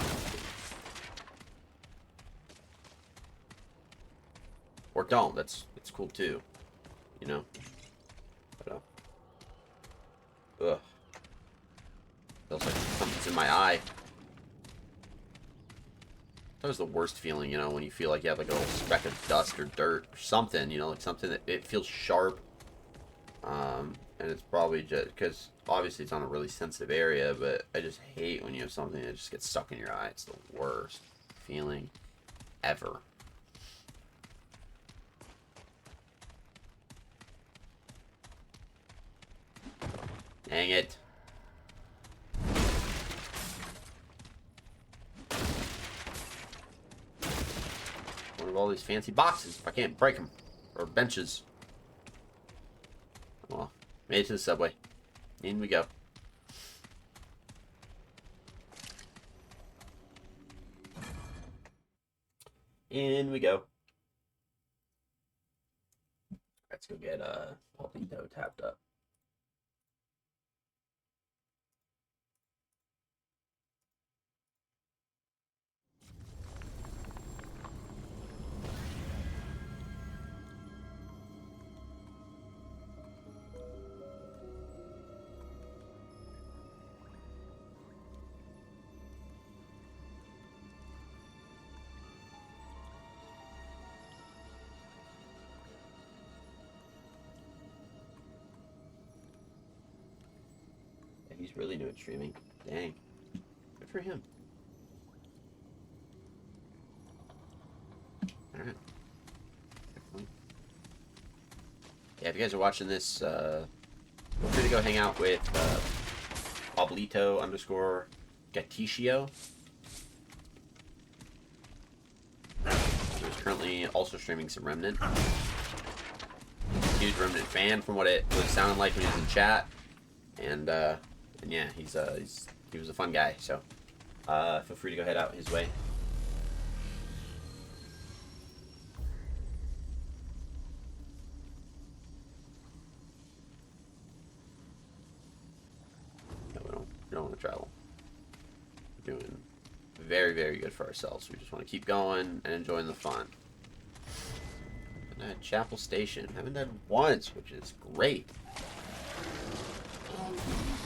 Or don't. It's cool too. You know? But, ugh. Feels like something's in my eye. That was the worst feeling, you know, when you feel like you have like a little speck of dust or dirt or something, you know, like something that it feels sharp. And it's probably just because obviously it's on a really sensitive area, but I just hate when you have something that just gets stuck in your eye. It's the worst feeling ever. Dang it. One of all these fancy boxes if I can't break them. Or benches. Well, made it to the subway. In we go. In we go. Let's go get Paulito tapped up. He's really doing streaming. Dang. Good for him. Alright. Yeah, if you guys are watching this, feel free to go hang out with Pablito_Gatticio. He's currently also streaming some Remnant. Huge Remnant fan from what it was sounding like when he was in chat. And yeah, he was a fun guy, so feel free to go head out his way. No, we don't want to travel. We're doing very, very good for ourselves. We just want to keep going and enjoying the fun. And Chapel Station, haven't done once, which is great.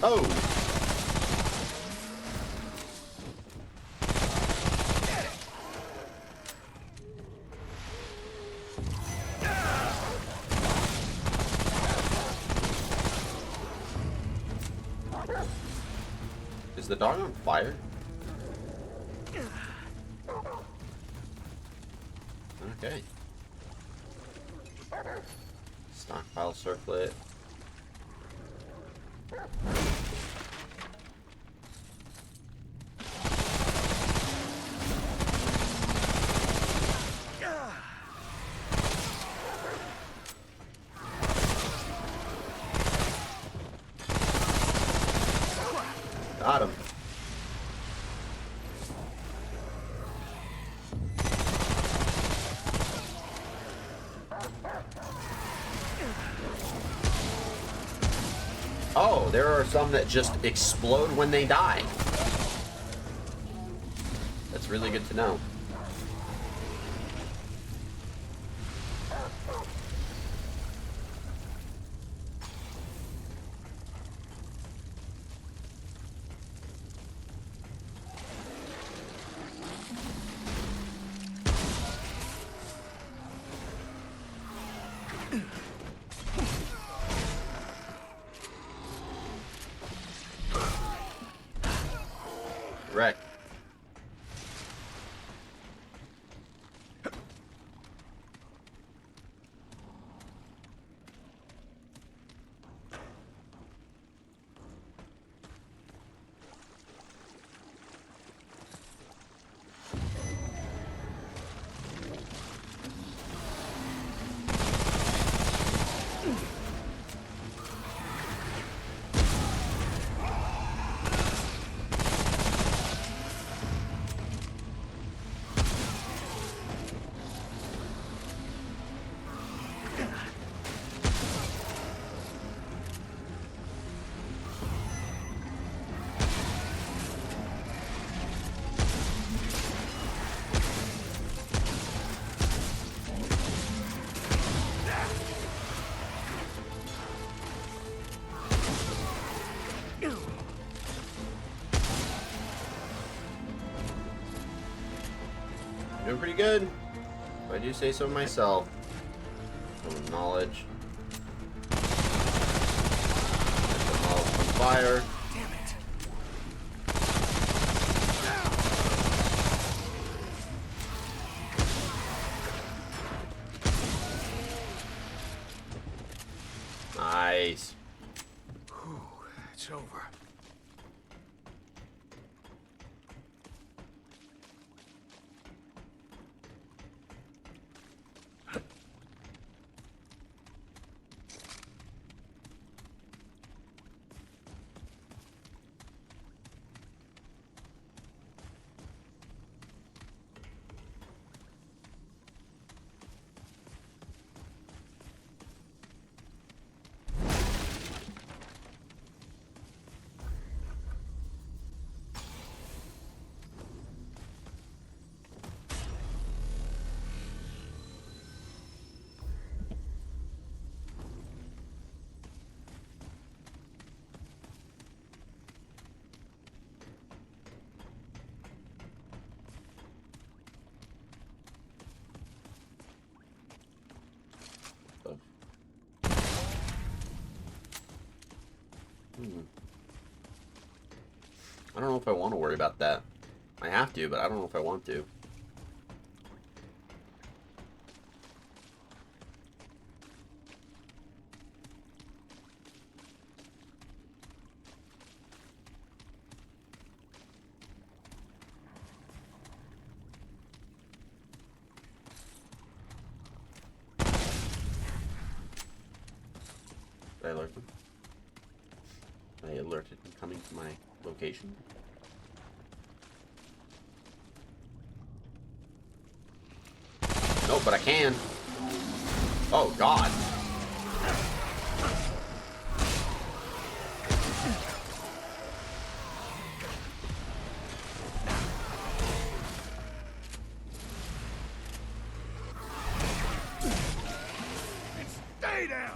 Oh! Is the dog on fire? Alright. Okay. Stockpile circlet. Got him. Oh, there are some that just explode when they die. That's really good to know. Wreck. Doing pretty good, if I do say so myself. Some knowledge. Set them all on fire. Damn it. Nice. Whew, it's over. I don't know if I want to worry about that. I have to, but I don't know if I want to. Did I alert them? I alerted them coming to my location. Nope, but I can. Oh, God. Stay down!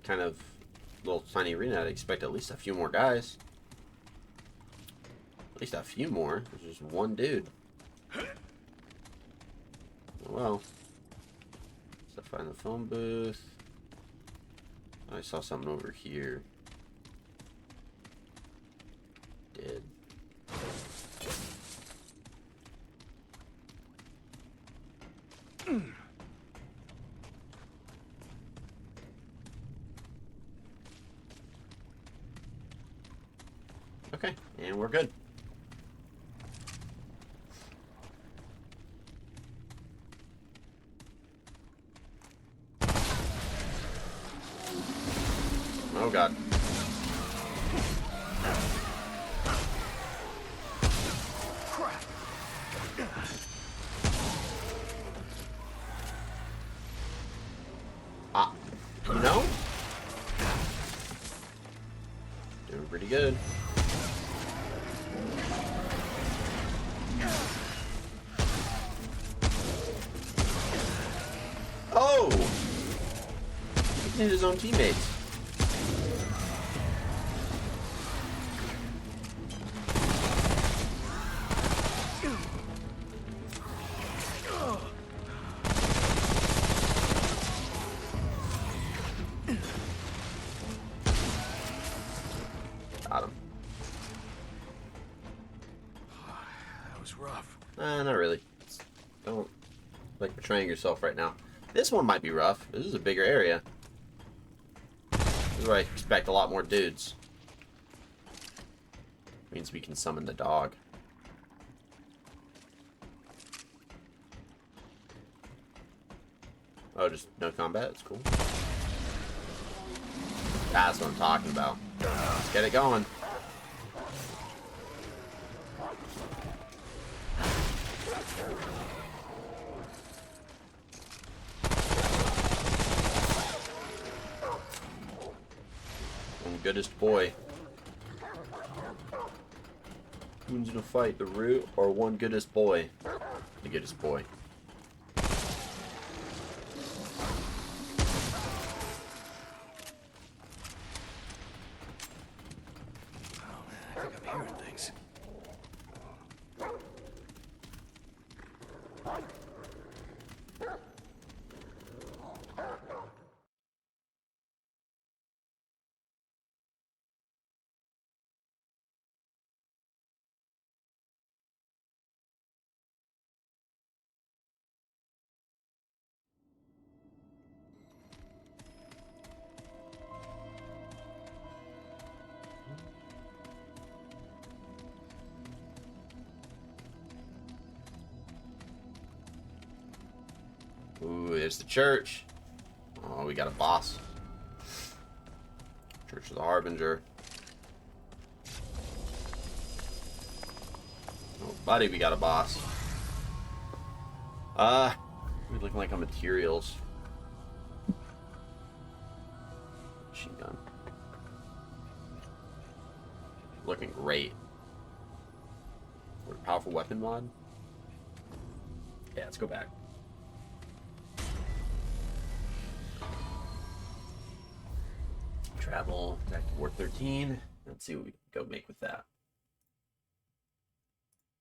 kind of little tiny arena, I'd expect at least a few more guys. At least a few more. There's just one dude. Oh, well. Let's find the phone booth. I saw something over here. Dead. Okay, and we're good. Oh god. Ah, you know? Doing pretty good. Oh! He hit his own teammates. Got him. That was rough. Not really. Don't like betraying yourself right now. This one might be rough. This is a bigger area. This is where I expect a lot more dudes. Means we can summon the dog. Oh, just no combat? That's cool. That's what I'm talking about. Let's get it going. One goodest boy. Who's gonna fight, the root or one goodest boy? The goodest boy. Ooh, there's the church. Oh, we got a boss. Church of the Harbinger. Oh, buddy, we got a boss. We're looking like on materials. Machine gun. Looking great. What a powerful weapon mod. Yeah, let's go back. Travel back to Ward 13. Let's see what we can go make with that.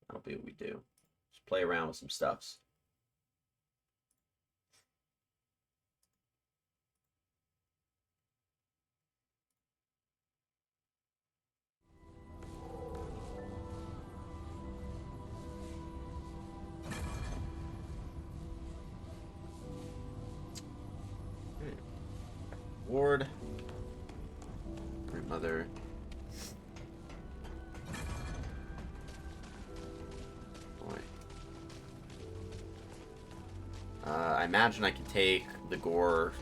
That'll be what we do. Just play around with some stuffs. Ward. Grandmother. Boy. I imagine I can take the gore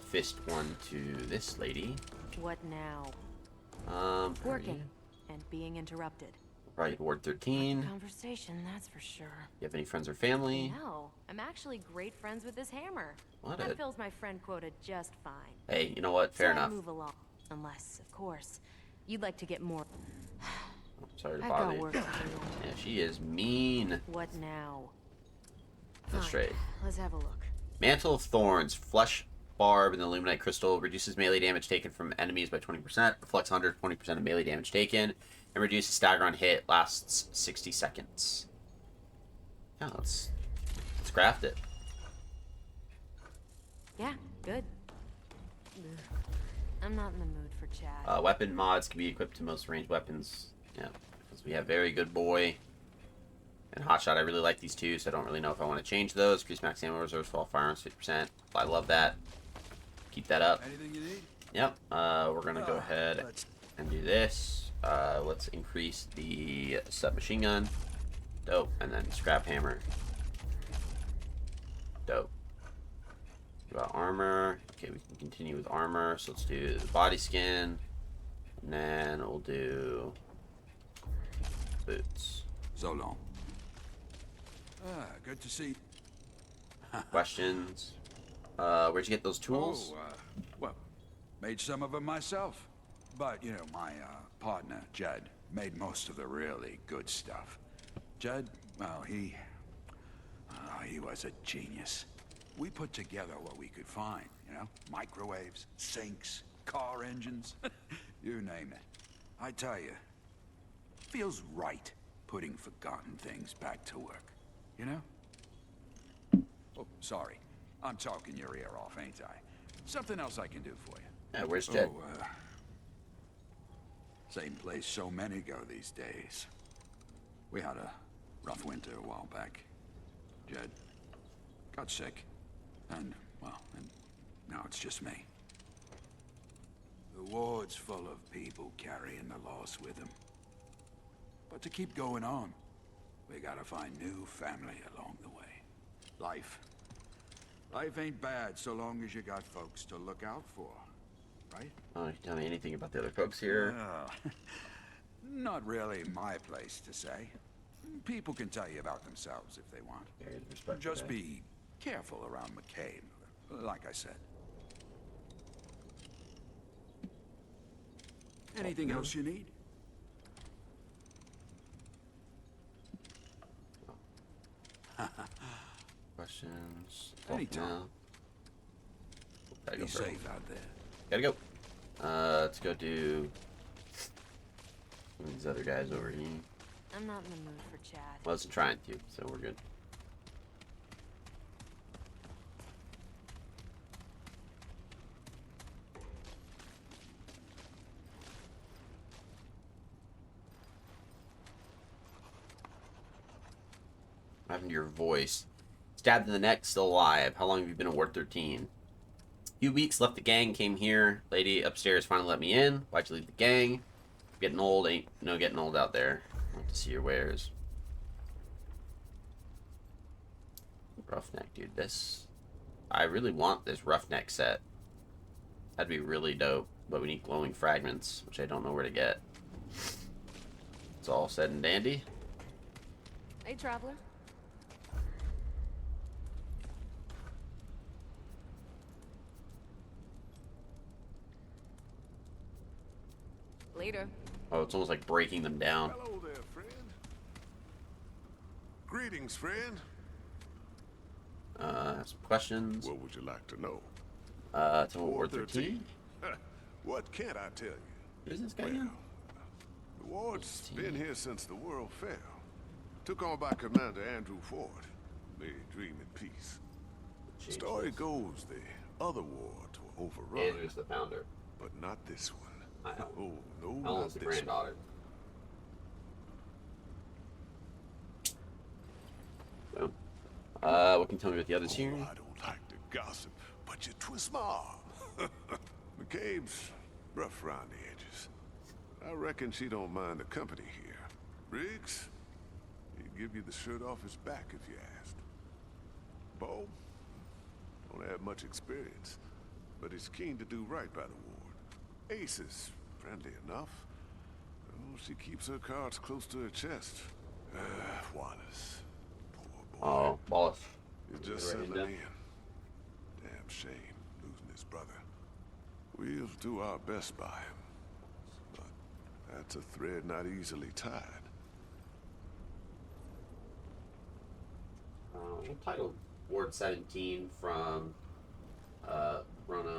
fist one to this lady. What now? Working and being interrupted. Right, Ward 13. Conversation, that's for sure. You have any friends or family? No, I'm actually great friends with this hammer. What That fills my friend quota just fine. Hey, you know what? Fair enough. Move along, unless, of course, you'd like to get more. Oh, sorry to I've bother got you. work to do. Yeah, she is mean. What now? That's Fine, straight. let's have a look. Mantle of Thorns, flesh barb and the illuminite crystal. Reduces melee damage taken from enemies by 20%. Reflects 120% of melee damage taken. And reduces stagger on hit. Lasts 60 seconds. Yeah, let's craft it. Yeah, good. Ugh. I'm not in the mood for chat. Weapon mods can be equipped to most ranged weapons. Yeah, because we have very good boy and hotshot. I really like these two, so I don't really know if I want to change those. Increase max ammo reserves for all firearms 50%. I love that. Keep that up. Anything you need? Yep. We're gonna go ahead and do this. Let's increase the submachine gun. Dope. And then scrap hammer. Dope. About armor. Okay, we can continue with armor. So let's do the body skin. And then we'll do boots. So long. Good to see. Questions? Where'd you get those tools? Oh, well, made some of them myself. But, you know, my partner, Judd, made most of the really good stuff. Judd, well, he was a genius. We put together what we could find, you know? Microwaves, sinks, car engines, you name it. I tell you, feels right putting forgotten things back to work, you know? Oh, sorry. I'm talking your ear off, ain't I? Something else I can do for you. Yeah, where's Jed? Same place so many go these days. We had a rough winter a while back. Jed got sick. And now it's just me. The ward's full of people carrying the loss with them. But to keep going on, we gotta find new family along the way. Life ain't bad so long as you got folks to look out for, right? Oh, you tell me anything about the other folks here? Not really my place to say. People can tell you about themselves if they want. Just be careful around McCabe, like I said. Anything else you need? Questions? Anytime. Gotta Be go safe out there. Gotta go. Let's go do these other guys over here. I'm not in the mood for chat. I wasn't trying to, so we're good. What happened to your voice? Stabbed in the neck, still alive. How long have you been in Ward 13? Few weeks, left the gang, came here. Lady upstairs finally let me in. Why'd you leave the gang? Getting old, ain't no getting old out there. I want to see your wares. Roughneck, dude. This, I really want this roughneck set. That'd be really dope. But we need glowing fragments, which I don't know where to get. It's all said and dandy. Hey, traveler. Later. Oh, it's almost like breaking them down. Hello there, friend. Greetings, friend. Some questions. What would you like to know? It's Ward 13. What can't I tell you? Who's this guy Well, again? the ward's been here since the world fell. Took on by Commander Andrew Ford. May he dream in peace. Story goes the other wards were overrun. Andrew's the founder. But not this one. I know. Oh, no, Ellen's not the this one. granddaughter. So, what can you tell me about the others here? I don't like to gossip, but you twist my arm. McCabe's rough around the edges. I reckon she don't mind the company here. Briggs, he'd give you the shirt off his back if you asked. Bo, don't have much experience, but he's keen to do right by the ward. Ace is friendly enough. Oh, she keeps her cards close to her chest. Wallace, poor boy. Oh, Wallace. He's just settling in. Damn shame, losing his brother. We'll do our best by him. But that's a thread not easily tied. Entitled Ward 17 from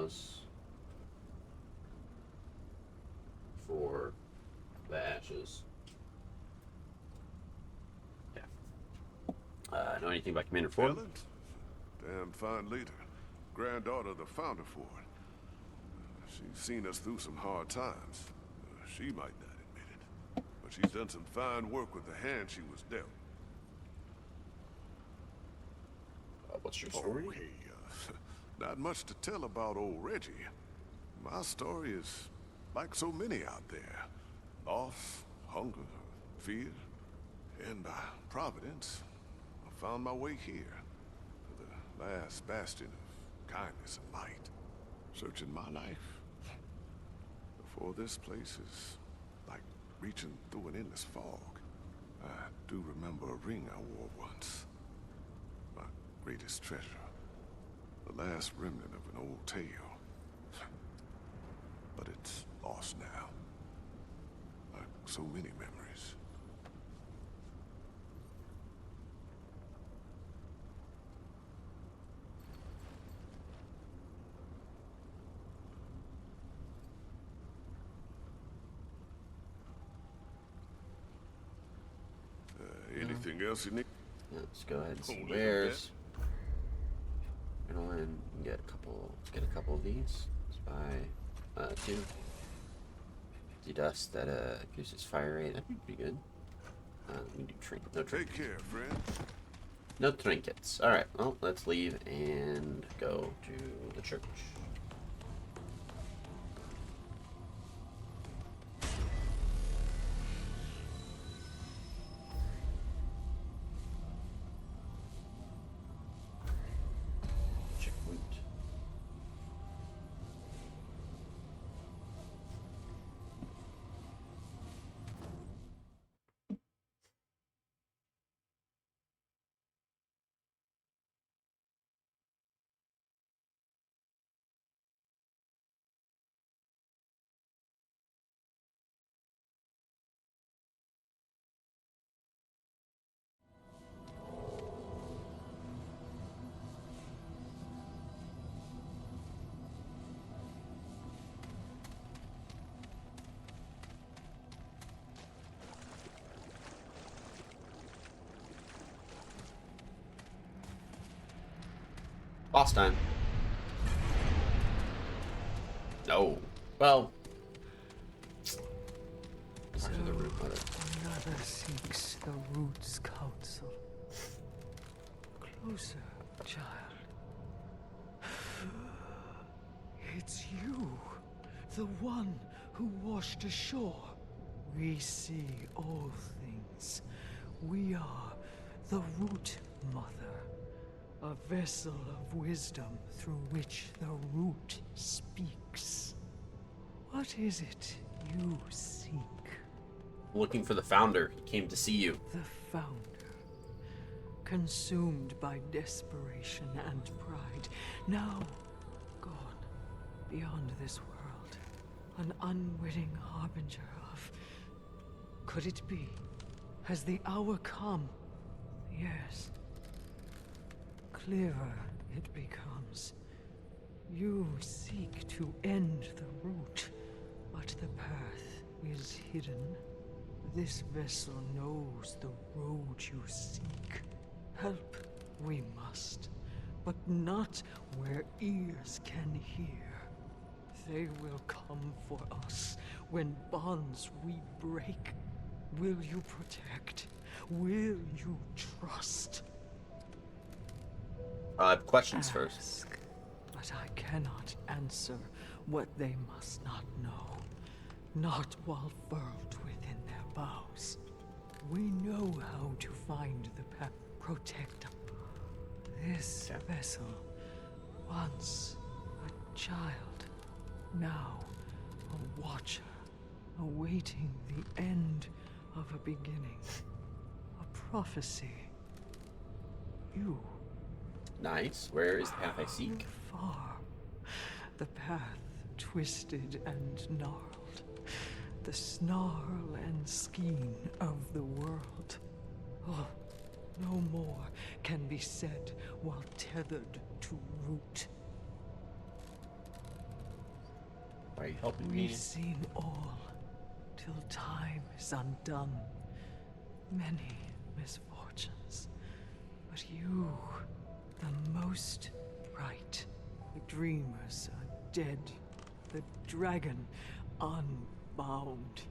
Chronos for the ashes. Yeah. Know anything about Commander Ford? Helen? Damn fine leader. Granddaughter of the founder Ford. She's seen us through some hard times. She might not admit it. But she's done some fine work with the hand she was dealt. What's your story? Oh, hey, not much to tell about old Reggie. My story is like so many out there. Loss, hunger, fear, and by Providence, I found my way here. To the last bastion of kindness and light. Searching my life. Before this place is like reaching through an endless fog. I do remember a ring I wore once. My greatest treasure. The last remnant of an old tale. But it's lost now. Like so many memories. Anything else you need? Let's go ahead and see Hold it wares. And get a couple. Let's get a couple of these. Let's buy 2. The dust that increases fire rate. That'd be pretty good. We do trinket. No Take trinkets. care, friend. No trinkets. All right. Well, let's leave and go to the church. Checkpoint. Boss time. No. Well. Listen to the root mother. Another seeks the Root's counsel. Closer, child. It's you, the one who washed ashore. We see all things. We are the Root Mother. A vessel of wisdom through which the Root speaks. What is it you seek? Looking for the founder. He came to see you. The Founder. Consumed by desperation and pride. Now gone beyond this world. An unwitting harbinger of... Could it be? Has the hour come? Yes. Clearer it becomes. You seek to end the root, but the path is hidden. This vessel knows the road you seek. Help we must, but not where ears can hear. They will come for us when bonds we break. Will you protect? Will you trust? Questions first. Ask, but I cannot answer what they must not know. Not while furled within their bows. We know how to find the path. Protect this vessel. Once a child, now a watcher, awaiting the end of a beginning. A prophecy. You. Nice. Where is the path I seek? Far. The path twisted and gnarled. The snarl and skein of the world. Oh, no more can be said while tethered to root. Why are you helping me? We've seen all, till time is undone. Many misfortunes. But you, the most bright. The dreamers are dead. The dragon unbound.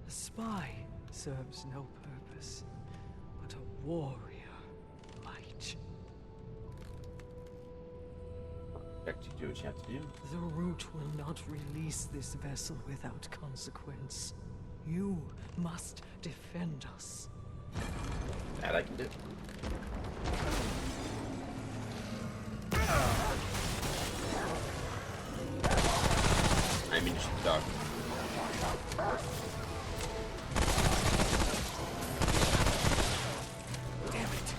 A spy serves no purpose, but a warrior might. Expect you to do what you have to do. The root will not release this vessel without consequence. You must defend us. That I can do. I mean, just the dog. Damn it.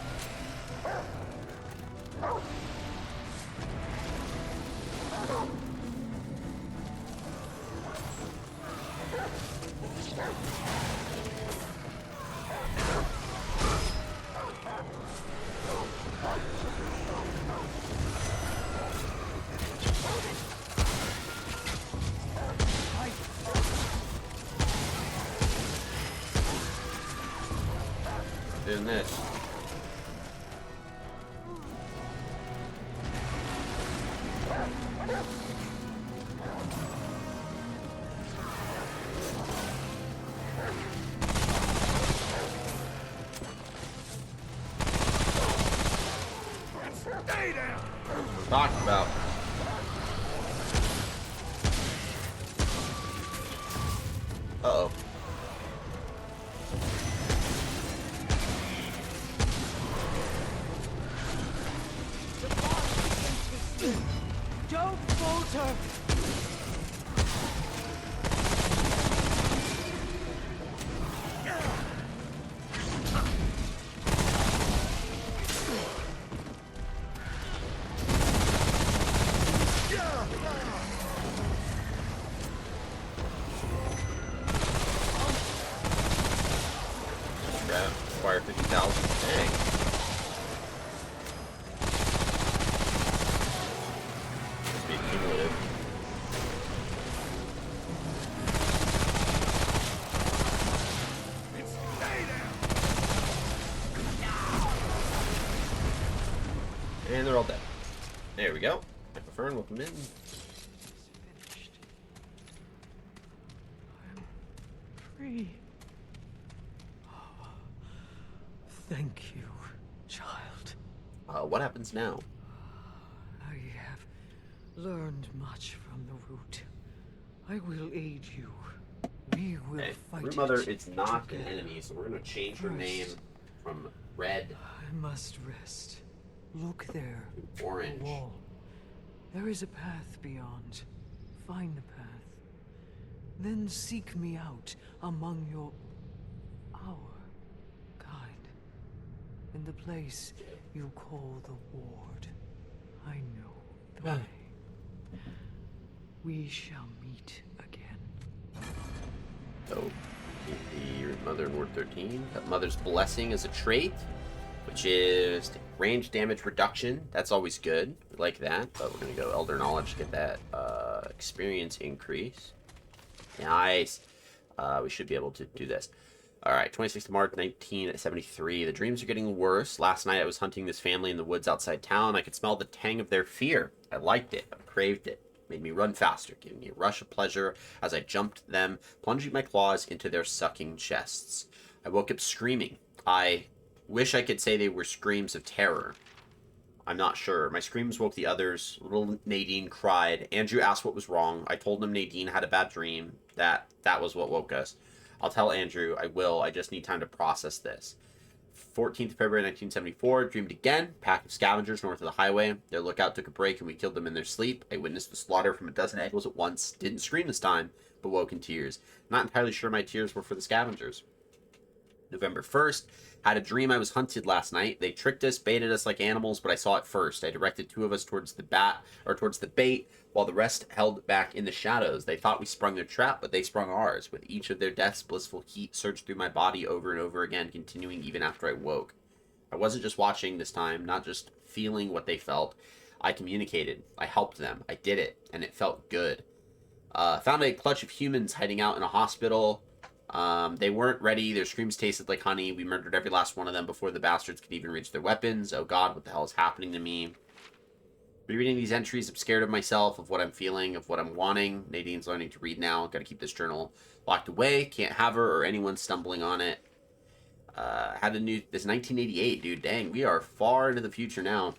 Doing this. Stay down! Talked about. Uh-oh. Don't falter! Grab. Acquire 50,000. Dang. Must be cumulative. And they're all dead. There we go. Fern, welcome in. Finished. I'm free. Oh, thank you, child. What happens now? I have learned much from the root. I will aid you. We will Okay. fight Root Mother it is not an together. enemy, so we're going to change her name First. from Red I must rest. Look there. to Orange. The wall. There is a path beyond. Find the path. Then seek me out among our kind. In the place you call the Ward. I know the way. We shall meet again. So, the Mother in Ward 13. Got Mother's Blessing as a trait, which is range damage reduction. That's always good. We like that. But we're going to go Elder Knowledge to get that experience increase. Nice. We should be able to do this. Alright, 26th of March, 1973. The dreams are getting worse. Last night I was hunting this family in the woods outside town. I could smell the tang of their fear. I liked it. I craved it. Made me run faster, giving me a rush of pleasure as I jumped them, plunging my claws into their sucking chests. I woke up screaming. I wish I could say they were screams of terror. I'm not sure. My screams woke the others. Little Nadine cried. Andrew asked what was wrong. I told him Nadine had a bad dream. That was what woke us. I'll tell Andrew. I will. I just need time to process this. 14th February 1974, dreamed again. Pack of scavengers north of the highway. Their lookout took a break and we killed them in their sleep. I witnessed the slaughter from a dozen eagles at once. Didn't scream this time, but woke in tears. Not entirely sure my tears were for the scavengers. November 1st, had a dream I was hunted last night. They tricked us, baited us like animals, but I saw it first. I directed two of us towards the bait, while the rest held back in the shadows. They thought we sprung their trap, but they sprung ours. With each of their deaths, blissful heat surged through my body over and over again, continuing even after I woke. I wasn't just watching this time, not just feeling what they felt. I communicated. I helped them. I did it, and it felt good. Found a clutch of humans hiding out in a hospital. They weren't ready. Their screams tasted like honey. We murdered every last one of them before the bastards could even reach their weapons. Oh god, what the hell is happening to me? Rereading these entries, I'm scared of myself, of what I'm feeling, of what I'm wanting. Nadine's learning to read now. Gotta keep this journal locked away. Can't have her or anyone stumbling on it. This 1988, dude. Dang, we are far into the future now.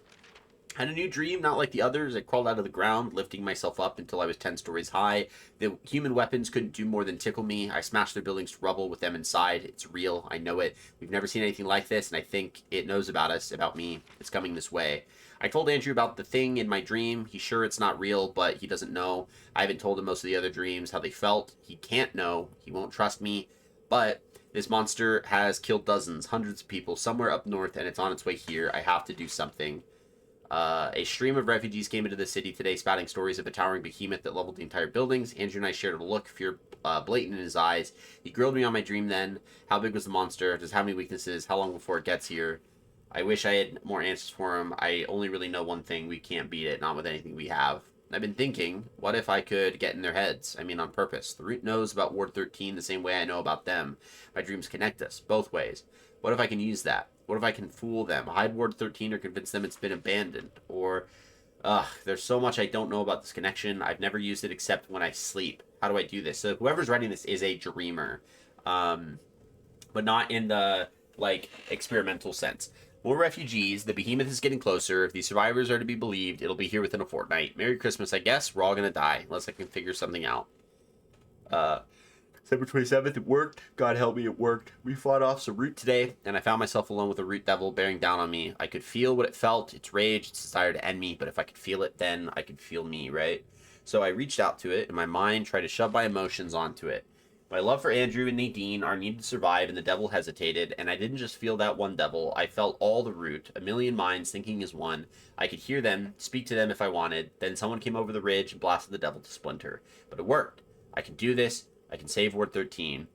Had a new dream, not like the others. I crawled out of the ground, lifting myself up until I was 10 stories high. The human weapons couldn't do more than tickle me. I smashed their buildings to rubble with them inside. It's real. I know it. We've never seen anything like this, and I think it knows about us, about me. It's coming this way. I told Andrew about the thing in my dream. He's sure it's not real, but he doesn't know. I haven't told him most of the other dreams, how they felt. He can't know. He won't trust me. But this monster has killed dozens, hundreds of people somewhere up north, and it's on its way here. I have to do something. A stream of refugees came into the city today, spouting stories of a towering behemoth that leveled the entire buildings. Andrew and I shared a look, fear blatant in his eyes. He grilled me on my dream then. How big was the monster? Does it have any weaknesses? How long before it gets here? I wish I had more answers for him. I only really know one thing. We can't beat it, not with anything we have. I've been thinking, what if I could get in their heads? I mean, on purpose. The Root knows about Ward 13 the same way I know about them. My dreams connect us, both ways. What if I can use that? What if I can fool them, hide Ward 13, or convince them it's been abandoned? Or, there's so much I don't know about this connection. I've never used it except when I sleep. How do I do this? So whoever's writing this is a dreamer, but not in the, like, experimental sense. More refugees. The behemoth is getting closer. If these survivors are to be believed, it'll be here within a fortnight. Merry Christmas, I guess. We're all gonna die, unless I can figure something out. December 27th, it worked. God help me, it worked. We fought off some Root today, and I found myself alone with a Root devil bearing down on me. I could feel what it felt, its rage, its desire to end me, but if I could feel it, then I could feel me, right? So I reached out to it, and my mind tried to shove my emotions onto it. My love for Andrew and Nadine are needed to survive, and the devil hesitated, and I didn't just feel that one devil. I felt all the Root, a million minds thinking as one. I could hear them, speak to them if I wanted. Then someone came over the ridge and blasted the devil to splinter. But it worked. I can do this. I can save Ward 13.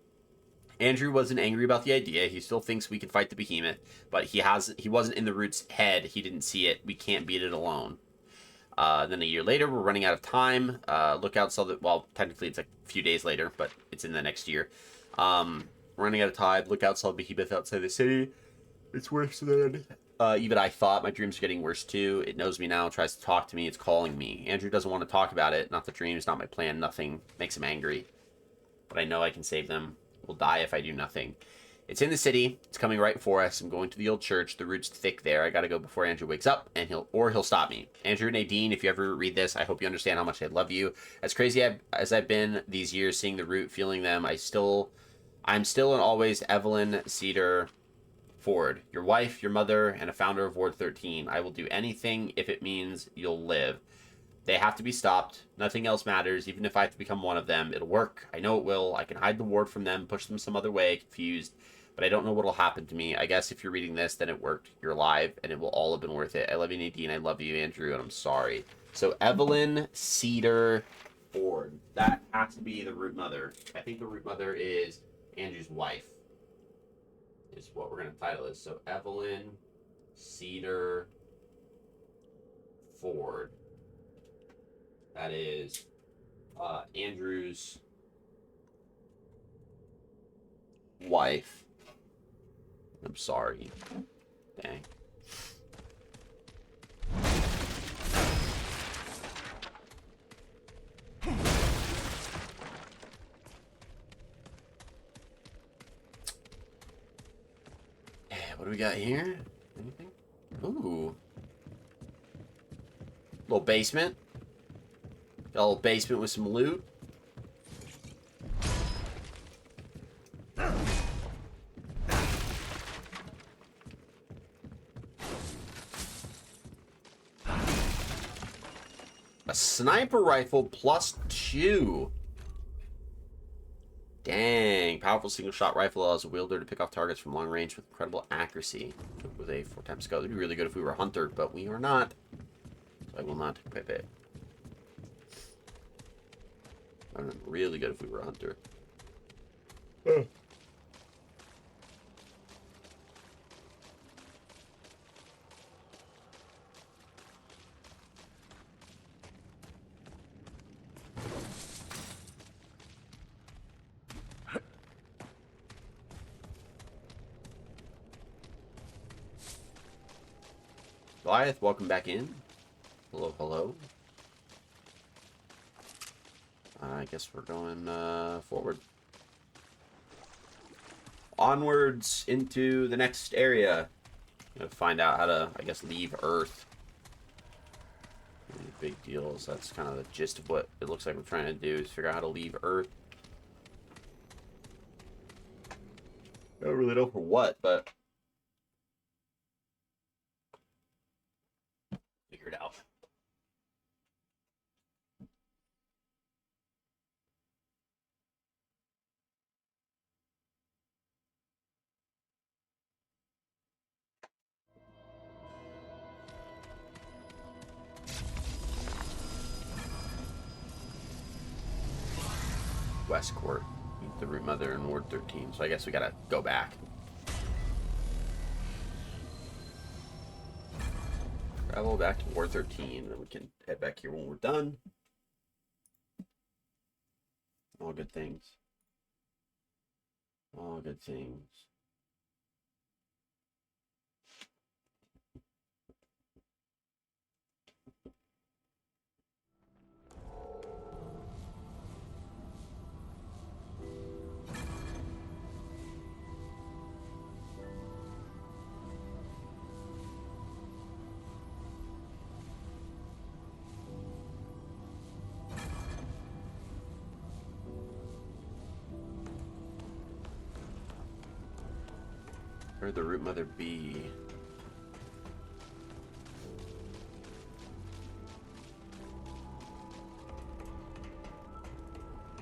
Andrew wasn't angry about the idea. He still thinks we can fight the behemoth, but he wasn't in the Root's head. He didn't see it. We can't beat it alone. Then a year later, we're running out of time. Lookout saw that, well, technically it's a few days later, but it's in the next year. Running out of time. Lookout saw the behemoth outside the city. It's worse than even I thought. My dreams are getting worse too. It knows me now, tries to talk to me. It's calling me. Andrew doesn't want to talk about it. Not the dreams, not my plan. Nothing makes him angry. But I know I can save them. We'll die if I do nothing. It's in the city. It's coming right for us. I'm going to the old church. The Root's thick there. I gotta go before Andrew wakes up, and he'll stop me. Andrew and Nadine, if you ever read this, I hope you understand how much I love you. As crazy as I've been these years, seeing the Root, feeling them, I'm still and always Evelyn Cedar Ford, your wife, your mother, and a founder of Ward 13. I will do anything if it means you'll live. They have to be stopped. Nothing else matters. Even if I have to become one of them, it'll work. I know it will. I can hide the ward from them, push them some other way, confused. But I don't know what'll happen to me. I guess if you're reading this, then it worked. You're alive, and it will all have been worth it. I love you, Nadine. I love you, Andrew, and I'm sorry. So Evelyn Cedar Ford. That has to be the Root mother. I think the Root mother is Andrew's wife. Is what we're going to title this. So Evelyn Cedar Ford. That is Andrew's wife. I'm sorry. Dang. What do we got here? Anything? Ooh. Little basement. Got a little basement with some loot. A sniper rifle +2. Dang. Powerful single-shot rifle allows a wielder to pick off targets from long range with incredible accuracy. With a 4x scope. It would be really good if we were a hunter, but we are not. So I will not equip it. Really good if we were a hunter. Goliath, welcome back in. Hello, hello. I guess we're going forward. Onwards into the next area. Gonna find out how to, I guess, leave Earth. Any big deals. That's kind of the gist of what it looks like we're trying to do, is figure out how to leave Earth. I don't really know for what, but figure it out. Westcourt, meet the root mother in Ward 13. So I guess we gotta go back. Travel back to Ward 13, and we can head back here when we're done. All good things. All good things. Where'd the root mother be?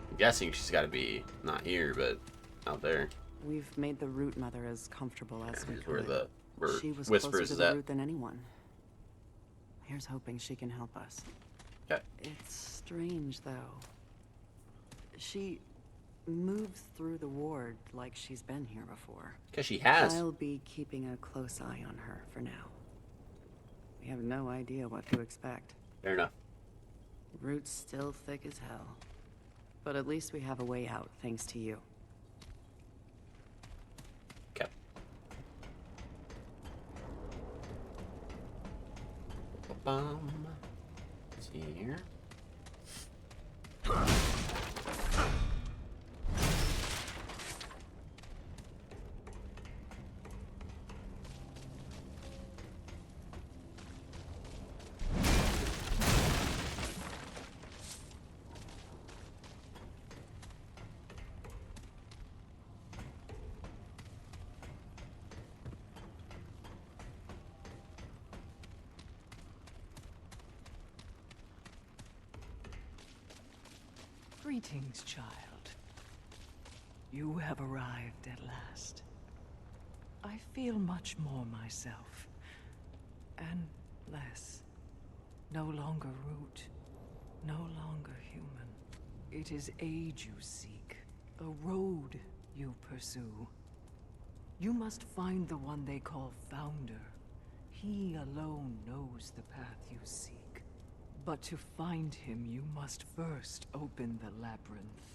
I'm guessing she's got to be not here, but out there. We've made the root mother as comfortable as we Where could. the She was whispers closer is to the at. root than anyone. Here's hoping she can help us. Okay. It's strange, though. She moves through the ward like she's been here before. Because she has. I'll be keeping a close eye on her for now. We have no idea what to expect. Fair enough. Root's still thick as hell. But at least we have a way out, thanks to you. Okay. Let's see here. Greetings, child. You have arrived at last. I feel much more myself. And less. No longer root. No longer human. It is aid you seek. A road you pursue. You must find the one they call Founder. He alone knows the path you seek. But to find him, you must first open the labyrinth.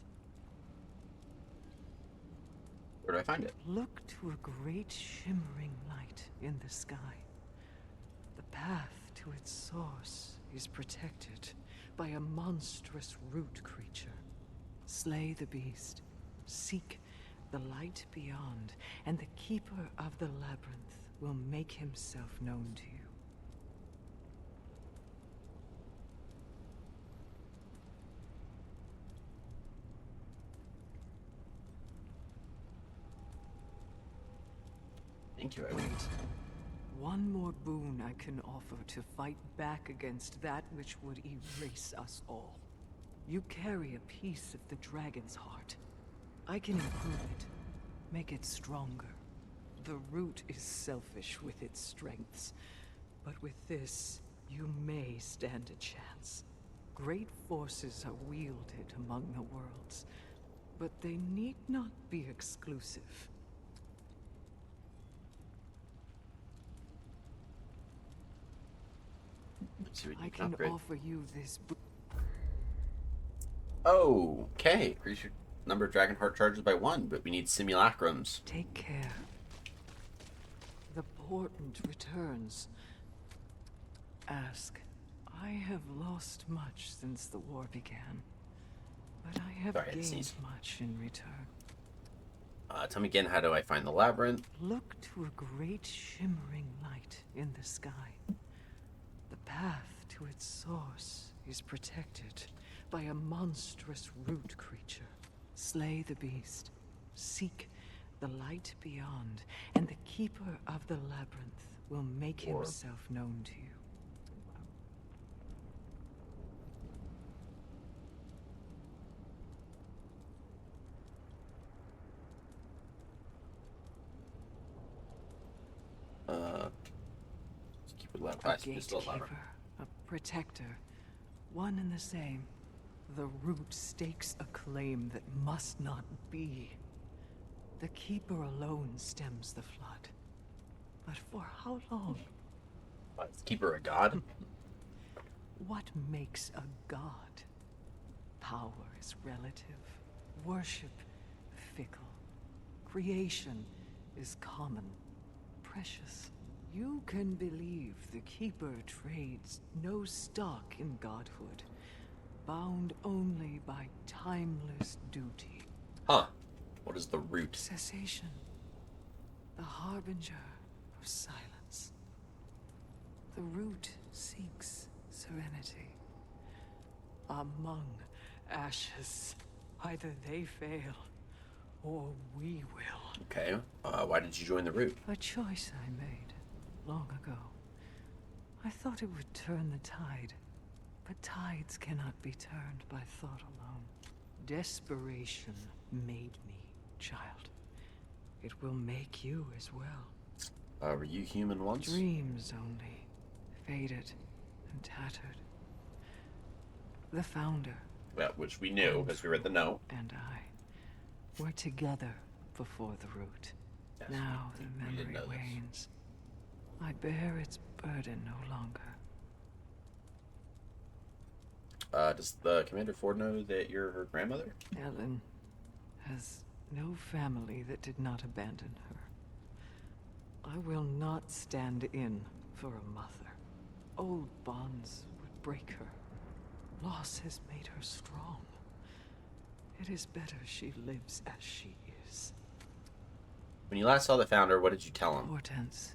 Where do I find it? Look to a great shimmering light in the sky. The path to its source is protected by a monstrous root creature. Slay the beast, seek the light beyond, and the keeper of the labyrinth will make himself known to you. Thank you, Wait. One more boon I can offer to fight back against that which would erase us all. You carry a piece of the dragon's heart. I can improve it, make it stronger. The root is selfish with its strengths, but with this, you may stand a chance. Great forces are wielded among the worlds, but they need not be exclusive. I can offer you this boon. Okay. Increase your number of dragon heart charges by 1, but we need simulacrums. Take care. The portent returns. ask. I have lost much since the war began, but I have Sorry, gained much in return. Tell me again, how do I find the labyrinth? Look to a great shimmering light in the sky. The path to its source is protected by a monstrous root creature. Slay the beast, seek the light beyond, and the keeper of the labyrinth will make himself known to you. Keeper lab. A gatekeeper, a protector, one and the same. The root stakes a claim that must not be. The keeper alone stems the flood. But for how long? Is keeper a god? What makes a god? Power is relative. Worship, fickle. Creation is common, precious. You can believe the keeper trades no stock in godhood, bound only by timeless duty. Huh. What is the root? Cessation. The harbinger of silence. The root seeks serenity. Among ashes, either they fail, or we will. Okay. Why did you join the root? A choice I made long ago. I thought it would turn the tide, but tides cannot be turned by thought alone. Desperation made me, child. It will make you as well. Were you human once? Dreams only, faded and tattered. The founder, Well, which we knew because we read the note. and I were together before the root. Yes, Now we the didn't memory know this. wanes. I bear its burden no longer. Does the Commander Ford know that you're her grandmother? Ellen has no family that did not abandon her. I will not stand in for a mother. Old bonds would break her. Loss has made her strong. It is better she lives as she is. When you last saw the Founder, what did you tell him? Portents,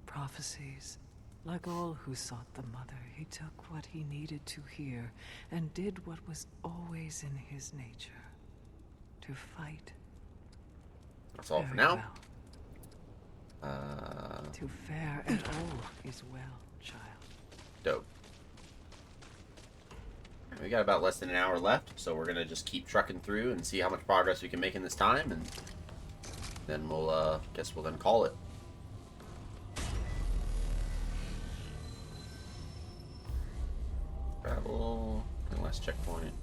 prophecies. Like all who sought the Mother, he took what he needed to hear and did what was always in his nature. To fight. That's all for Very now. well. To fare at all is well, child. Dope. We got about less than an hour left, so we're gonna just keep trucking through and see how much progress we can make in this time, and then we'll guess we'll then call it. Travel. And last checkpoint.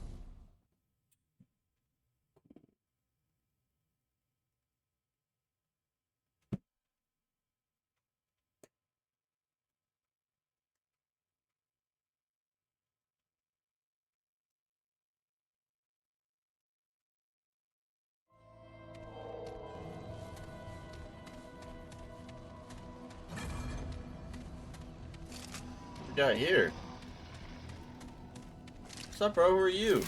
What we got here? What's up, bro? Who are you?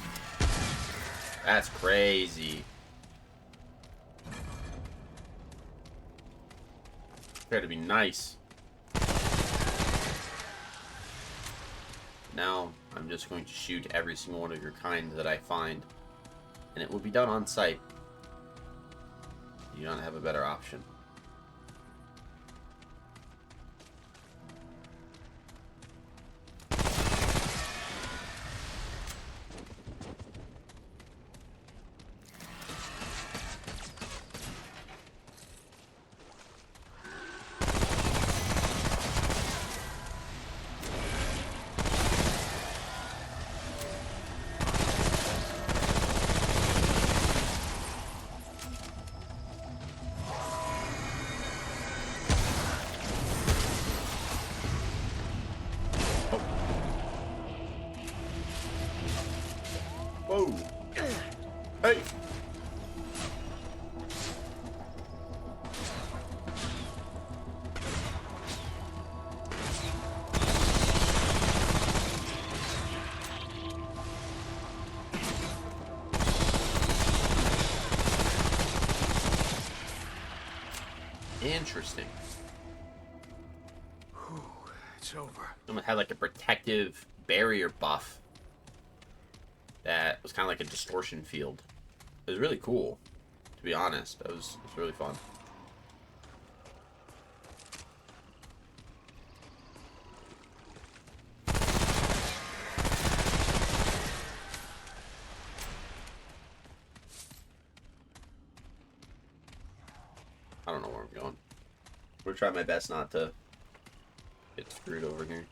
That's crazy. Try to be nice. Now, I'm just going to shoot every single one of your kind that I find. And it will be done on sight. You don't have a better option. Whoa! Hey! Interesting. Whew, it's over. Someone had like a protective barrier buff that was kind of like a distortion field. It was really cool, to be honest. It was really fun. I don't know where I'm going. I'm gonna try my best not to get screwed over here.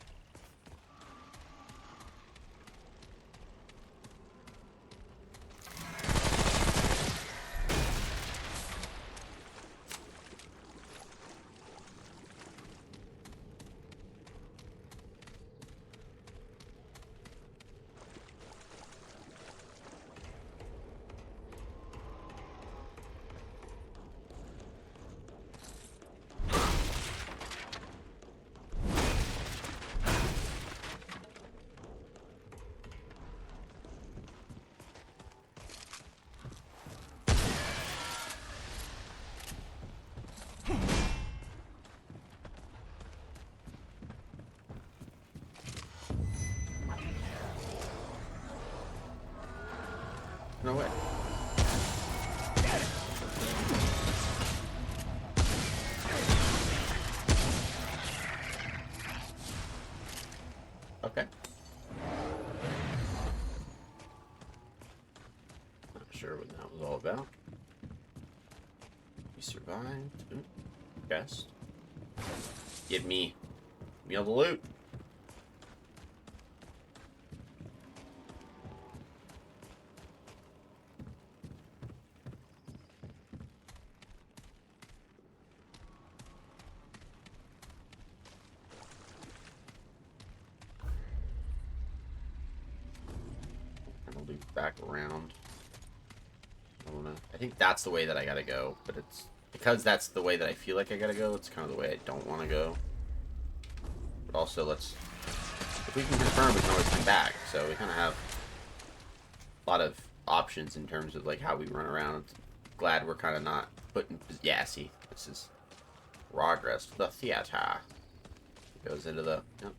No way. Okay. Not sure what that was all about. We survived. Ooh, chest. Give me all the loot. Back around. I think that's the way that I gotta go, but it's because that's the way that I feel like I gotta go. It's kind of the way I don't want to go. But also, if we can confirm, we can always come back. So we kind of have a lot of options in terms of like how we run around. Glad we're kind of not putting. Yeah, see, this is progress to the theater. It goes into the. Yep.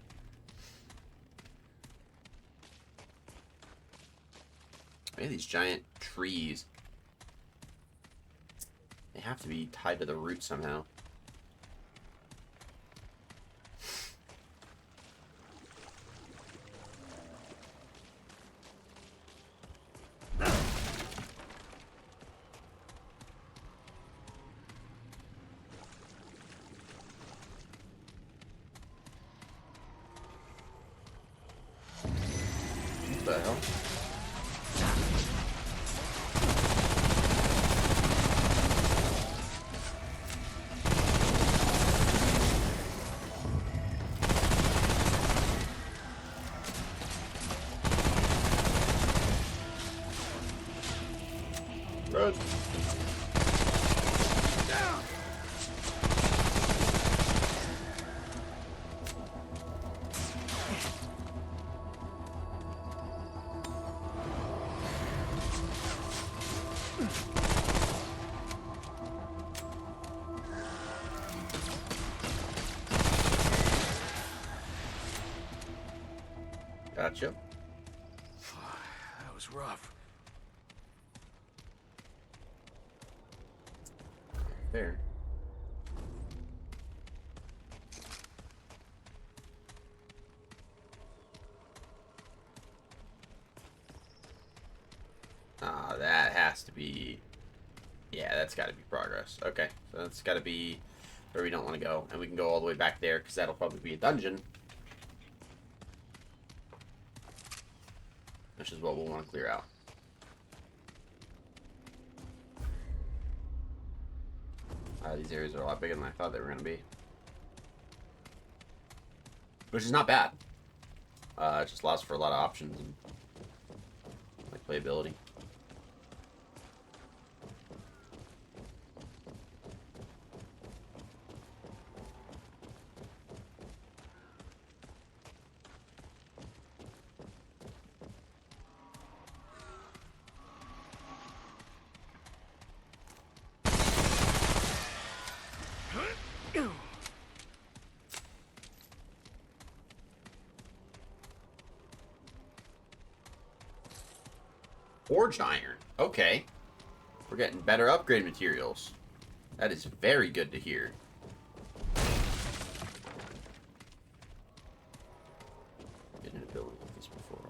Look at these giant trees. They have to be tied to the root somehow. What the hell? Run. Down. Gotcha. That was rough. There. That has to be... Yeah, that's got to be progress. Okay, so that's got to be where we don't want to go. And we can go all the way back there, because that'll probably be a dungeon. Which is what we'll want to clear out. These areas are a lot bigger than I thought they were going to be. Which is not bad. It just allows for a lot of options and like playability. Forged iron. Okay. We're getting better upgrade materials. That is very good to hear. Been in a building like this before.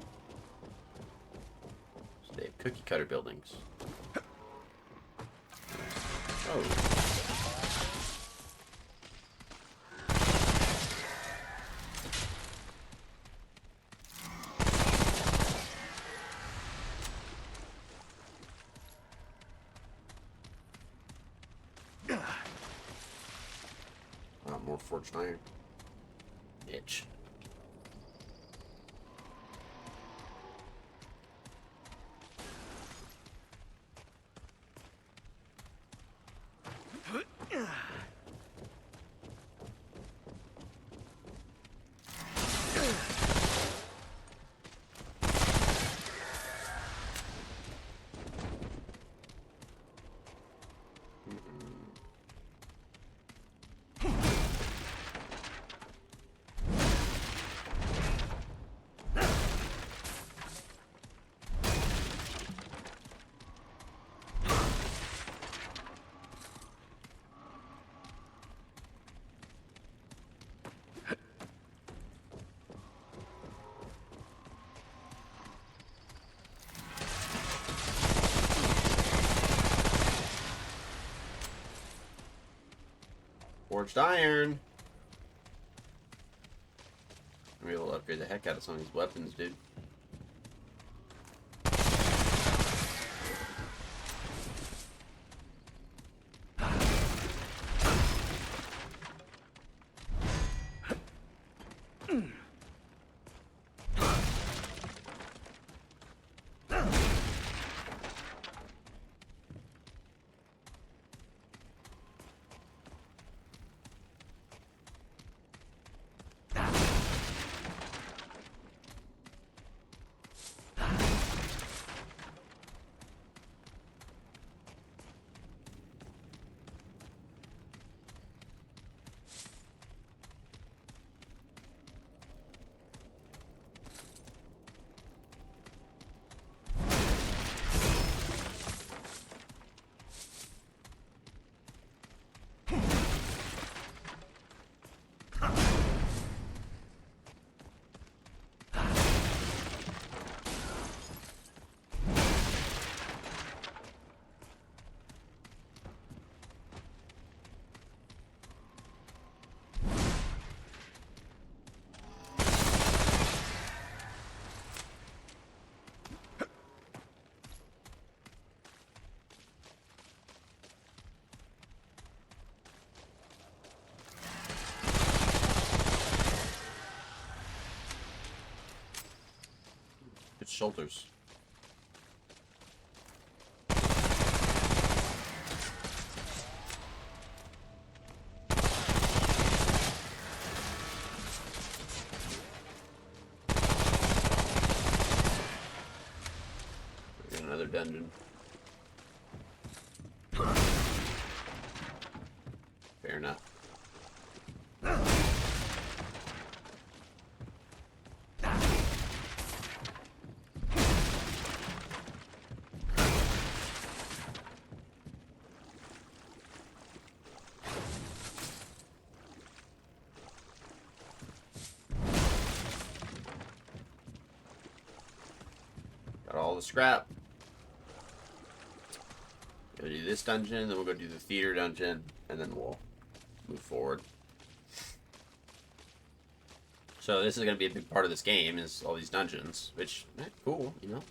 So they have cookie cutter buildings. Oh. More forged iron. Itch. Forged iron. I'm able to upgrade the heck out of some of these weapons, dude. Good shoulders. Another dungeon. Fair enough. Got all the scrap. Go do this dungeon, then we'll go do the theater dungeon, and then we'll move forward. So this is going to be a big part of this game, is all these dungeons, which, cool, you know?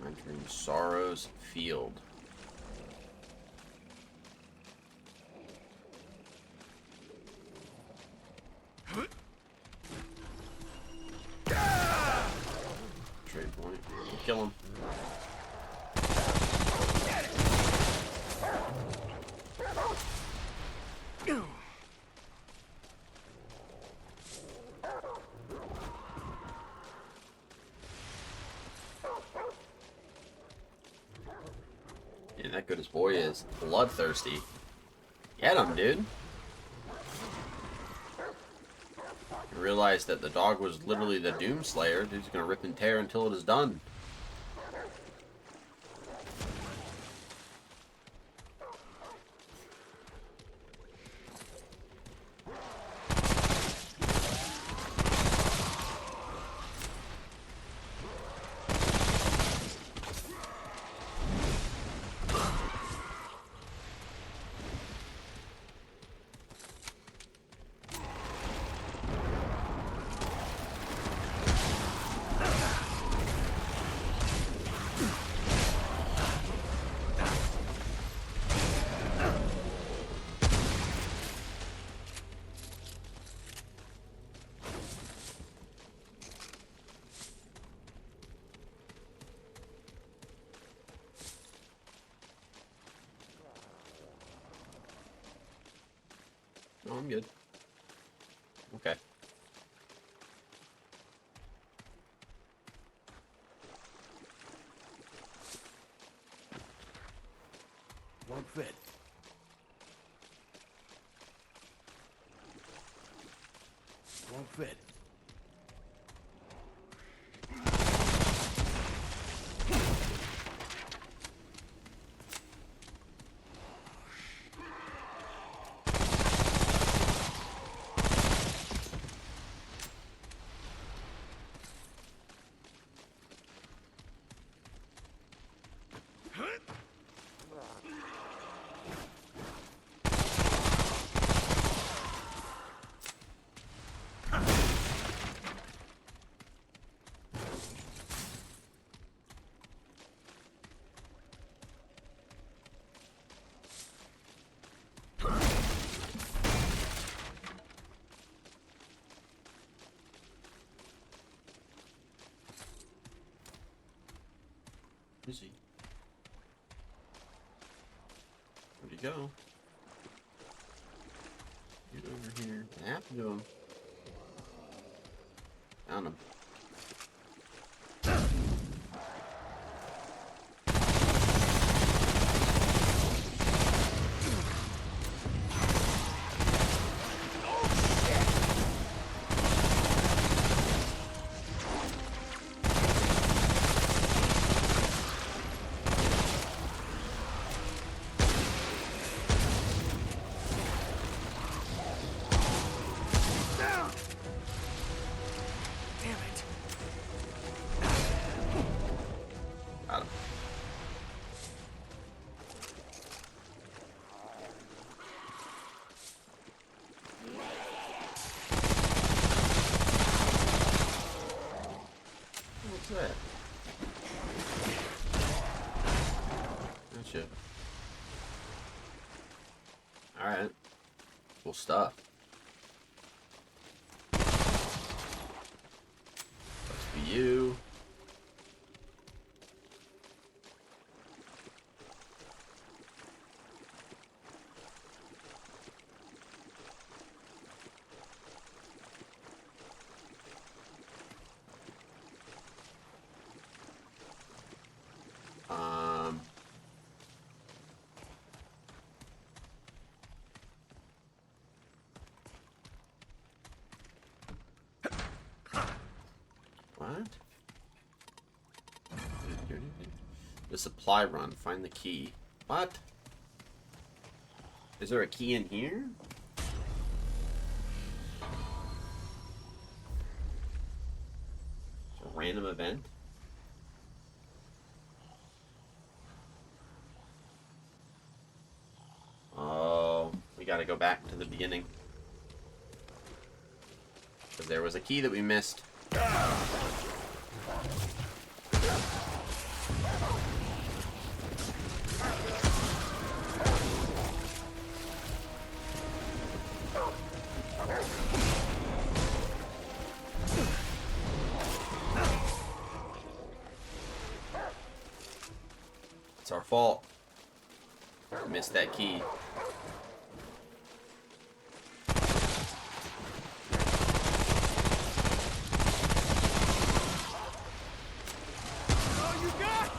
Entering Sorrow's Field. Kill him. Yeah, that good as boy is. Bloodthirsty. Get him, dude. You realize that the dog was literally the Doomslayer. Dude's gonna rip and tear until it is done. Oh, I'm good. Okay. Won't fit. Won't fit. Is he? Where'd he go? Get over here. What happened to him? Found him. Got him. What's that? Gotcha. Alright. Cool stuff. That's for you. What? Didn't do anything. The supply run. Find the key. What? Is there a key in here? It's a random event. Oh, we gotta go back to the beginning. Because there was a key that we missed. fault. Missed that key. Oh, you got!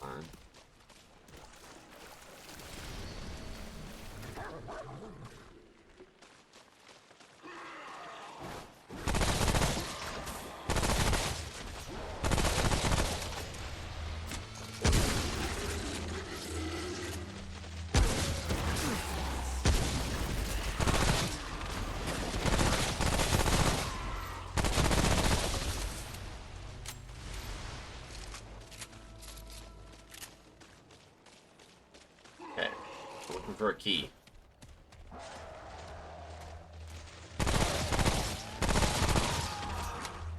Fine. Okay, looking for a key.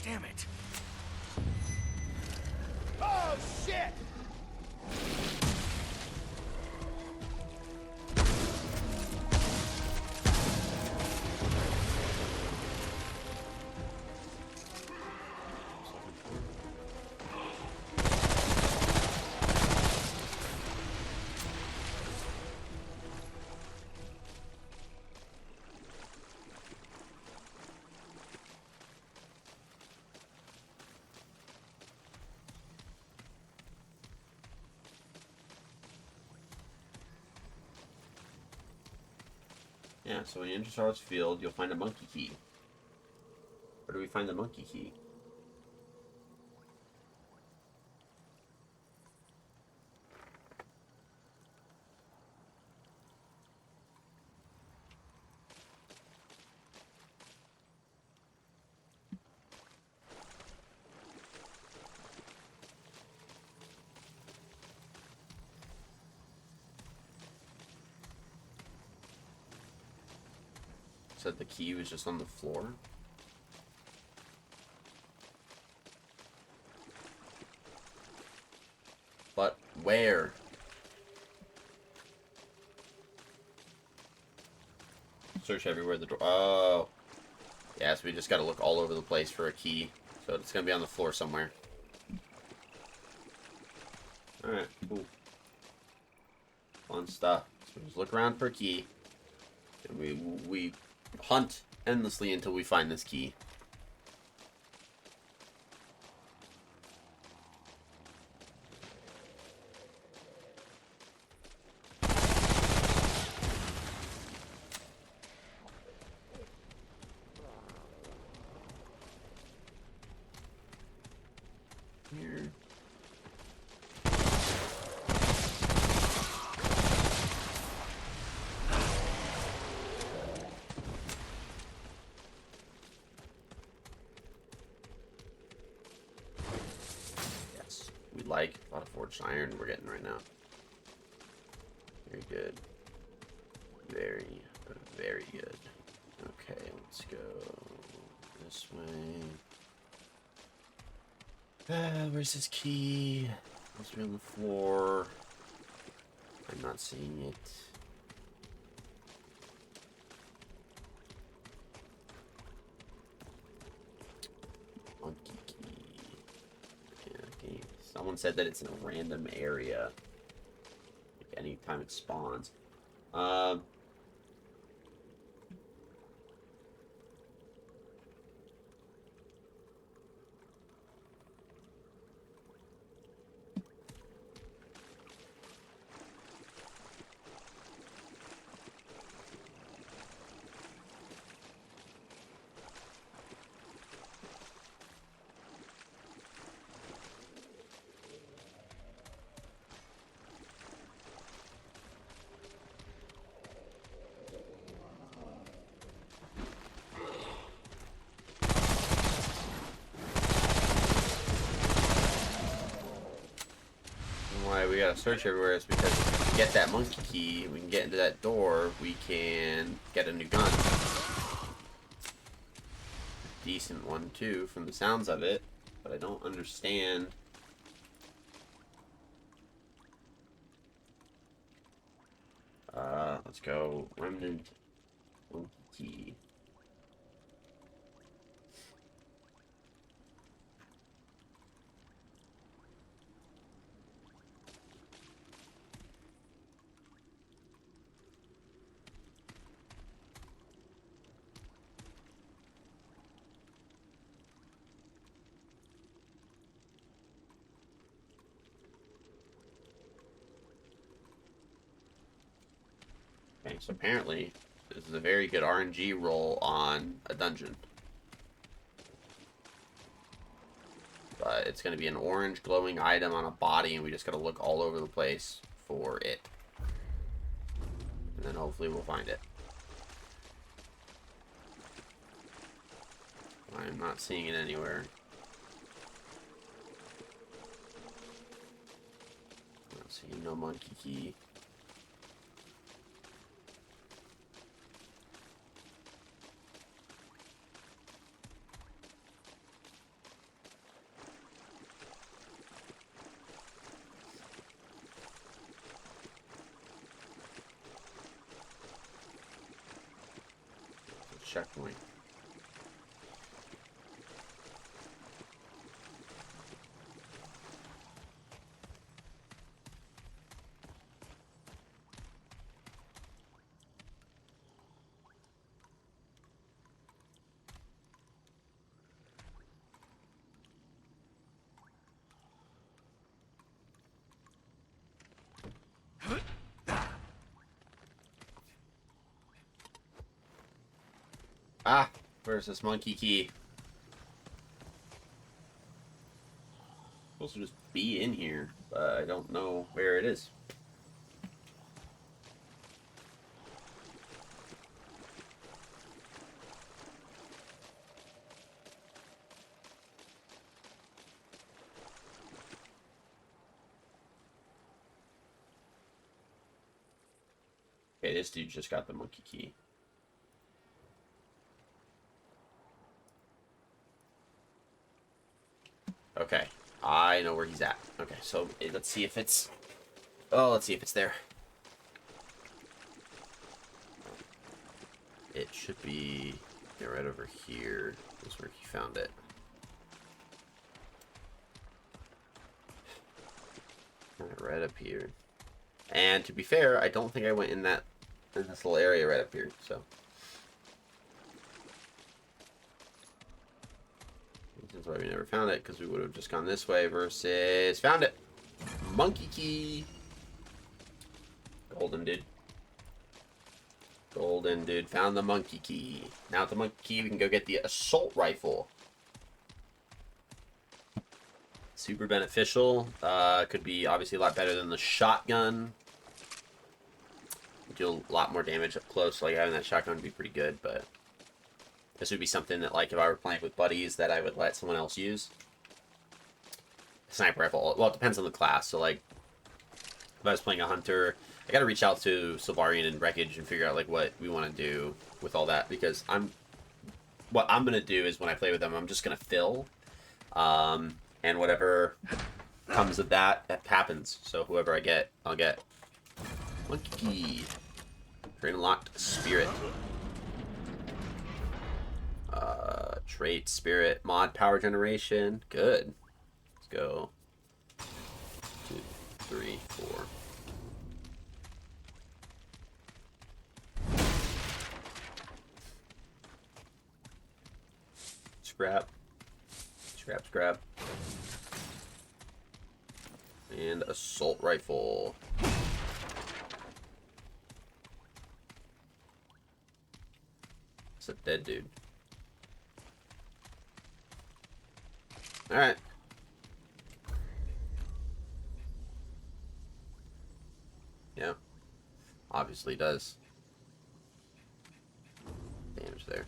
Damn it! Oh, shit! Yeah, so when you enter Star's field, you'll find a monkey key. Where do we find the monkey key? Said the key was just on the floor. But where? Search everywhere. The door. Oh. Yeah, so we just gotta look all over the place for a key. So it's gonna be on the floor somewhere. Alright, cool. Fun stuff. So just look around for a key. And we hunt endlessly until we find this key. Here. Yes, we like a lot of forged iron we're getting right now. Very good. Very, very good. Okay, let's go this way. Where's this key? Must be on the floor. I'm not seeing it. Monkey key. Yeah, okay. Someone said that it's in a random area. Like anytime it spawns. Why we gotta search everywhere is because if we get that monkey key, we can get into that door, we can get a new gun. decent one too, from the sounds of it, but I don't understand. Let's go Remnant monkey key. Okay, so apparently this is a very good RNG roll on a dungeon. But it's going to be an orange glowing item on a body, and we just got to look all over the place for it. And then hopefully we'll find it. I'm not seeing it anywhere. I'm not seeing no monkey key. Checkpoint. Ah, where's this monkey key? Supposed to just be in here, but I don't know where it is. Okay, this dude just got the monkey key. Okay, I know where he's at. Okay, so let's see if it's... Oh, let's see if it's there. It should be right over here. That's where he found it. Right up here. And to be fair, I don't think I went in this little area right up here, so... That's why we never found it, because we would have just gone this way versus... Found it! Monkey key! Golden dude. Golden dude. Found the monkey key. Now with the monkey key, we can go get the assault rifle. Super beneficial. Could be obviously a lot better than the shotgun. Do a lot more damage up close, like having that shotgun would be pretty good, but... This would be something that, like, if I were playing with buddies, that I would let someone else use. Sniper rifle. Well, it depends on the class. So, like, if I was playing a hunter, I gotta reach out to Silvarian and Wreckage and figure out, like, what we want to do with all that. Because what I'm gonna do is when I play with them, I'm just gonna fill. And whatever comes of that happens. So whoever I get, I'll get. Monkey key. Train unlocked. Spirit. Trait, spirit, mod, power generation. Good. Let's go. 2, 3, 4. Scrap. Scrap, scrap. And assault rifle. It's a dead dude. Alright. Yeah. Obviously does. Damage there.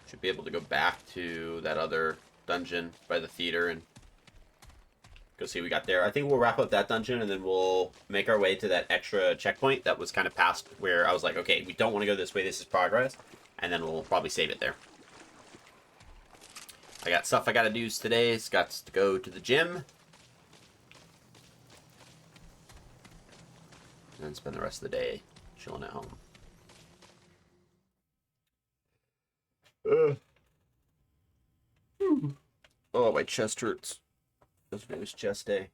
Should be able to go back to that other dungeon by the theater and go see what we got there. I think we'll wrap up that dungeon and then we'll make our way to that extra checkpoint that was kind of past where I was like, okay, we don't want to go this way, this is progress. And then we'll probably save it there. I got stuff I gotta do today. It's got to go to the gym. And spend the rest of the day chilling at home. Oh, my chest hurts. Yesterday was chest day.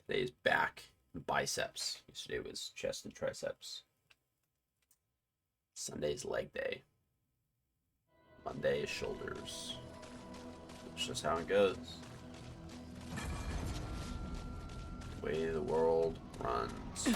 Today is back and biceps. Yesterday was chest and triceps. Sunday's leg day. Monday is shoulders. It's just how it goes. The way the world runs.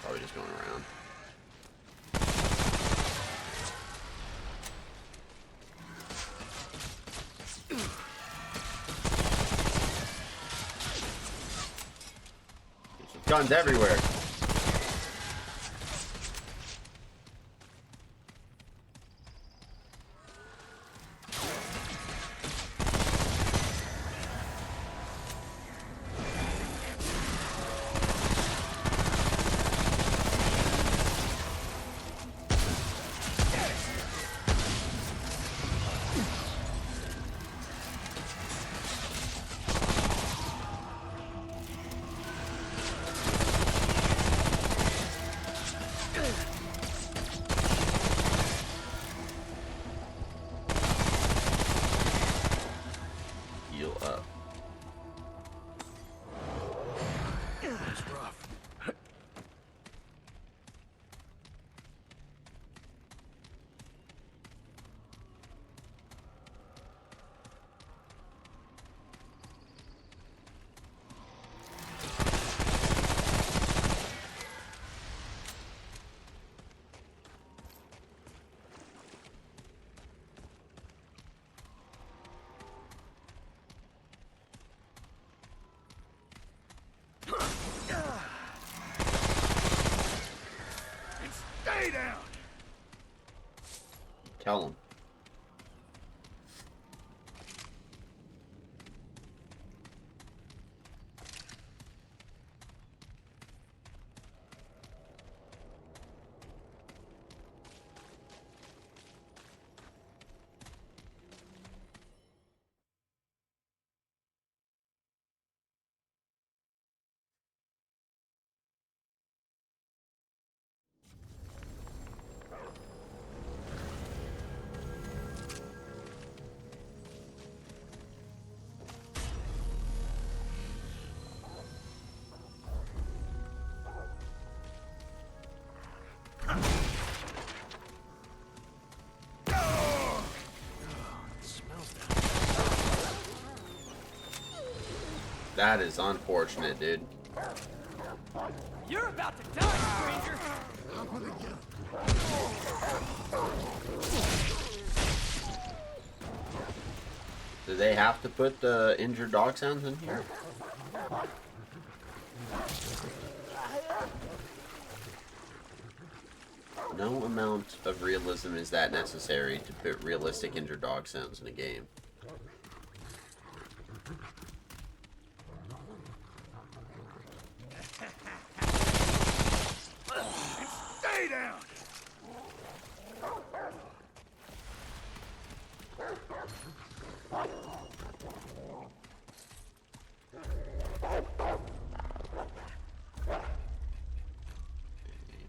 Probably just going around. There's guns everywhere. Heal up. That's rough. Stay down! Tell him. That is unfortunate, dude. You're about to die, stranger! Do they have to put the injured dog sounds in here? No amount of realism is that necessary to put realistic injured dog sounds in a game. Stay down!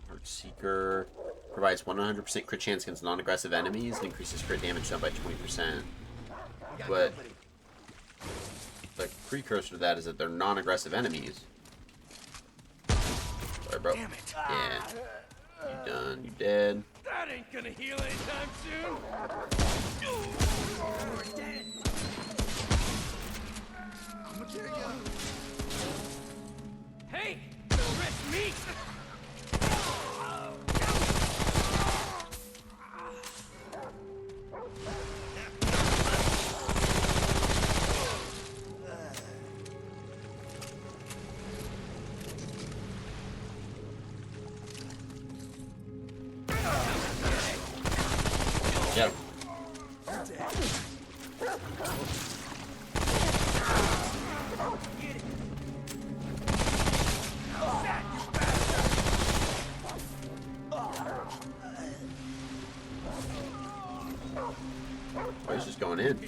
Heart Seeker provides 100% crit chance against non-aggressive enemies and increases crit damage done by 20%. But the precursor to that is that they're non-aggressive enemies. Sorry, bro. Damn it. Yeah. You done. You dead. That ain't gonna heal anytime soon. We're dead. I'm gonna get you. Hey, rest me. Yep. Oh, he's just going in.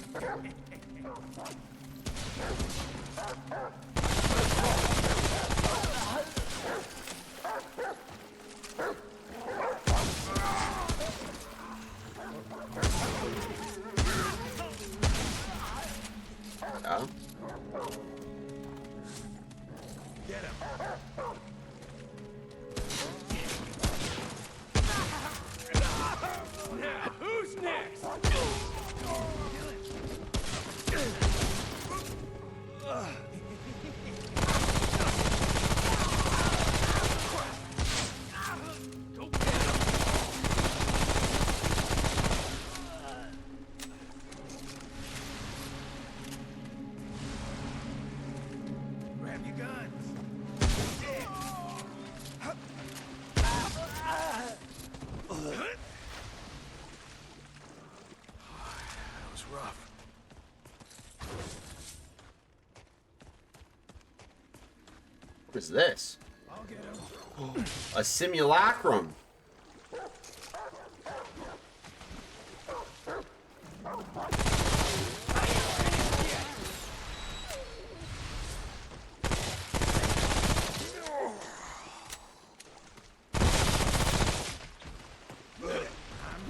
Oh. Get him. Now, who's next? Go get him. Grab your guns. That was rough. What is this? I'll get him. A simulacrum. I'm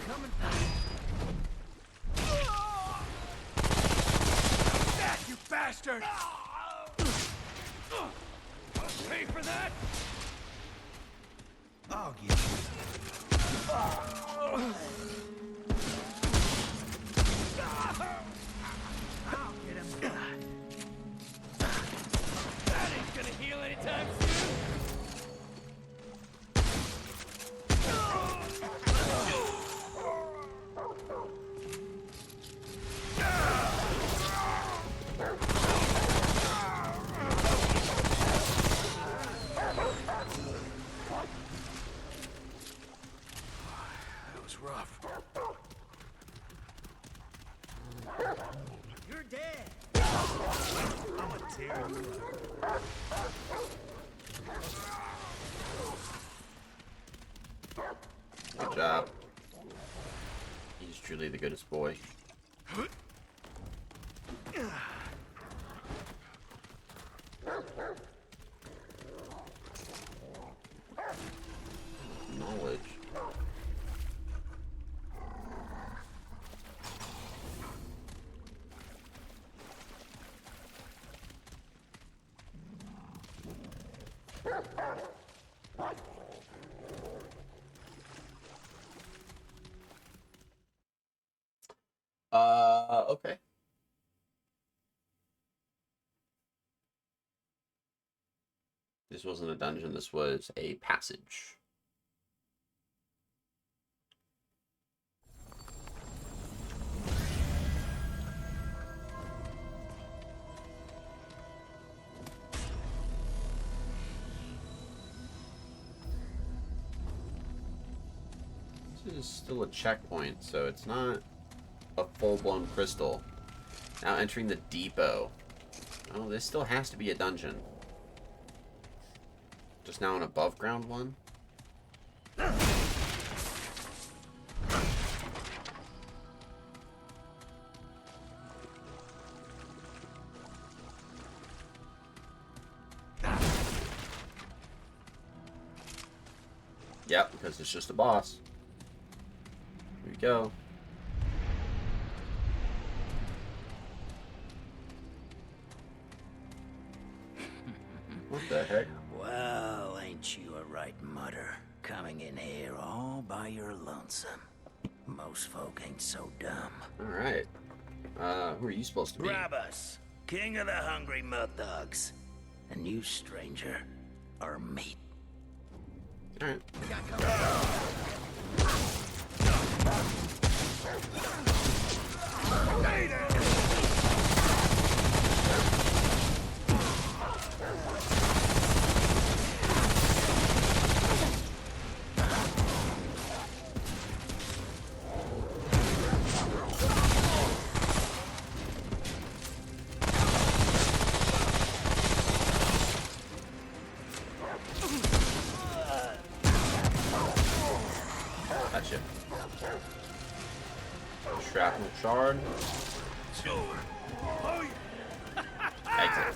coming for you. That, you bastard! Pay for that? I'll get you. I'll get him. That ain't gonna heal anytime soon. That was rough. You're dead. I'm a tear. Good job. He's truly the goodest boy. Knowledge. Okay. This wasn't a dungeon, this was a passage. This is still a checkpoint, so it's not a full-blown crystal. Now entering the depot. Oh, this still has to be a dungeon. Just now an above ground one? Yep, because it's just a boss. Here we go. What the heck? Well, ain't you a right mutter? Coming in here all by your lonesome. Most folk ain't so dumb. Alright. Who are you supposed to be? Brabus, king of the hungry mud thugs. And you, stranger, are meat. Alright. Gotcha. Shrapnel shard. Exit.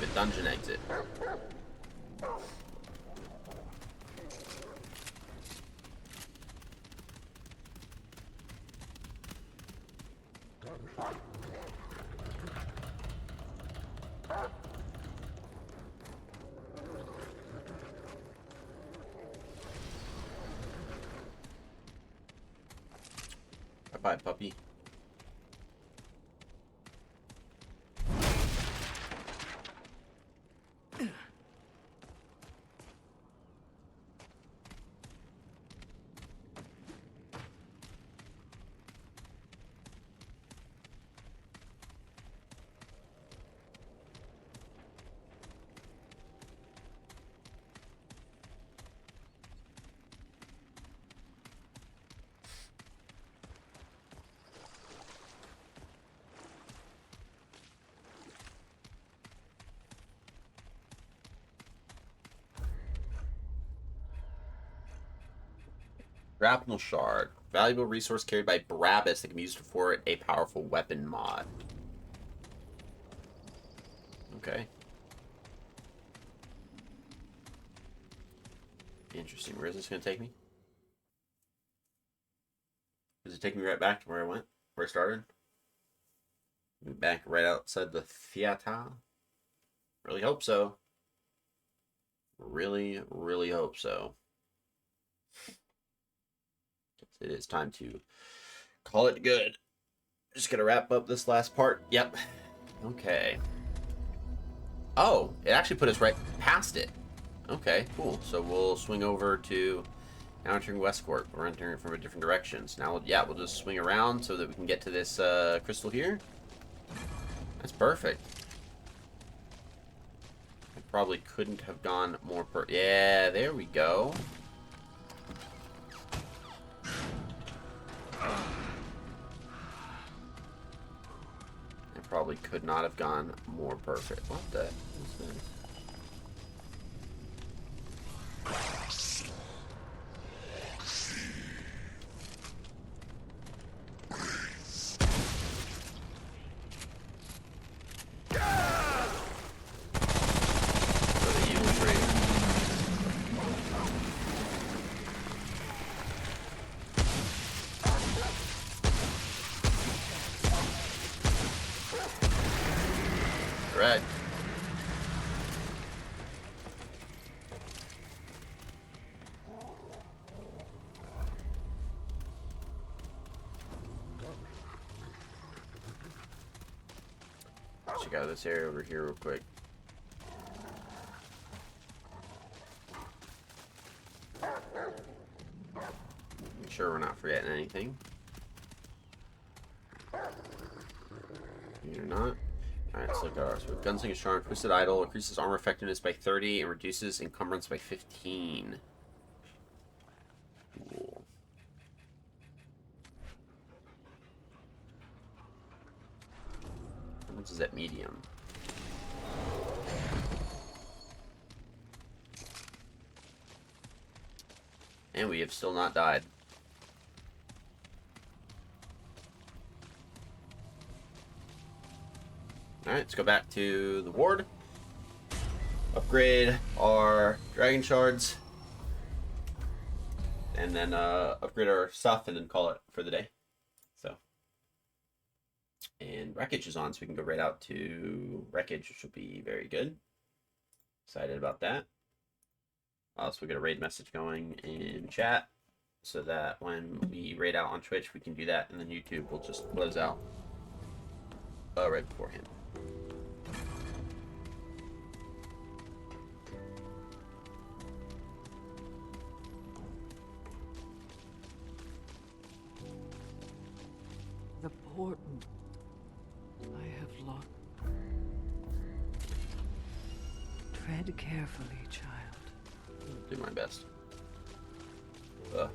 The dungeon exit. Bye, puppy. Grapnel shard. Valuable resource carried by Brabus that can be used for a powerful weapon mod. Okay. Interesting. Where is this going to take me? Does it take me right back to where I went? Where I started? Back right outside the theater? Really hope so. Really, really hope so. It is time to call it good. Just gonna wrap up this last part. Yep. Okay. Oh, it actually put us right past it. Okay, cool. So we'll swing over to now entering Westcourt. We're entering from a different direction. So now, yeah, we'll just swing around so that we can get to this crystal here. That's perfect. I probably couldn't have gone more yeah, there we go. I probably could not have gone more perfect. What the is this? Right. Check out this area over here real quick. Make sure we're not forgetting anything. You're not. Alright, let's look at ours. So Gunslinger Charm, Twisted Idol, increases armor effectiveness by 30 and reduces encumbrance by 15. Cool. How much is that medium? And we have still not died. Alright, let's go back to the ward. Upgrade our dragon shards. And then upgrade our stuff and then call it for the day. So. And wreckage is on, so we can go right out to wreckage, which will be very good. Excited about that. So we get a raid message going in chat, so that when we raid out on Twitch, we can do that, and then YouTube will just close out right beforehand. The portent I have lost. Tread carefully, child. Do my best. Let's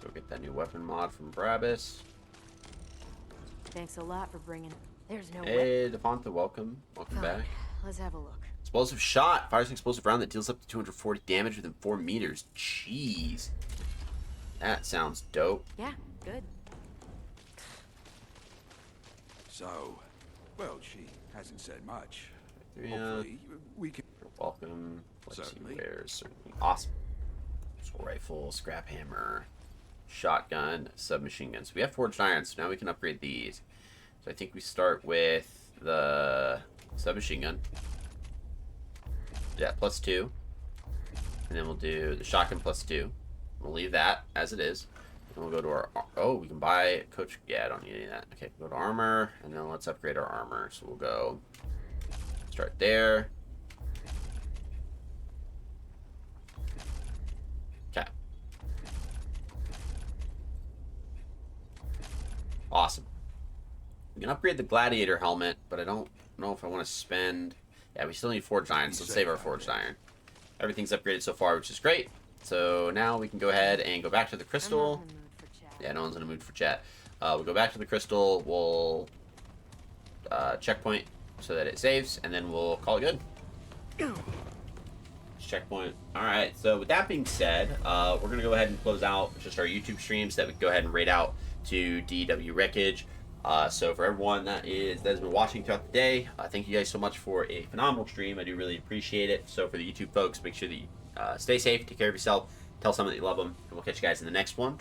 go get that new weapon mod from Brabus. Thanks a lot for bringing... There's no way. Hey, Devonta, welcome. Welcome back. Let's have a look. Explosive shot. Fires an explosive round that deals up to 240 damage within 4 meters. Jeez. That sounds dope. Yeah, good. So, well, she hasn't said much. Yeah. Hopefully, we can... You're welcome. Let's Certainly. see where's certainly awesome. Assault rifle, scrap hammer, shotgun, submachine gun. So we have forged iron, so now we can upgrade these. So I think we start with the submachine gun. Yeah, +2. And then we'll do the shotgun +2. We'll leave that as it is. And we'll go to our... Oh, we can buy... Coach... Yeah, I don't need any of that. Okay, go to armor. And then let's upgrade our armor. So we'll go... Start there. Okay. Awesome. We can upgrade the gladiator helmet, but I don't know if I want to spend... Yeah, we still need forged iron, so let's save our forged iron. Everything's upgraded so far, which is great. So now we can go ahead and go back to the crystal. Yeah, no one's in a mood for chat. We'll go back to the crystal. We'll checkpoint so that it saves, and then we'll call it good. Checkpoint. All right. So with that being said, we're gonna go ahead and close out just our YouTube streams so that we can go ahead and raid out to DW Wreckage. So for everyone that has been watching throughout the day, thank you guys so much for a phenomenal stream. I do really appreciate it. So for the YouTube folks, make sure that you stay safe, take care of yourself, tell someone that you love them, and we'll catch you guys in the next one.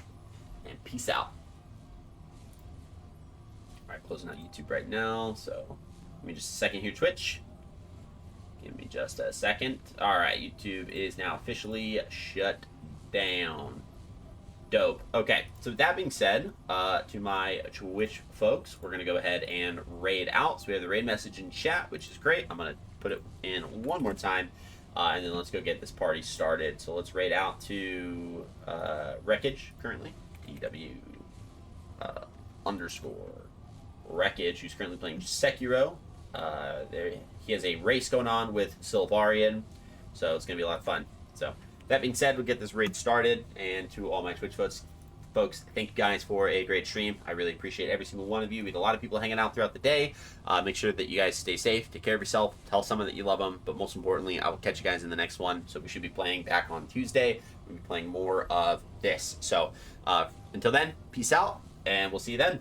And peace out. All right, closing out YouTube right now. So give me just a second here, Twitch. Give me just a second. All right, YouTube is now officially shut down. Dope. Okay, so with that being said, to my Twitch folks, we're going to go ahead and raid out. So we have the raid message in chat, which is great. I'm going to put it in one more time, and then let's go get this party started. So let's raid out to Wreckage currently. DW underscore Wreckage, who's currently playing Sekiro. He has a race going on with Sylvarian, so it's going to be a lot of fun. So that being said, we'll get this raid started, and to all my Twitch folks, thank you guys for a great stream. I really appreciate every single one of you. We had a lot of people hanging out throughout the day. Make sure that you guys stay safe, take care of yourself, tell someone that you love them, but most importantly, I will catch you guys in the next one. So we should be playing back on Tuesday. We'll be playing more of this. So until then, peace out, and we'll see you then.